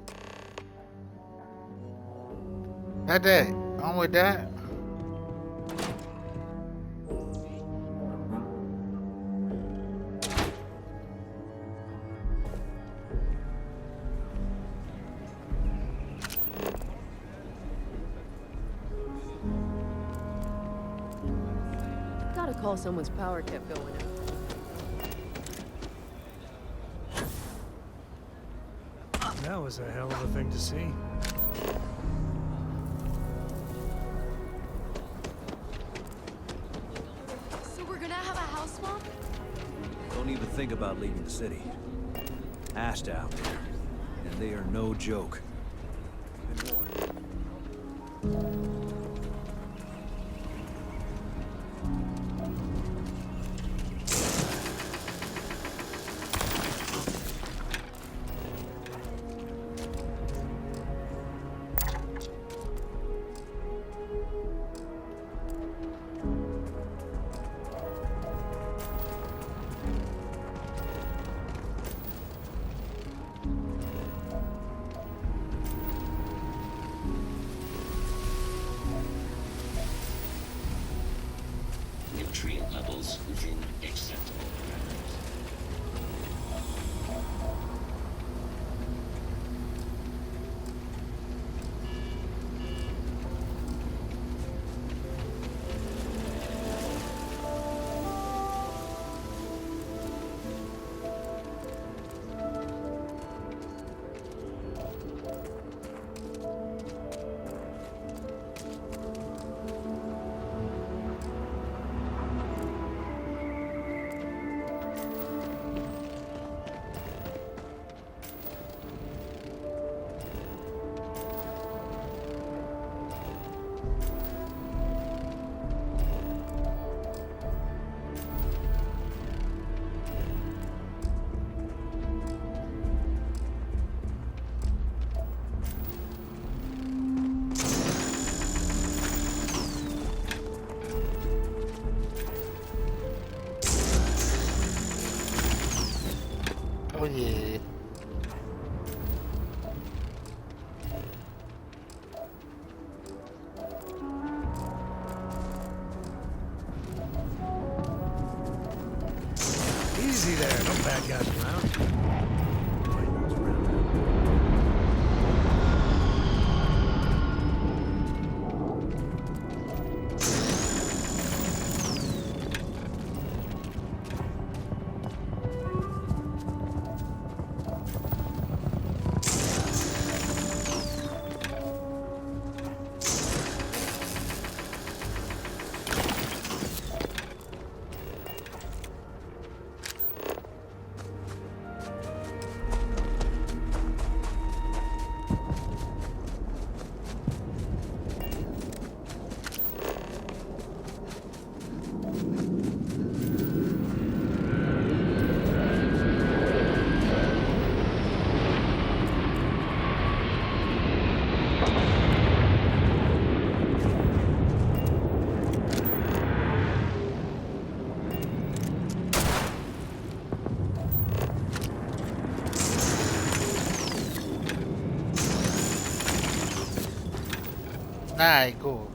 A: That. On with that.
L: Gotta call someone's power kept going out.
Q: That was a hell of a thing to see.
L: So we're gonna have a house swap?
H: Don't even think about leaving the city. Asked out there, and they are no joke. Been warned.
C: Nutrient levels within acceptable parameters.
A: Oh yeah.
Q: Easy there, no bad guys around.
A: Alright, cool.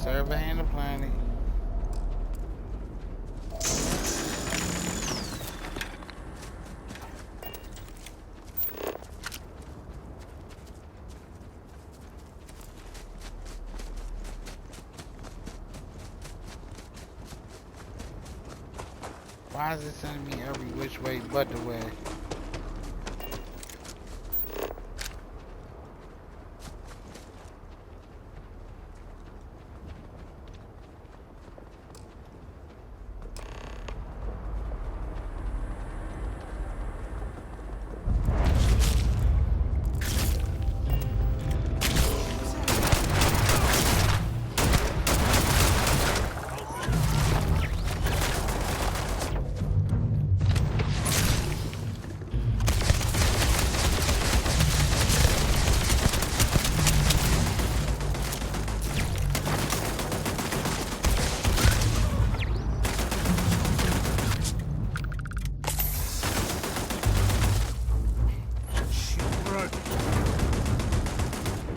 A: Surveying the planet. Why is it sending me every which way but the way?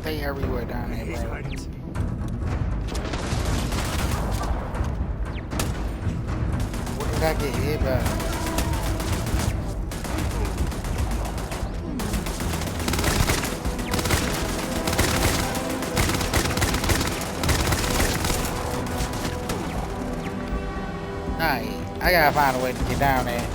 A: They everywhere down there, bro. What did I get hit by? Nah, I gotta find a way to get down there.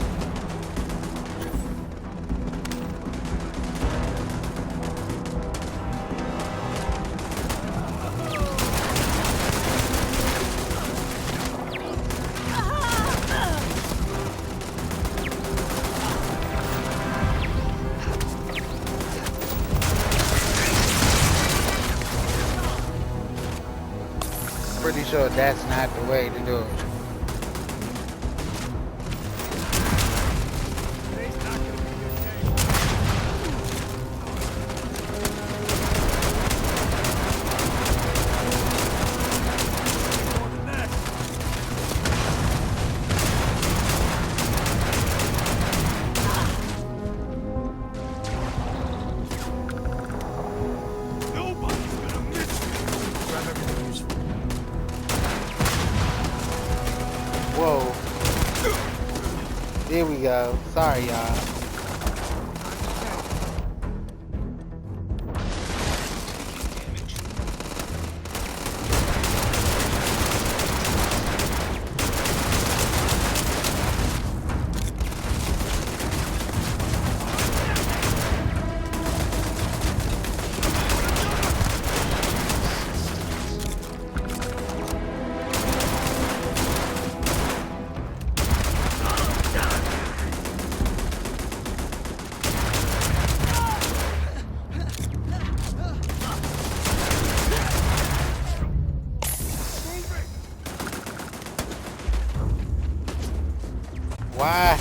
A: Pretty sure that's not the way to do it. Whoa. Here we go. Sorry, y'all. Why?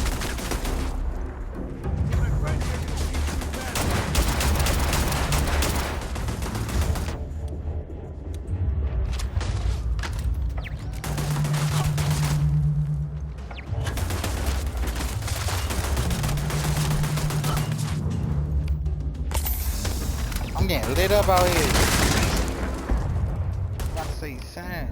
A: I'm getting lit up out here. I'm about to say Sam.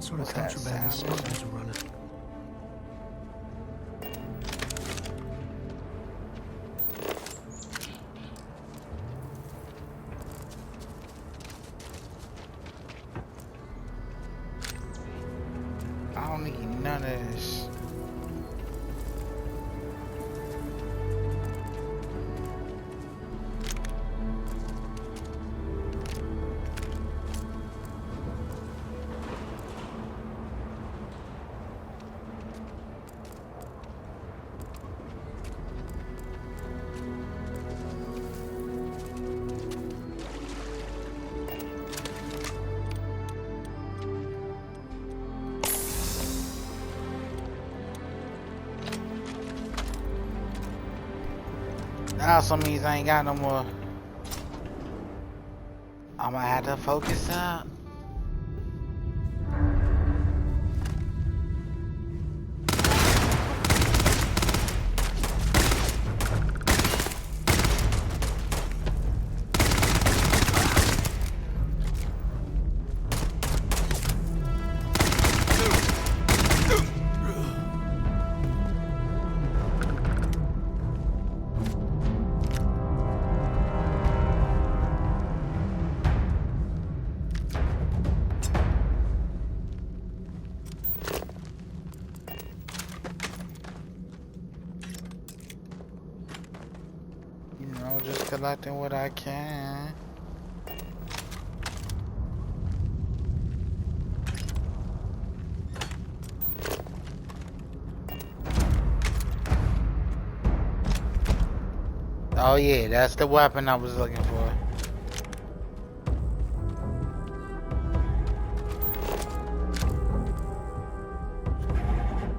Q: What sort of
A: What's that
Q: contraband these
A: sound?
Q: smugglers are running?
A: I don't need none of this. That also means I ain't got no more. I'ma have to focus up. You know, just collecting what I can. Oh yeah, that's the weapon I was looking for.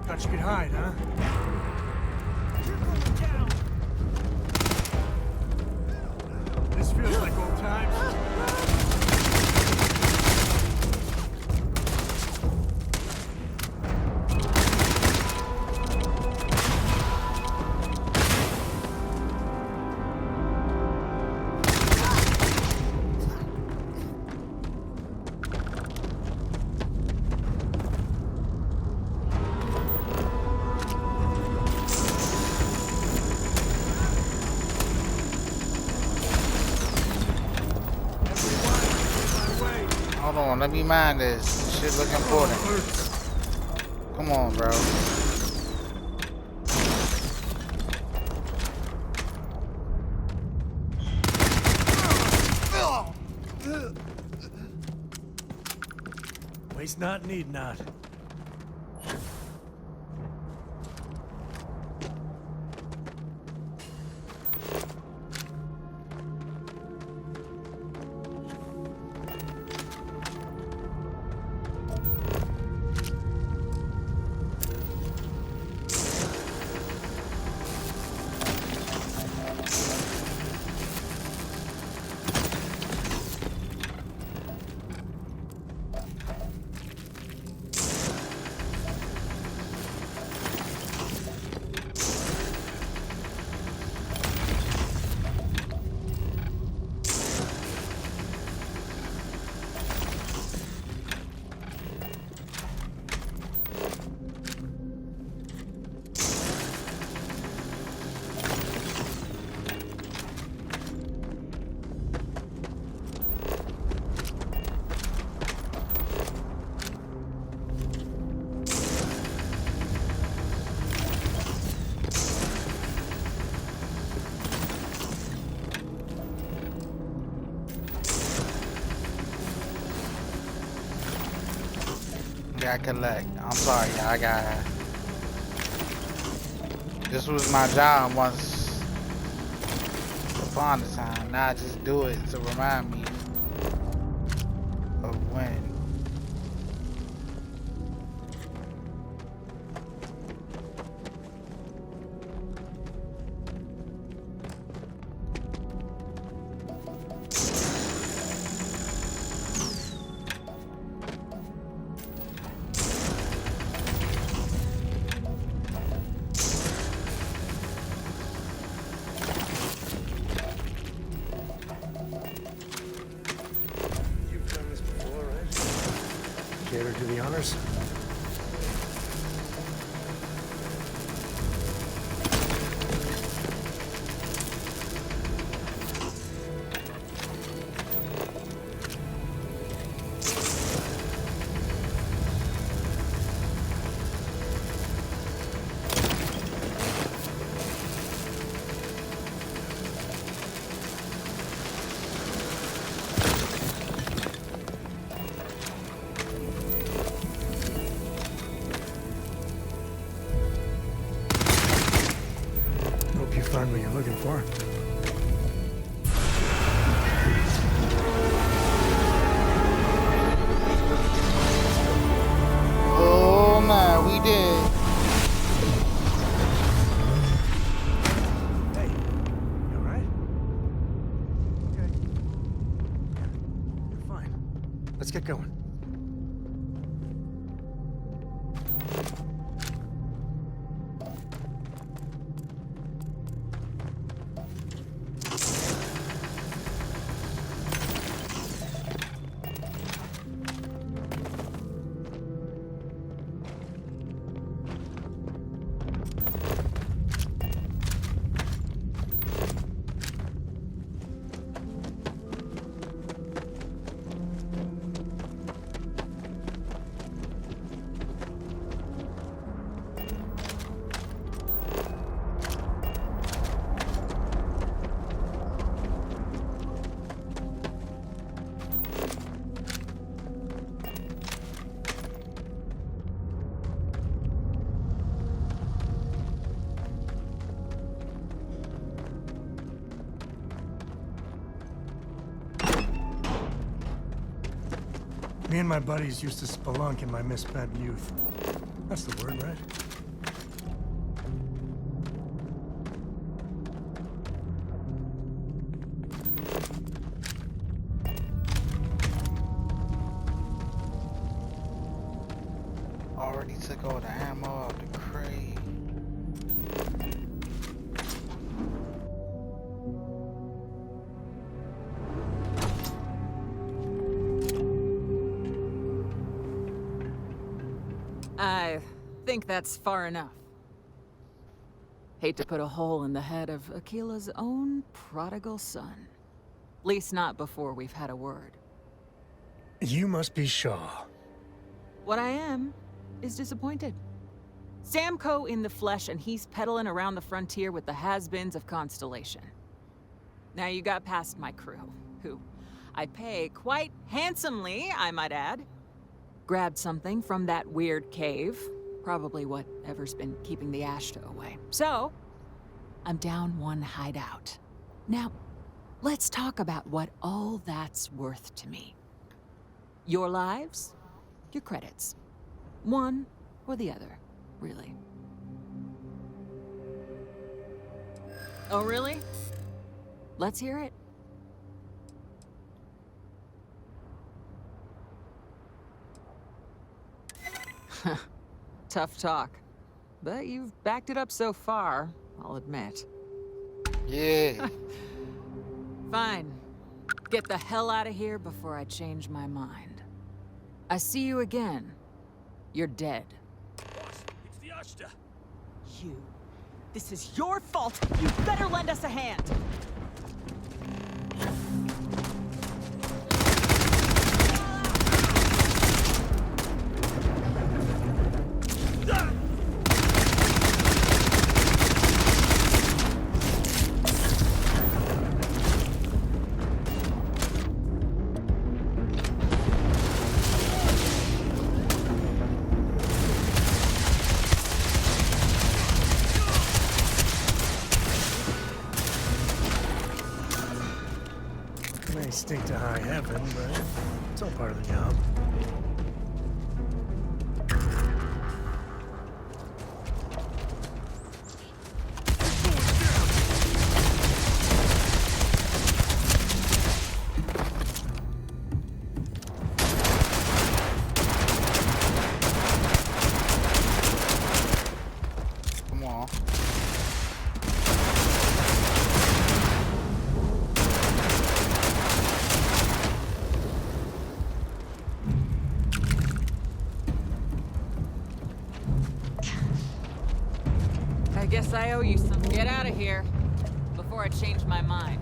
Q: Thought you could hide, huh? This feels like old times.
A: Hold on, let me mind this. This shit look important. Come on, bro.
Q: Waste not, need not.
A: I collect. I'm sorry, I got. This was my job once upon a time. Now I just do it to remind me of when.
N: You've done this before, right?
Q: Care to do the honors? Hope you find what you're looking for.
A: Oh man, we did.
Q: Hey, you alright? Okay. You're fine. Let's get going. Me and my buddies used to spelunk in my misspent youth. That's the word, right?
A: Already took all the ammo out the crate.
O: I think that's far enough. Hate to put a hole in the head of Akila's own prodigal son. Least not before we've had a word.
Q: You must be Shaw.
O: What I am is disappointed. Samco in the flesh, and he's peddling around the frontier with the has-beens of Constellation. Now you got past my crew, who I pay quite handsomely, I might add. Grabbed something from that weird cave. Probably whatever's been keeping the Ashta away. So, I'm down one hideout. Now, let's talk about what all that's worth to me. Your lives, your credits. One or the other, really. Oh, really? Let's hear it. Tough talk. But you've backed it up so far, I'll admit.
A: Yeah.
O: Fine. Get the hell out of here before I change my mind. I see you again. You're dead.
J: Boss, it's the Ashta.
O: You. This is your fault. You better lend us a hand.
Q: May stink to high heaven, but it's all part of the job.
A: Come on.
O: Guess I owe you some. Get out of here before I change my mind.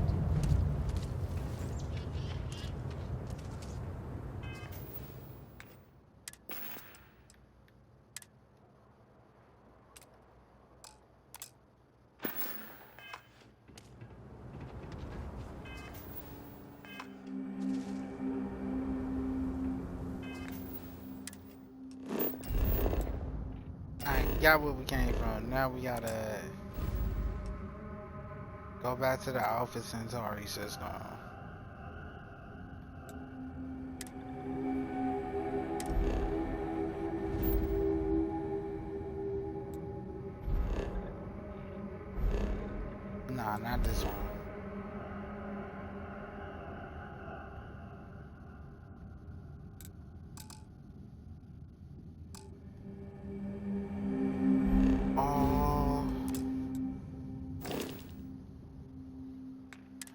A: Alright, got where we came from. Now we gotta go back to the Alpha Centauri system. Nah, not this one.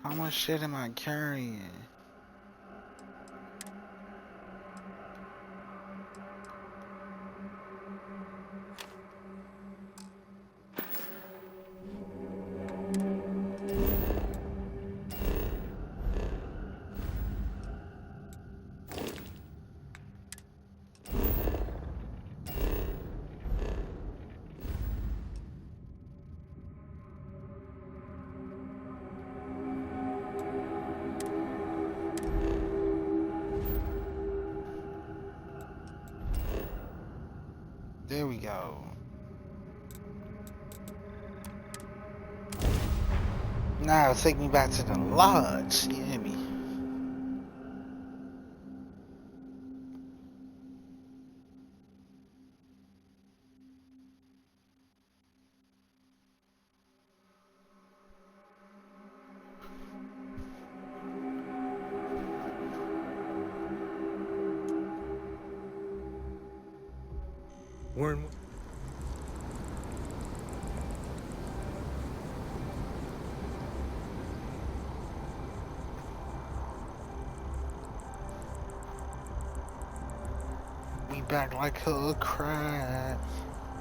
A: How much shit am I carrying? There we go. Now take me back to the lodge. You hear me?
Q: We're in.
A: We back like a crap.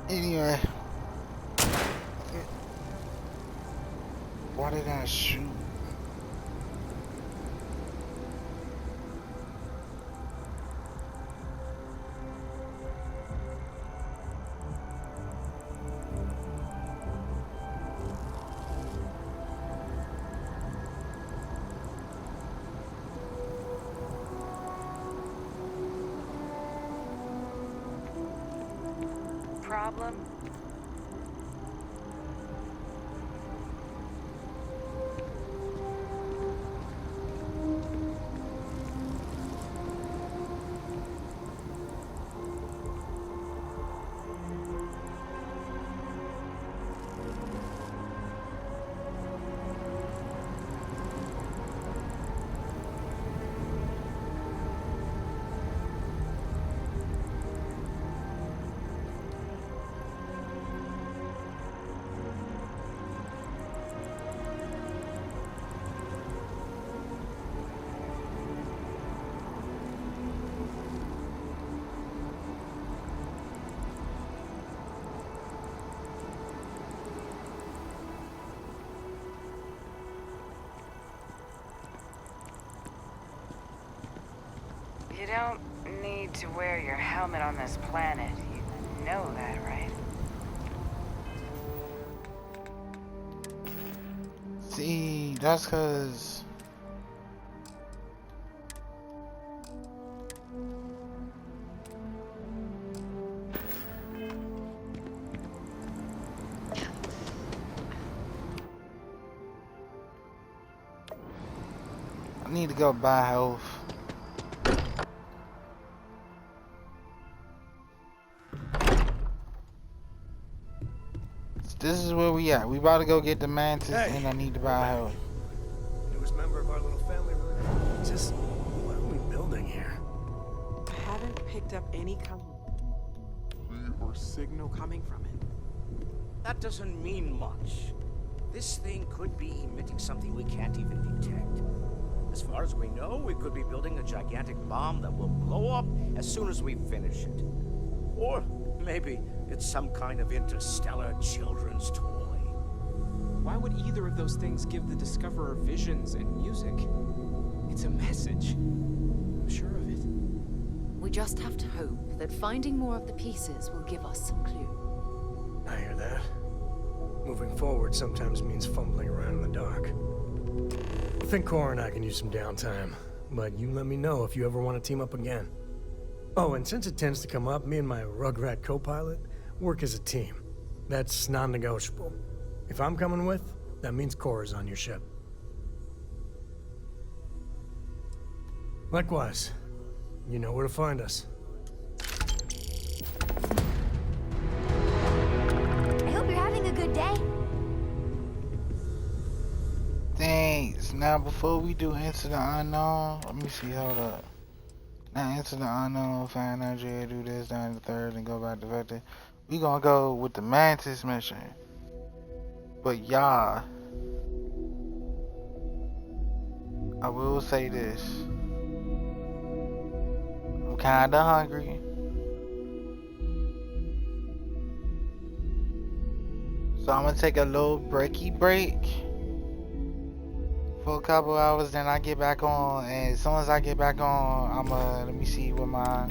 A: Anyway. Why did I shoot?
B: Problem? You don't need to wear your helmet on this planet. You know that, right?
A: See, that's cause I need to go buy health. This is where we at. We about to go get the mantis, and I need to buy health.
Q: Newest member of our little family. Just what are we building here?
T: I haven't picked up any kind or signal coming from it.
U: That doesn't mean much. This thing could be emitting something we can't even detect. As far as we know, we could be building a gigantic bomb that will blow up as soon as we finish it. Or maybe it's some kind of interstellar children's toy.
T: Why would either of those things give the Discoverer visions and music? It's a message. I'm sure of it.
V: We just have to hope that finding more of the pieces will give us some clue.
Q: I hear that. Moving forward sometimes means fumbling around in the dark. I think Cora and I can use some downtime, but you let me know if you ever want to team up again. Oh, and since it tends to come up, me and my Rugrat co-pilot work as a team. That's non-negotiable. If I'm coming with, that means Cora's on your ship. Likewise, you know where to find us.
K: I hope you're having a good day.
A: Thanks. Now, before we do Into the Unknown, let me see, hold up. Now, Into the Unknown, find Nigeria, do this, down the third, and go back to Vector. We gonna go with the Mantis mission. But y'all, I will say this. I'm kinda hungry. So I'm gonna take a little breaky break for a couple hours, then I get back on, and as soon as I get back on, let me see what my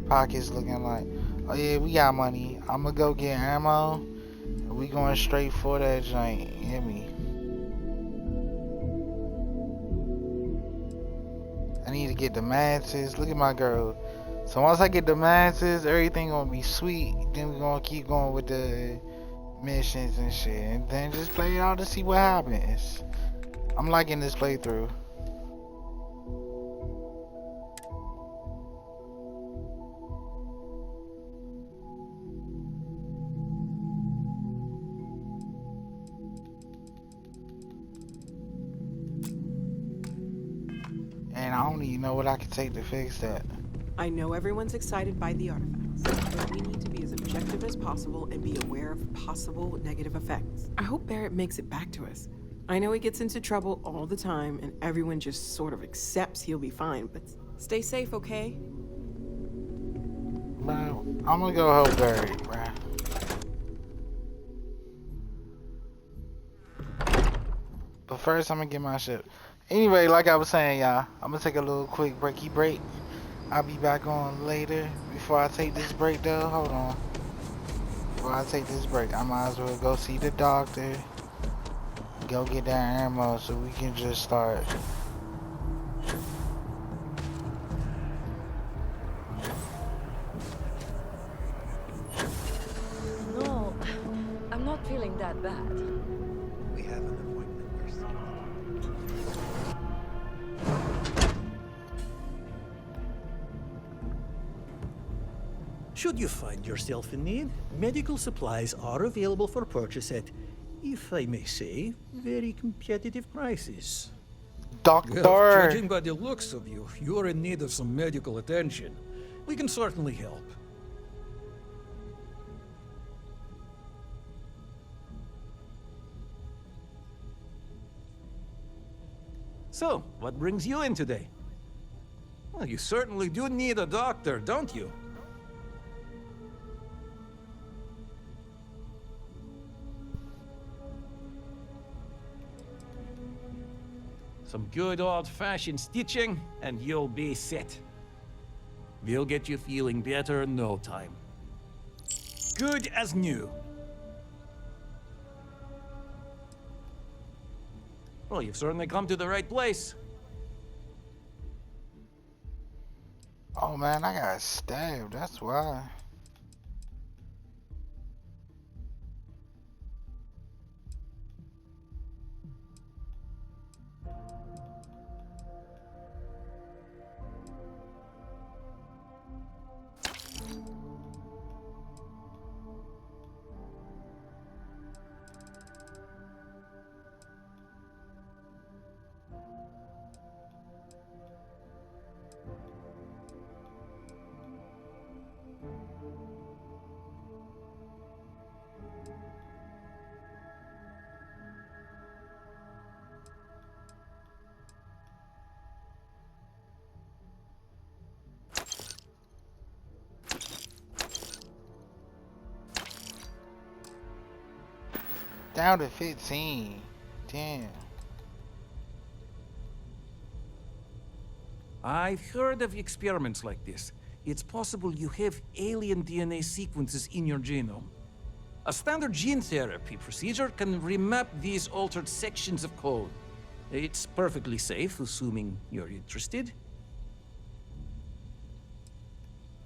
A: pocket's looking like. Oh yeah, we got money. I'm gonna go get ammo, and we going straight for that joint. You hear me? I need to get the Mantis. Look at my girl. So once I get the Mantis, everything gonna be sweet. Then we gonna keep going with the missions and shit, and then just play it out to see what happens. I'm liking this playthrough. And I don't even know what I can take to fix that.
T: I know everyone's excited by the artifacts, but we need to be as objective as possible and be aware of possible negative effects. I hope Barrett makes it back to us. I know he gets into trouble all the time, and everyone just sort of accepts he'll be fine, but stay safe, okay?
A: Bro, I'm gonna go help Barry, bro. But first, I'm gonna get my shit. Anyway, like I was saying, y'all, I'm gonna take a little quick breaky break. I'll be back on later. Before I take this break, though, hold on. Before I take this break, I might as well go see the doctor. Go get that ammo so we can just start.
L: No, I'm not feeling that bad.
J: We have an appointment. Should you find yourself in need, medical supplies are available for purchase at, if I may say, very competitive prices.
A: Doctor!
J: Well, judging by the looks of you, you're in need of some medical attention. We can certainly help. So, what brings you in today? Well, you certainly do need a doctor, don't you? Some good old-fashioned stitching, and you'll be set. We'll get you feeling better in no time. Good as new. Well, you've certainly come to the right place.
A: Oh man, I got stabbed, that's why. Down to 15. Damn.
J: I've heard of experiments like this. It's possible you have alien DNA sequences in your genome. A standard gene therapy procedure can remap these altered sections of code. It's perfectly safe, assuming you're interested.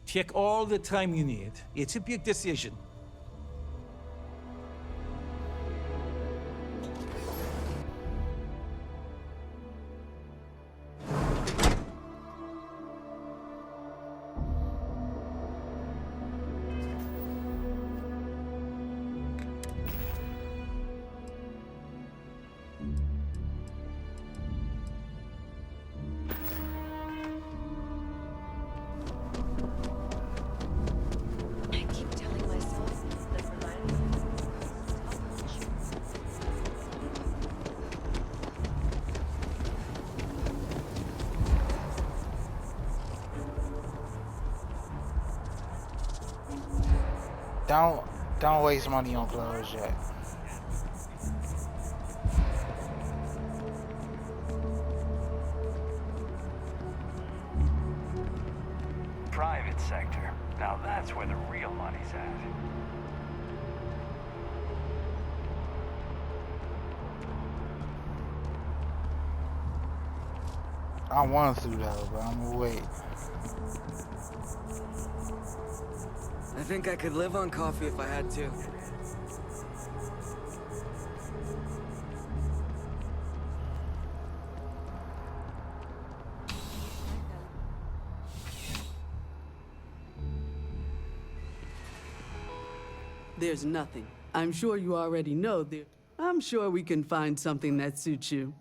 J: Take all the time you need. It's a big decision.
A: Don't waste money on clothes yet.
M: Private sector. Now that's where the real money's at.
A: I want to though, but I'm gonna wait.
D: I think I could live on coffee if I had to.
E: There's nothing. I'm sure you already know there. I'm sure we can find something that suits you.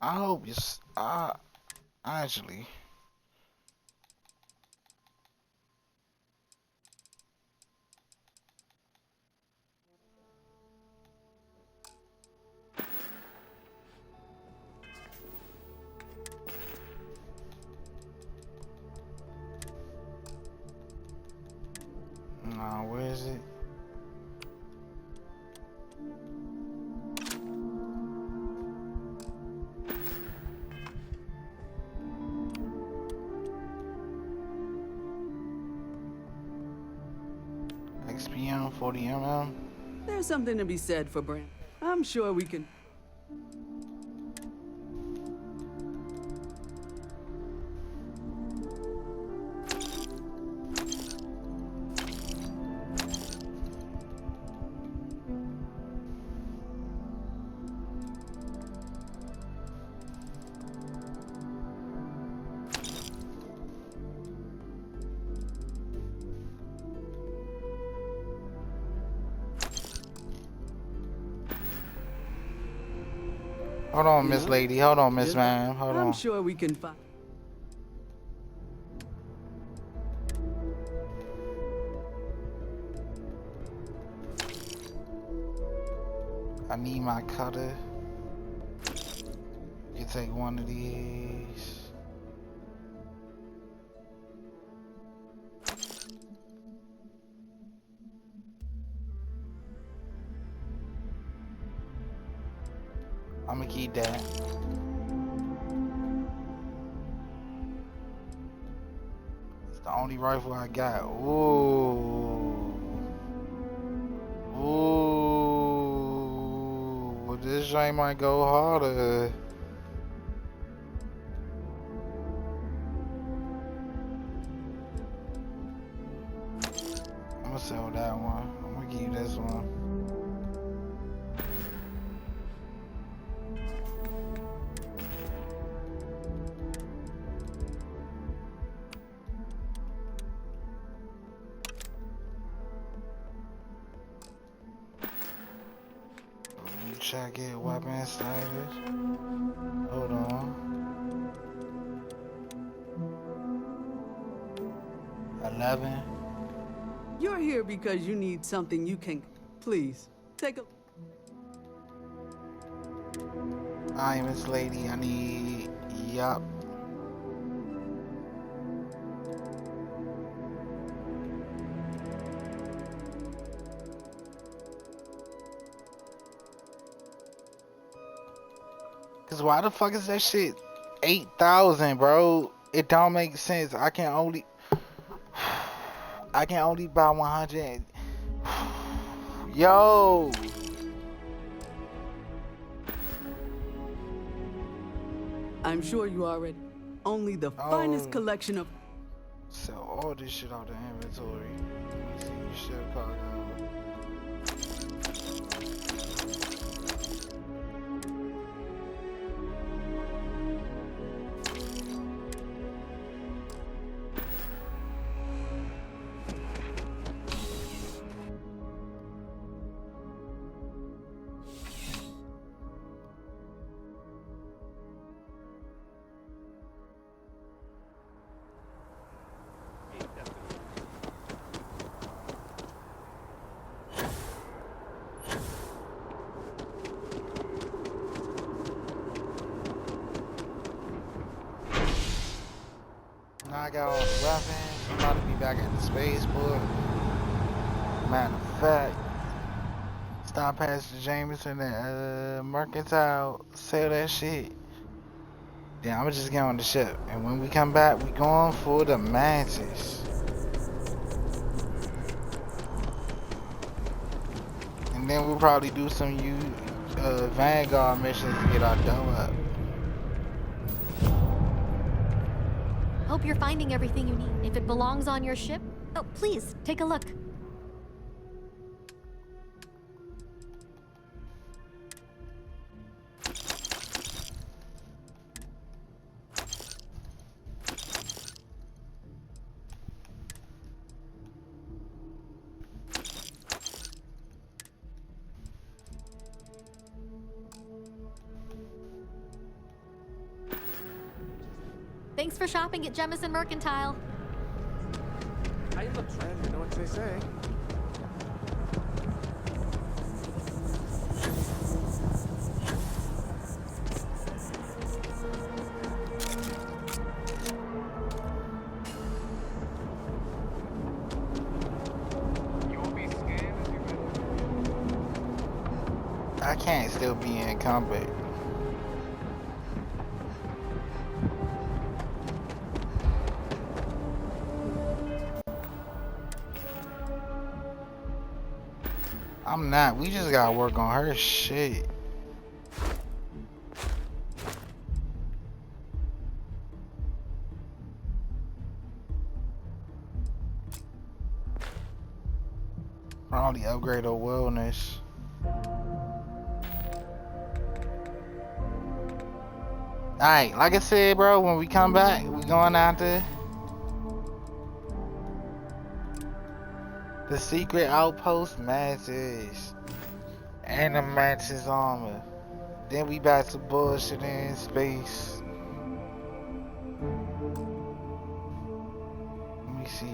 A: I hope you. Actually. Nah, where is it? XPM 40mm.
E: There's something to be said for brand. I'm sure we can.
A: Hold on, Miss Lady. Hold on, Miss Man. Hold on.
E: I'm sure we can find.
A: I need my cutter. You take one of these. I'm gonna keep that. It's the only rifle I got. Ooh. Ooh. But this joint might go harder. I'm gonna sell that one. I'm gonna keep this one. Check it, weapon status. Hold on. 11.
E: You're here because you need something you can. Please, take a.
A: Alright, Miss Lady, I need. Yup. Cause why the fuck is that shit 8,000, bro? It don't make sense. I can only buy 100. Yo.
E: I'm sure you already. Only the finest collection of.
A: Sell all this shit out the inventory. Let me see ship cargo. Now I got all the weapons. I'm about to be back at the spaceport. Matter of fact, stop past the Jameson and Mercantile, sell that shit. Then I'ma just get on the ship. And when we come back, we going for the Mantis. And then we'll probably do some Vanguard missions to get our dough up.
K: Hope you're finding everything you need. If it belongs on your ship, oh, please, take a look. Thanks for shopping at Jemison Mercantile.
G: I look, friend, you know what they say.
A: I can't still be in combat. I'm not. We just gotta work on her shit. Probably upgrade her wellness. Alright, like I said, bro, when we come back, we going out there. The secret outpost Mantis. And the Mantis armor. Then we back to bullshit in space. Let me see.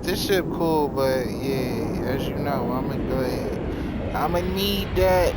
A: This ship cool, but yeah, as you know, I'ma need that